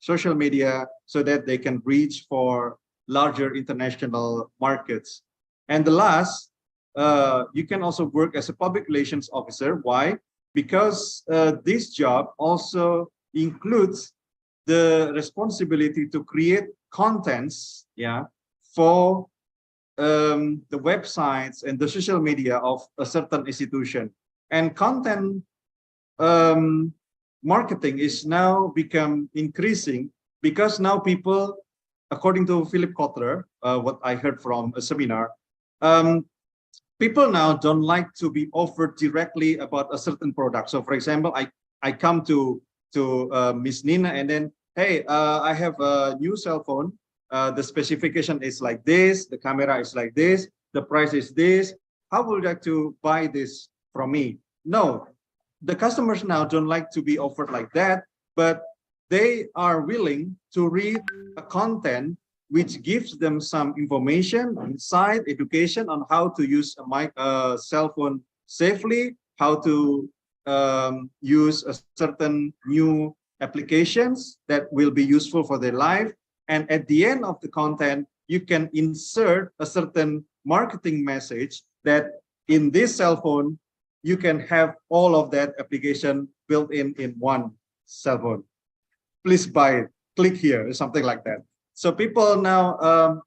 social media, so that they can reach for larger international markets. And the last, you can also work as a public relations officer. Why? Because this job also includes the responsibility to create contents, yeah, for the websites and the social media of a certain institution. And content marketing is now become increasing, because now people, according to Philip Kotler, what I heard from a seminar, people now don't like to be offered directly about a certain product. So for example, I come to Miss Nina and then, hey, I have a new cell phone. The specification is like this, the camera is like this, the price is this. How would you like to buy this from me? No, the customers now don't like to be offered like that, but they are willing to read a content which gives them some information, insight, education on how to use a cell phone safely, how to use a certain new applications that will be useful for their life. And at the end of the content, you can insert a certain marketing message that in this cell phone, you can have all of that application built in one cell phone. Please buy it, click here, or something like that. So people now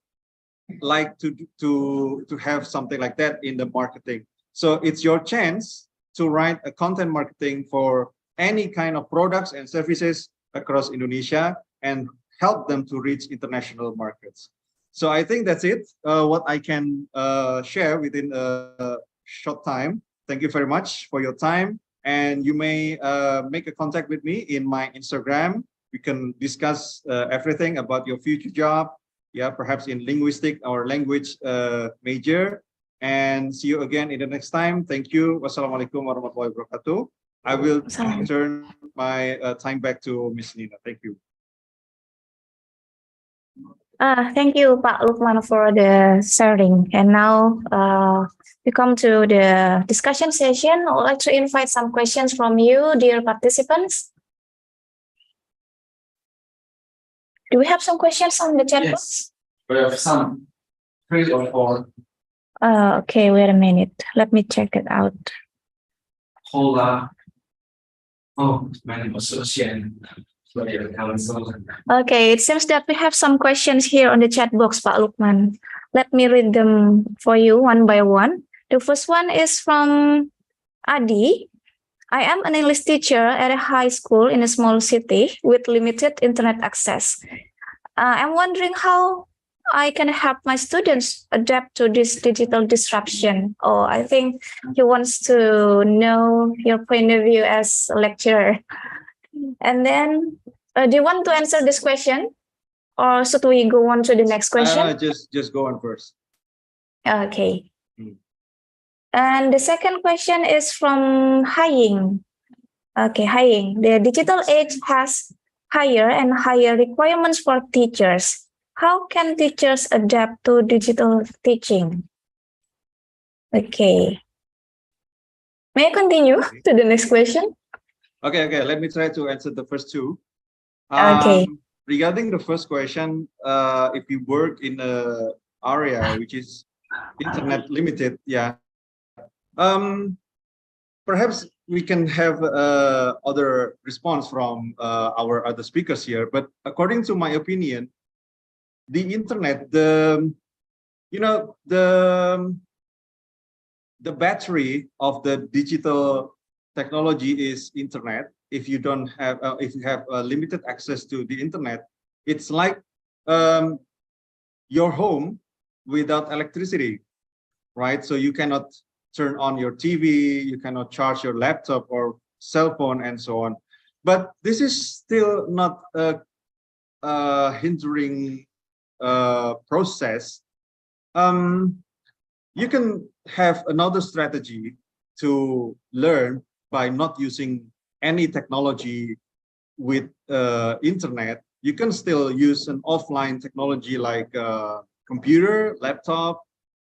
like to have something like that in the marketing. So it's your chance to write a content marketing for any kind of products and services across Indonesia and help them to reach international markets. So I think that's it, what I can share within a short time. Thank you very much for your time. And you may make a contact with me in my Instagram. We can discuss everything about your future job, yeah, perhaps in linguistic or language major. And see you again in the next time. Thank you. Wassalamualaikum warahmatullahi wabarakatuh. I will turn my time back to Ms. Nina. Thank you. Thank you, Pak Lukman, for the sharing. And now we come to the discussion session. I would like to invite some questions from you, dear participants. Do we have some questions on the chat box? We have some, 3 or 4. Okay, wait a minute. Let me check it out. Hola. Oh, my name is Sosian. Okay, it seems that we have some questions here on the chat box, Pak Lukman. Let me read them for you one by one. The first one is from Adi. I am an English teacher at a high school in a small city with limited internet access. I'm wondering how I can help my students adapt to this digital disruption. Oh, I think he wants to know your point of view as a lecturer. And then, do you want to answer this question? Or should we go on to the next question? Just go on first. Okay. And the second question is from Haiying. Okay, Haiying. The digital age has higher and higher requirements for teachers. How can teachers adapt to digital teaching? Okay. May I continue to the next question? Okay, let me try to answer the first 2. Okay. Regarding the first question, if you work in an area which is internet limited, yeah, perhaps we can have other response from our other speakers here. But according to my opinion, the internet, the battery of the digital technology is internet. If you don't have, if you have limited access to the internet, it's like your home without electricity, right? So you cannot turn on your TV, you cannot charge your laptop or cell phone and so on. But this is still not a hindering process. You can have another strategy to learn by not using any technology with internet. You can still use an offline technology like computer, laptop,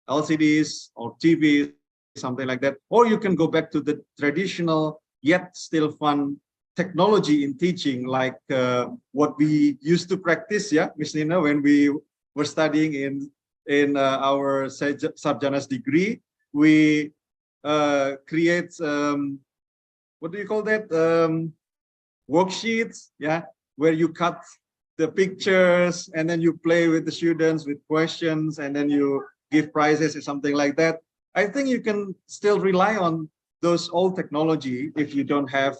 LCDs or TVs, something like that. Or you can go back to the traditional yet still fun technology in teaching, like what we used to practice, yeah, Ms. Nina, when we were studying in our subgenus degree. We create what do you call that, worksheets, yeah, where you cut the pictures and then you play with the students with questions and then you give prizes or something like that. I think you can still rely on those old technology if you don't have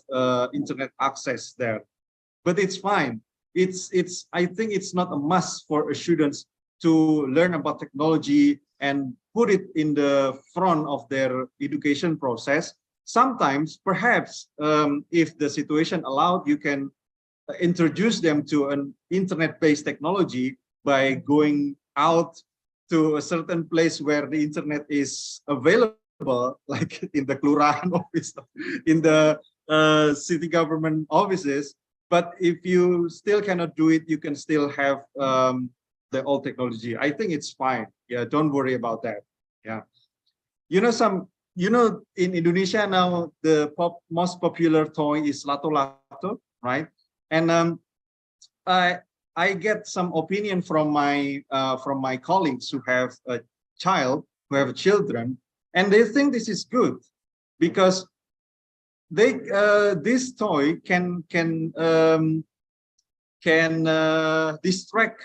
internet access there, but it's fine. I think it's not a must for students to learn about technology and put it in the front of their education process. Sometimes, perhaps, if the situation allowed, you can introduce them to an internet-based technology by going out to a certain place where the internet is available, like in the Kelurahan office, in the city government offices. But if you still cannot do it, you can still have the old technology. I think it's fine. Yeah, don't worry about that. Yeah, in Indonesia now, the most popular toy is lato-lato, right? And I get some opinion from my colleagues who have a child, who have children, and they think this is good because this toy can distract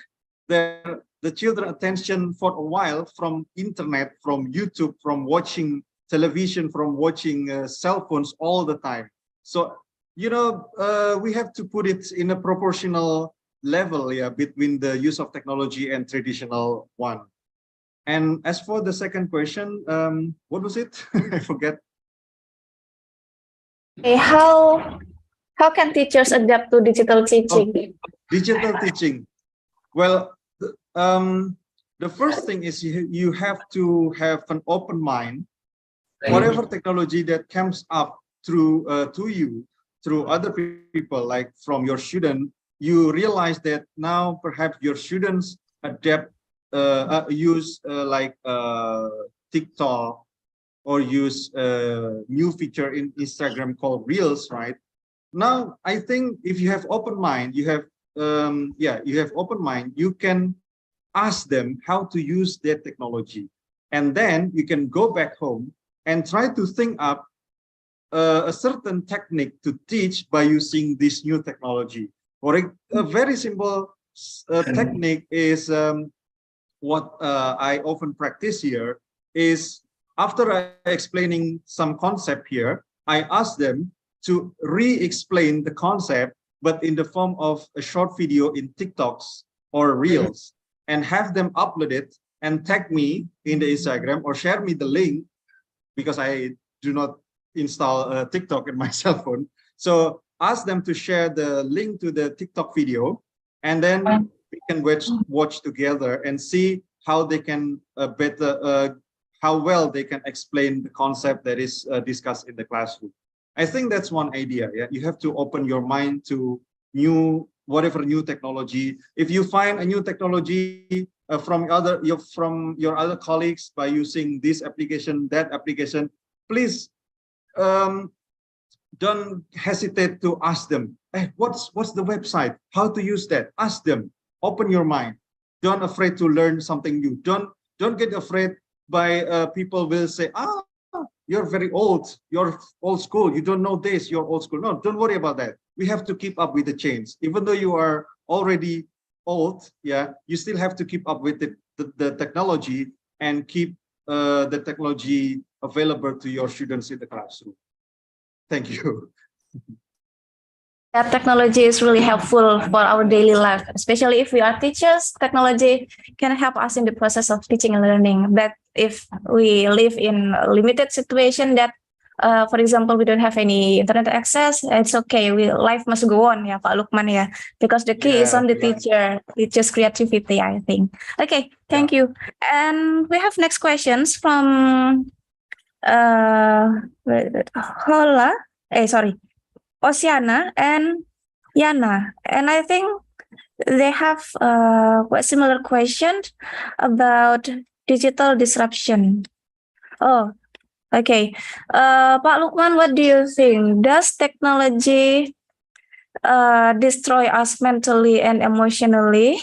the children attention for a while from internet, from YouTube, from watching television, from watching cell phones all the time. So we have to put it in a proportional level, yeah, between the use of technology and traditional one. And as for the second question, what was it? I forget. Okay, how can teachers adapt to digital teaching? Digital teaching. Well, the first thing is you have to have an open mind. Whatever technology that comes up through to you, through other people, like from your student, you realize that now perhaps your students adapt, use like TikTok, or use a new feature in Instagram called Reels, right? Now, I think if you have open mind, you have you have open mind, you can ask them how to use that technology, and then you can go back home and try to think up a certain technique to teach by using this new technology. For a very simple technique is what I often practice here is, after explaining some concept here, I ask them to re-explain the concept, but in the form of a short video in TikToks or Reels, and have them upload it and tag me in the Instagram or share me the link, because I do not install TikTok in my cell phone. So ask them to share the link to the TikTok video, and then we can watch together and see how they can how well they can explain the concept that is discussed in the classroom. I think that's one idea. Yeah, you have to open your mind to whatever new technology. If you find a new technology from your other colleagues by using this application, that application, please don't hesitate to ask them. Hey, what's the website? How to use that? Ask them. Open your mind. Don't afraid to learn something new. Don't get afraid by people will say, you're very old, you're old school, you don't know this, you're old school. No, don't worry about that. We have to keep up with the change. Even though you are already old, yeah, you still have to keep up with the technology and keep the technology available to your students in the classroom. Thank you. That technology is really helpful for our daily life, especially if we are teachers. Technology can help us in the process of teaching and learning. But if we live in a limited situation that, for example, we don't have any internet access, it's okay. Life must go on, yeah, Pak Lukman, yeah, because the key is on the teacher's creativity, I think. Okay, thank you. And we have next questions from Oceana and Yana, and I think they have quite similar questions about digital disruption. Oh, okay. Pak Lukman, what do you think? Does technology destroy us mentally and emotionally?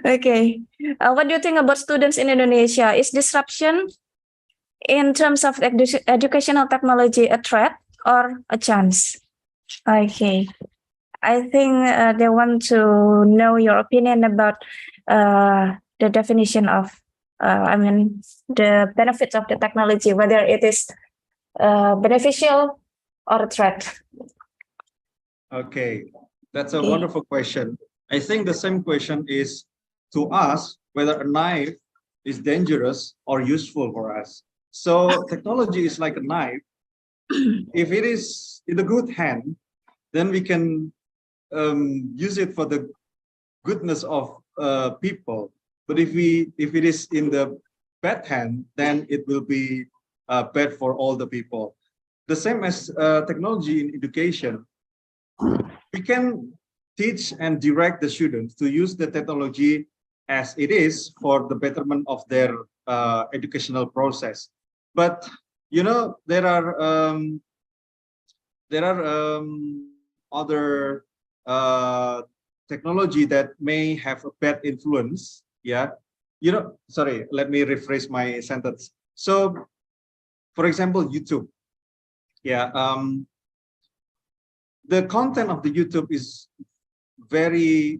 Okay. What do you think about students in Indonesia? Is disruption in terms of educational technology a threat or a chance? Okay. I think they want to know your opinion about the definition of, the benefits of the technology, whether it is beneficial or a threat. Okay, that's a wonderful question. I think the same question is to ask whether a knife is dangerous or useful for us. So technology is like a knife. If it is in a good hand, then we can use it for the goodness of people. But if it is in the bad hand, then it will be bad for all the people. The same as technology in education. We can teach and direct the students to use the technology as it is for the betterment of their educational process. But you know, there are other technology that may have a bad influence. Yeah, you know, sorry, let me rephrase my sentence. So, for example, YouTube. Yeah, the content of the YouTube is very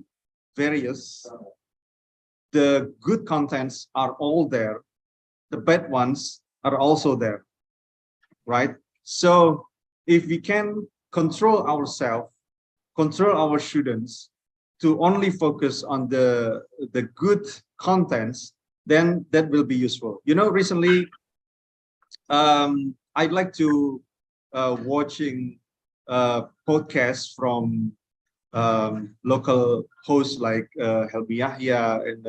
various. The good contents are all there. The bad ones are also there, right? So if we can control ourselves, control our students, to only focus on the good contents, then that will be useful. You know, recently, I'd like to watching podcasts from local hosts like Helmi Yahya and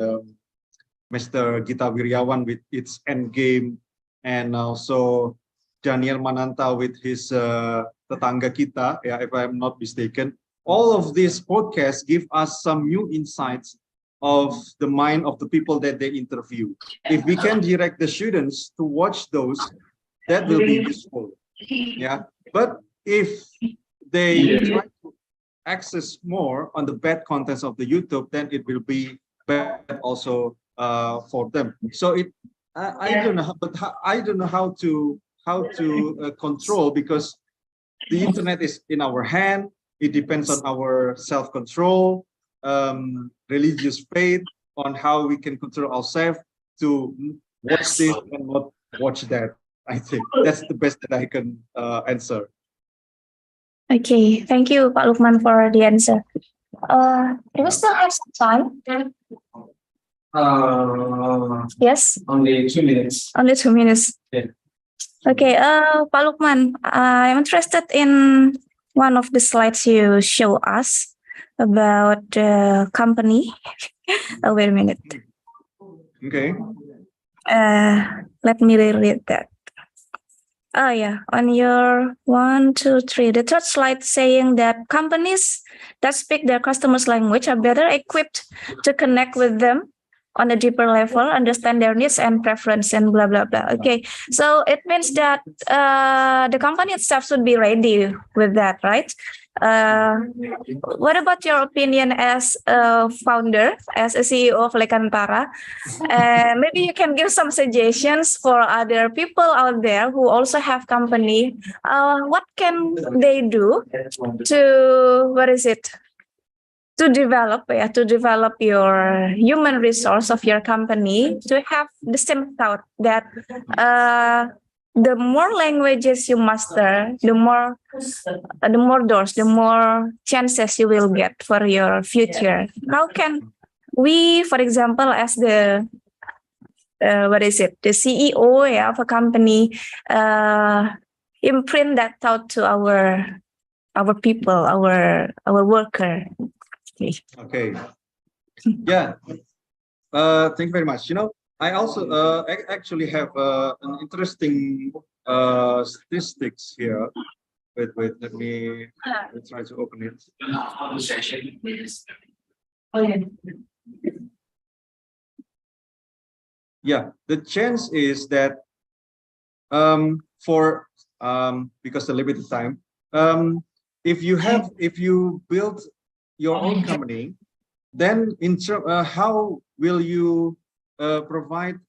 Mr. Gita Wiryawan with its Endgame, and also Daniel Mananta with his Tetangga Kita, yeah, if I'm not mistaken. All of these podcasts give us some new insights of the mind of the people that they interview. If we can direct the students to watch those, that will be useful. Yeah, but if they try to access more on the bad contents of the YouTube, then it will be bad also for them. So I don't know, but I don't know how to control, because the internet is in our hand. It depends on our self-control, religious faith, on how we can control ourselves to watch this and not watch that. I think that's the best that I can answer. Okay, thank you, Pak Lukman, for the answer. Do we still have some time? Yes. Only 2 minutes. Only 2 minutes. Yeah. Okay, Pak Lukman, I'm interested in one of the slides you show us about the company. Oh, wait a minute. Okay. Let me reread that. Oh yeah, on your 1, 2, 3, the third slide saying that companies that speak their customers' language are better equipped to connect with them on a deeper level, understand their needs and preference, and blah blah blah. Okay, so it means that the company itself should be ready with that, right? What about your opinion as a founder, as a CEO of Lekantara? Maybe you can give some suggestions for other people out there who also have company. What can they do to develop your human resource of your company, to have the same thought that the more languages you master, the more doors, the more chances you will get for your future. How can we, for example, as the CEO of a company, imprint that thought to our people, our worker? Okay. Yeah. Thank you very much. You know, I also actually have an interesting statistics here. Wait. Let me try to open it. Yeah, the chance is that because the limited time, if you build your own company, then how will you provide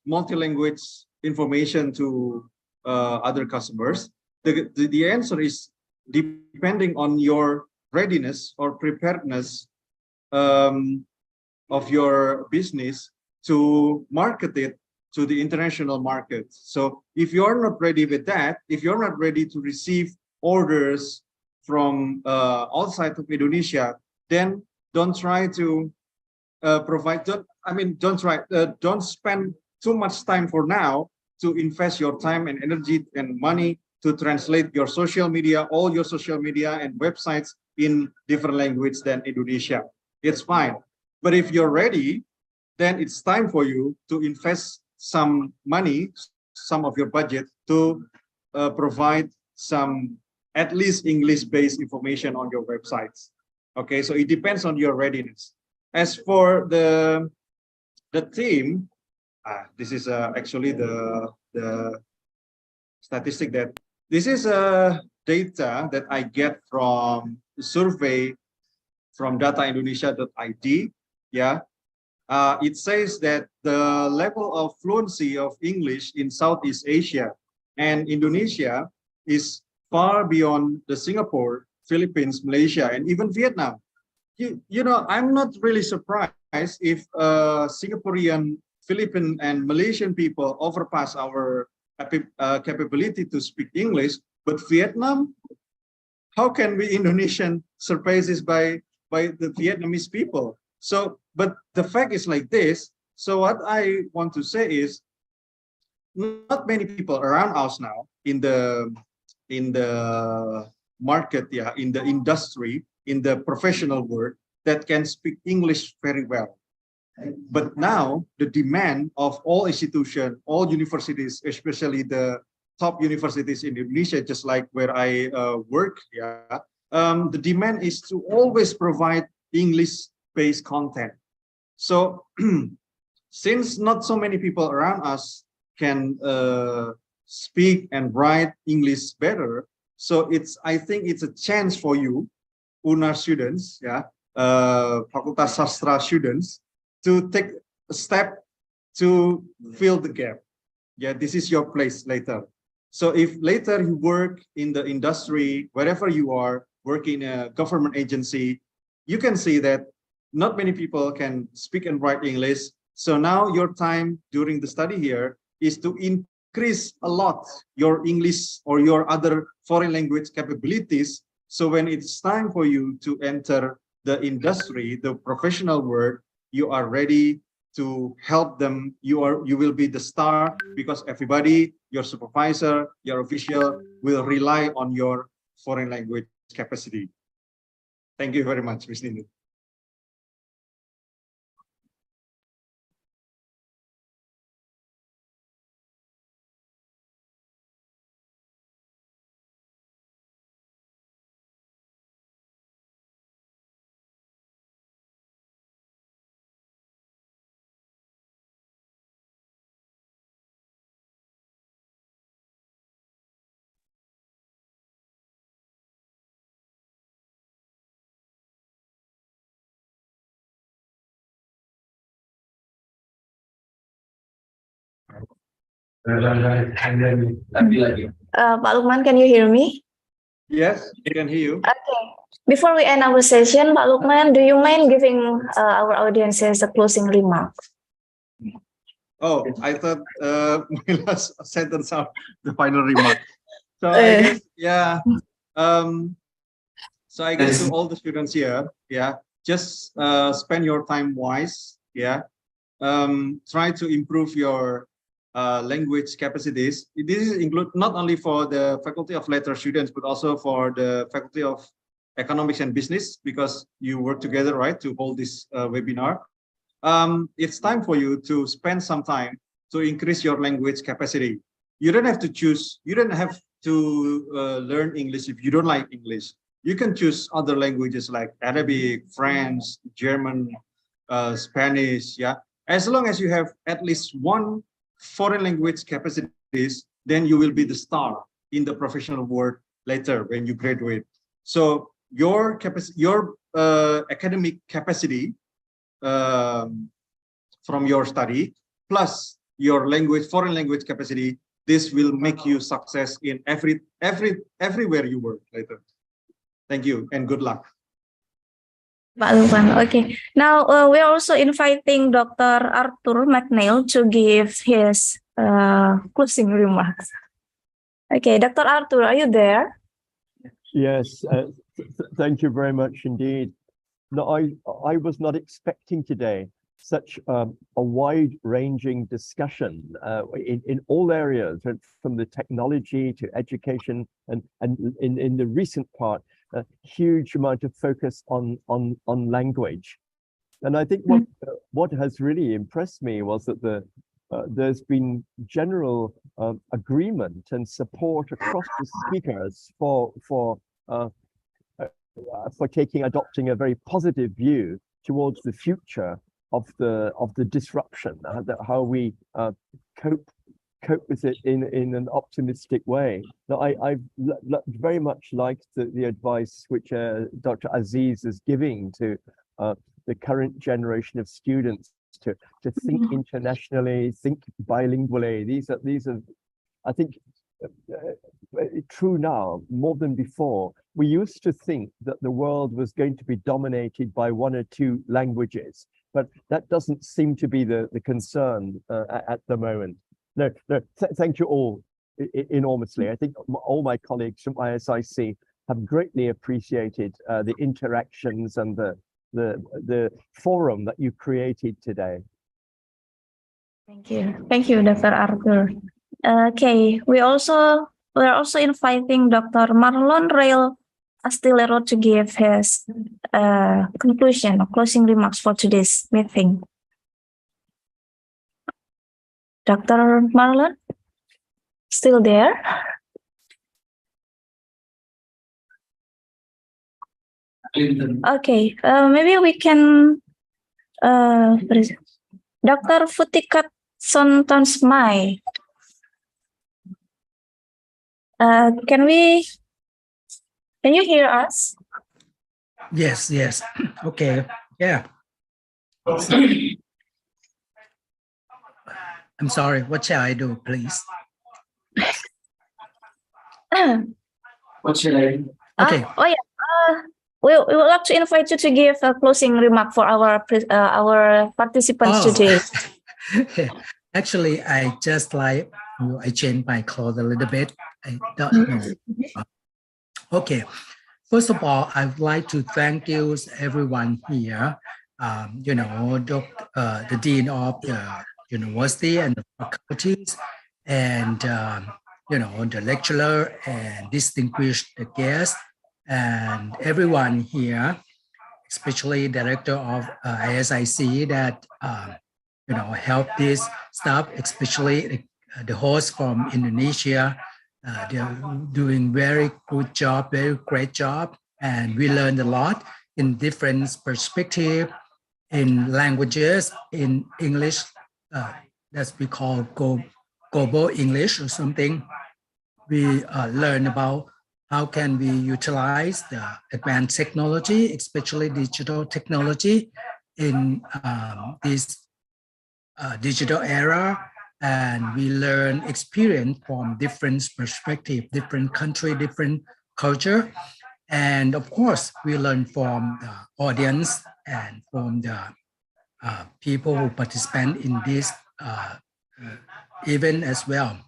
multi-language information to other customers? The answer is depending on your readiness or preparedness of your business to market it to the international market. So if you're not ready with that, if you're not ready to receive orders from outside of Indonesia, then don't try to don't spend too much time for now to invest your time and energy and money to translate your social media, all your social media and websites in different language than Indonesia. It's fine. But if you're ready, then it's time for you to invest some money, some of your budget, to provide some at least English-based information on your websites. Okay, so it depends on your readiness. As for the team, this is actually the statistic that this is data that I get from the survey from dataindonesia.id. Yeah, it says that the level of fluency of English in Southeast Asia and Indonesia is far beyond the Singapore, Philippines, Malaysia, and even Vietnam. You know, I'm not really surprised if Singaporean, Philippine, and Malaysian people overpass our capability to speak English, but Vietnam, how can we Indonesian surpass this by by the Vietnamese people. So, but the fact is like this. So what I want to say is, not many people around us now in the market, yeah, in the industry, in the professional world, that can speak English very well. But now the demand of all institutions, all universities, especially the top universities in Indonesia, just like where I work, yeah, the demand is to always provide English-based content. So since not so many people around us can speak and write English better, so I think it's a chance for you, UNAR students, yeah, Fakultas Sastra students, to take a step to fill the gap. Yeah, this is your place later. So if later you work in the industry, wherever you are, work in a government agency, you can see that not many people can speak and write English. So now your time during the study here is to increase a lot your English or your other foreign language capabilities. So when it's time for you to enter the industry, the professional world, you are ready to help them. You will be the star, because everybody, your supervisor, your official will rely on your foreign language capacity. Thank you very much, Ms. Nindu. Pak Lukman, can you hear me? Yes, I can hear you. Okay. Before we end our session, Pak Lukman, do you mind giving our audiences a closing remark? Oh, I thought my last sentence of the final remark. So I guess, yeah. So I guess to all the students here, yeah, just spend your time wise, yeah. Try to improve your language capacities. This is include not only for the Faculty of Letter students, but also for the Faculty of Economics and Business, because you work together, right, to hold this webinar. It's time for you to spend some time to increase your language capacity. You don't have to choose, you don't have to learn English if you don't like English. You can choose other languages like Arabic, French, German, Spanish, yeah. As long as you have at least one foreign language capacities, then you will be the star in the professional world later when you graduate. So your capacity, your academic capacity from your study plus your language, foreign language capacity, this will make you success in everywhere you work later. Thank you and good luck. Pak Lukman, okay. Now we are also inviting Dr. Arthur McNeil to give his closing remarks. Okay, Dr. Arthur, are you there? Yes, thank you very much indeed. No, I was not expecting today such a wide-ranging discussion in all areas, from the technology to education, and in the recent part, a huge amount of focus on language. And I think what has really impressed me was that there's been general agreement and support across the speakers for adopting a very positive view towards the future of the disruption, how we cope with it in an optimistic way. Now, I've very much liked the advice which Dr. Aziz is giving to the current generation of students to think internationally, think bilingually. These are, I think, true now more than before. We used to think that the world was going to be dominated by one or two languages, but that doesn't seem to be the concern at the moment. Thank you all enormously. I think all my colleagues from ISIC have greatly appreciated the interactions and the forum that you created today. Thank you, Dr. Arthur. Okay, we're also inviting Dr. Marlon Rail Astillero to give his conclusion or closing remarks for today's meeting. Dr. Marlon, still there? Okay, maybe we can, Dr. Futikat Sontonsmai. Can you hear us? Yes, yes. Okay, yeah. I'm sorry, what shall I do, please? What should I do? Okay. We would like to invite you to give a closing remark for our participants today. Actually, I just like I changed my clothes a little bit. I don't know. Okay. First of all, I would like to thank you, everyone here. The dean of the university and the faculties, and the lecturer and distinguished guests, and everyone here, especially director of ISIC that help this stuff, especially the host from Indonesia. They're doing very good job, very great job, and we learned a lot in different perspectives, in languages, in English, that's we call global English or something. We learn about how can we utilize the advanced technology, especially digital technology, in this digital era. And we learn experience from different perspectives, different country, different culture. And of course, we learn from the audience and from the people who participate in this event as well.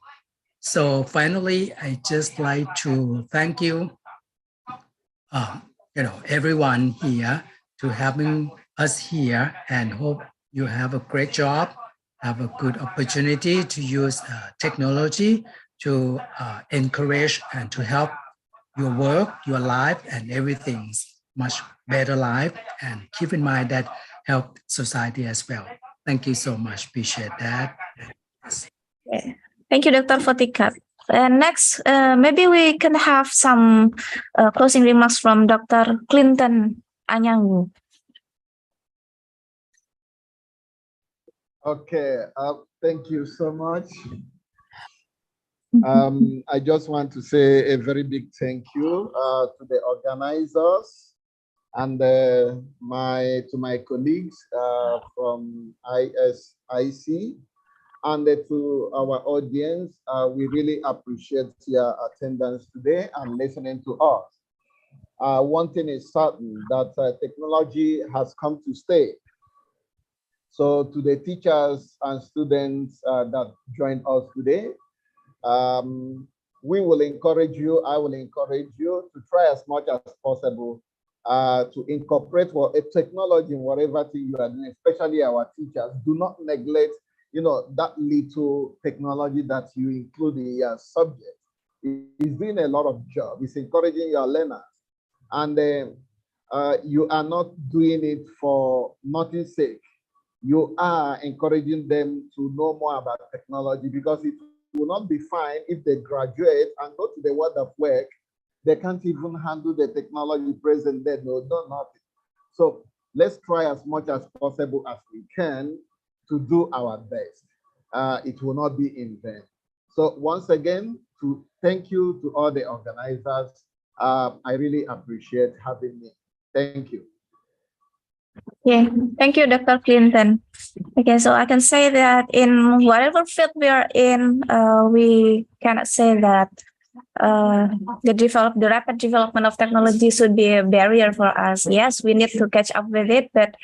So finally, I just like to thank you, everyone here to having us here, and hope you have a great job, have a good opportunity to use technology to encourage and to help your work, your life, and everything's much better life. And keep in mind that help society as well. Thank you so much. Appreciate that. Yeah. Thank you, Dr. Fotikat. And next, maybe we can have some closing remarks from Dr. Clinton Anyangu. Okay, thank you so much. I just want to say a very big thank you to the organizers and to my colleagues from ISIC, and to our audience. We really appreciate your attendance today and listening to us. One thing is certain, that technology has come to stay. So to the teachers and students that joined us today, we will encourage you, I will encourage you to try as much as possible to incorporate technology in whatever thing you are doing, especially our teachers. Do not neglect, that little technology that you include in your subject. It's doing a lot of job. It's encouraging your learners. And you are not doing it for nothing's sake. You are encouraging them to know more about technology, because it will not be fine if they graduate and go to the world of work. They can't even handle the technology present there. No, nothing. So let's try as much as possible as we can to do our best. It will not be in vain. So once again, to thank you to all the organizers. I really appreciate having me. Thank you. Yeah, thank you, Dr. Clinton. Okay, so I can say that in whatever field we are in, we cannot say that the rapid development of technology should be a barrier for us. Yes, we need to catch up with it, but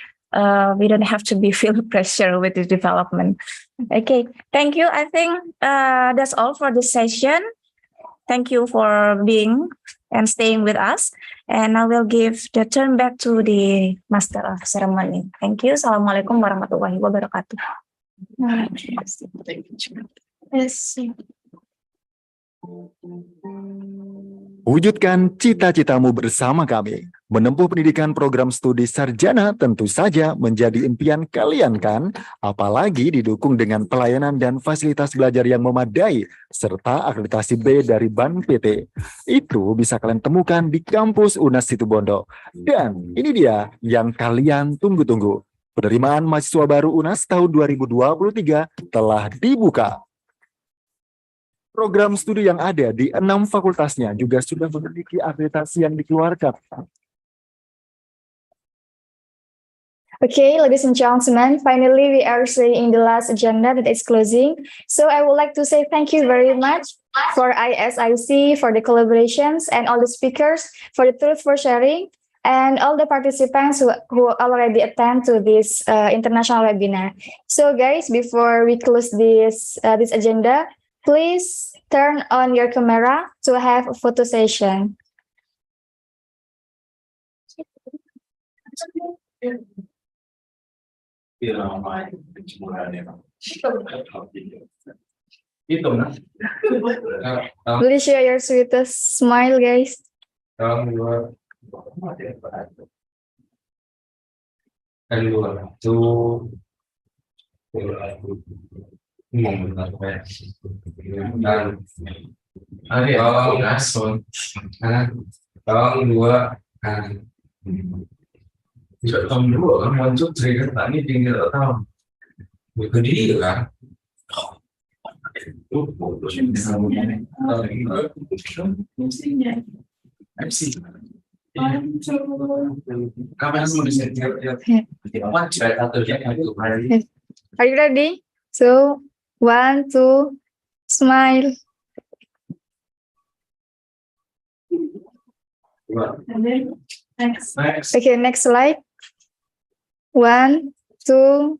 we don't have to be feel pressure with the development. Okay, thank you. I think that's all for this session. Thank you for being and staying with us. And I will give the turn back to the Master of Ceremony. Thank you. Assalamualaikum warahmatullahi wabarakatuh. Yes. Wujudkan cita-citamu bersama kami. Menempuh pendidikan program studi sarjana tentu saja menjadi impian kalian kan? Apalagi didukung dengan pelayanan dan fasilitas belajar yang memadai, serta akreditasi B dari BAN PT. Itu bisa kalian temukan di kampus UNAS Situbondo. Dan ini dia yang kalian tunggu-tunggu. Penerimaan mahasiswa baru UNAS tahun 2023 telah dibuka. Program studi yang ada di 6 fakultasnya juga sudah memiliki akreditasi yang dikeluarkan. Okay, ladies and gentlemen, finally we are in the last agenda that is closing. So I would like to say thank you very much for ISIC, for the collaborations, and all the speakers for the truth for sharing, and all the participants who already attend to this international webinar. So guys, before we close this agenda, please turn on your camera to have a photo session. Please share your sweetest smile, guys. Trong đũa một chút gì các bạn đi tìm ở tao mình cứ đi được à Are you ready? So 1, 2, smile. Okay, next slide. 1, 2.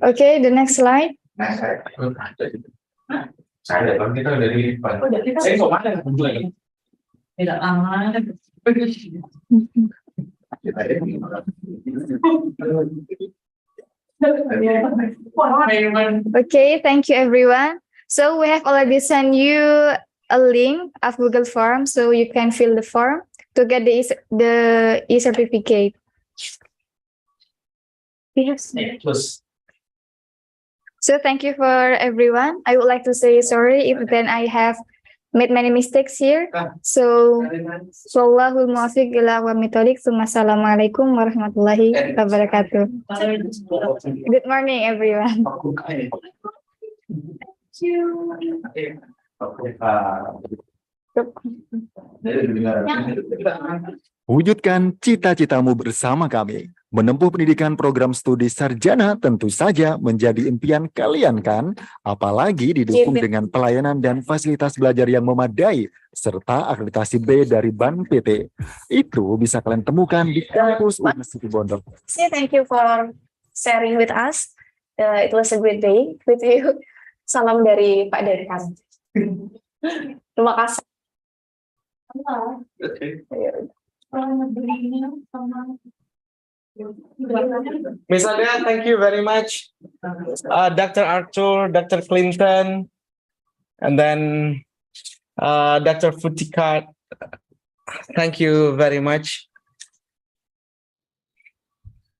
Okay, the next slide. Okay, thank you everyone. So we have already sent you a link of Google Form, so you can fill the form to get the e-certificate. Yes. So thank you for everyone. I would like to say sorry if then I have made many mistakes here. So, wallahul muwaffiq ila aqwamit thoriq. Assalamualaikum warahmatullahi wabarakatuh. Good morning, everyone. Wujudkan cita-citamu bersama kami. Menempuh pendidikan program studi sarjana tentu saja menjadi impian kalian kan? Apalagi didukung dengan pelayanan dan fasilitas belajar yang memadai, serta akreditasi B dari BAN PT. Itu bisa kalian temukan di kampus UNAS Situbondo. Thank you for sharing with us. It was a great day with you. Salam dari Pak Dekan. Terima kasih. Miss Ada, thank you very much. Dr. Arthur, Dr. Clinton, and then Dr. Futikat. Thank you very much.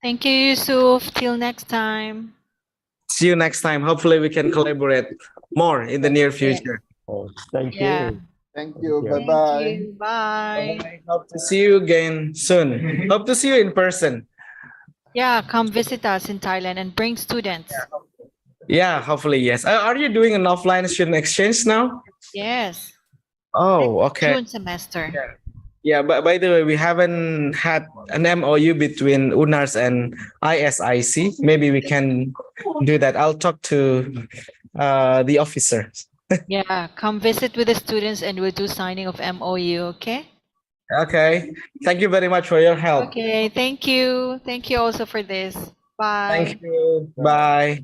Thank you, Yusuf. Till next time. See you next time. Hopefully we can collaborate more in the near future. Thank Yeah. you. Thank you. Yeah. Bye-bye. Bye. Hope to see you again soon. Hope to see you in person. Yeah, come visit us in Thailand and bring students. Yeah, hopefully, yes. Are you doing an offline student exchange now? Yes. Oh, okay. June semester. Yeah, but by the way, we haven't had an MOU between UNARS and ISIC. Maybe we can do that. I'll talk to the officer. Yeah, come visit with the students and we'll do signing of MOU, okay? Okay. Thank you very much for your help. Okay, thank you. Thank you also for this. Bye. Thank you. Bye.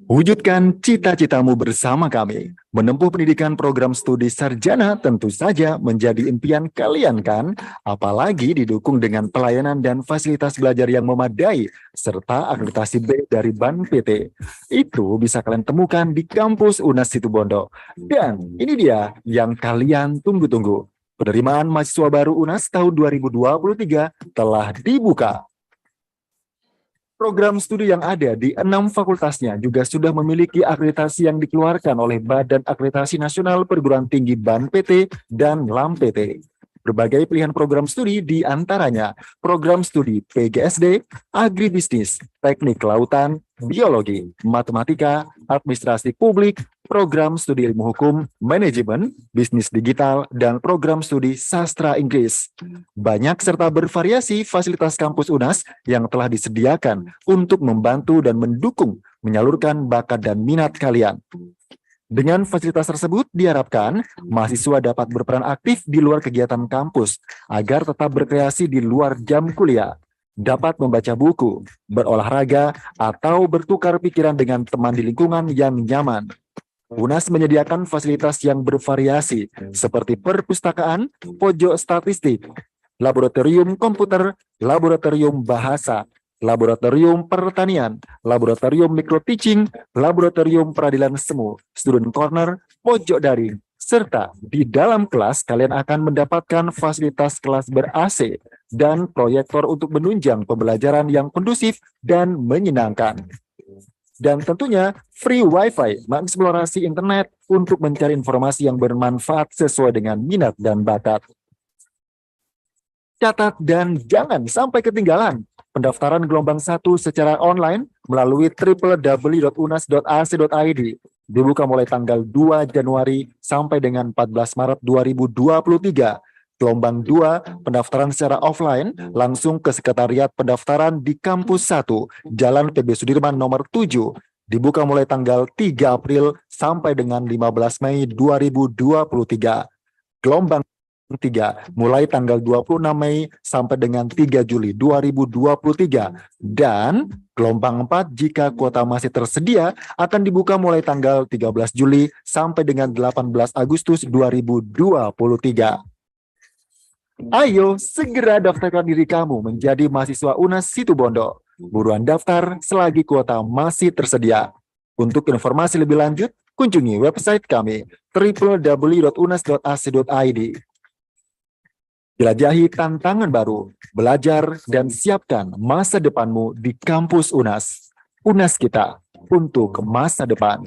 Wujudkan cita-citamu bersama kami. Menempuh pendidikan program studi sarjana tentu saja menjadi impian kalian kan? Apalagi didukung dengan pelayanan dan fasilitas belajar yang memadai, serta akreditasi B dari BAN PT. Itu bisa kalian temukan di kampus UNAS Situbondo. Dan ini dia yang kalian tunggu-tunggu. Penerimaan mahasiswa baru UNAS tahun 2023 telah dibuka. Program studi yang ada di 6 fakultasnya juga sudah memiliki akreditasi yang dikeluarkan oleh Badan Akreditasi Nasional Perguruan Tinggi BAN PT dan LAM PT. Berbagai pilihan program studi di antaranya program studi PGSD, Agribisnis, Teknik Kelautan, Biologi, Matematika, Administrasi Publik, program studi Ilmu Hukum, Manajemen, Bisnis Digital, dan program studi Sastra Inggris. Banyak serta bervariasi fasilitas kampus UNAS yang telah disediakan untuk membantu dan mendukung menyalurkan bakat dan minat kalian. Dengan fasilitas tersebut diharapkan mahasiswa dapat berperan aktif di luar kegiatan kampus agar tetap berkreasi di luar jam kuliah, dapat membaca buku, berolahraga, atau bertukar pikiran dengan teman di lingkungan yang nyaman. UNAS menyediakan fasilitas yang bervariasi seperti perpustakaan, pojok statistik, laboratorium komputer, laboratorium bahasa, laboratorium pertanian, laboratorium micro teaching, laboratorium peradilan semu, student corner, pojok daring, serta di dalam kelas kalian akan mendapatkan fasilitas kelas ber-AC dan proyektor untuk menunjang pembelajaran yang kondusif dan menyenangkan. Dan tentunya free wifi mengeksplorasi internet untuk mencari informasi yang bermanfaat sesuai dengan minat dan bakat. Catat dan jangan sampai ketinggalan pendaftaran gelombang 1 secara online melalui www.unas.ac.id dibuka mulai tanggal 2 Januari sampai dengan 14 Maret 2023. Gelombang 2 pendaftaran secara offline langsung ke Sekretariat Pendaftaran di Kampus 1, Jalan PB Sudirman nomor 7, dibuka mulai tanggal 3 April sampai dengan 15 Mei 2023. Gelombang 3 mulai tanggal 26 Mei sampai dengan 3 Juli 2023 dan gelombang 4 jika kuota masih tersedia akan dibuka mulai tanggal 13 Juli sampai dengan 18 Agustus 2023. Ayo segera daftarkan diri kamu menjadi mahasiswa UNAS Situbondo. Buruan daftar selagi kuota masih tersedia. Untuk informasi lebih lanjut, kunjungi website kami www.unas.ac.id. Jelajahi tantangan baru, belajar dan siapkan masa depanmu di kampus UNAS. UNAS kita untuk masa depan.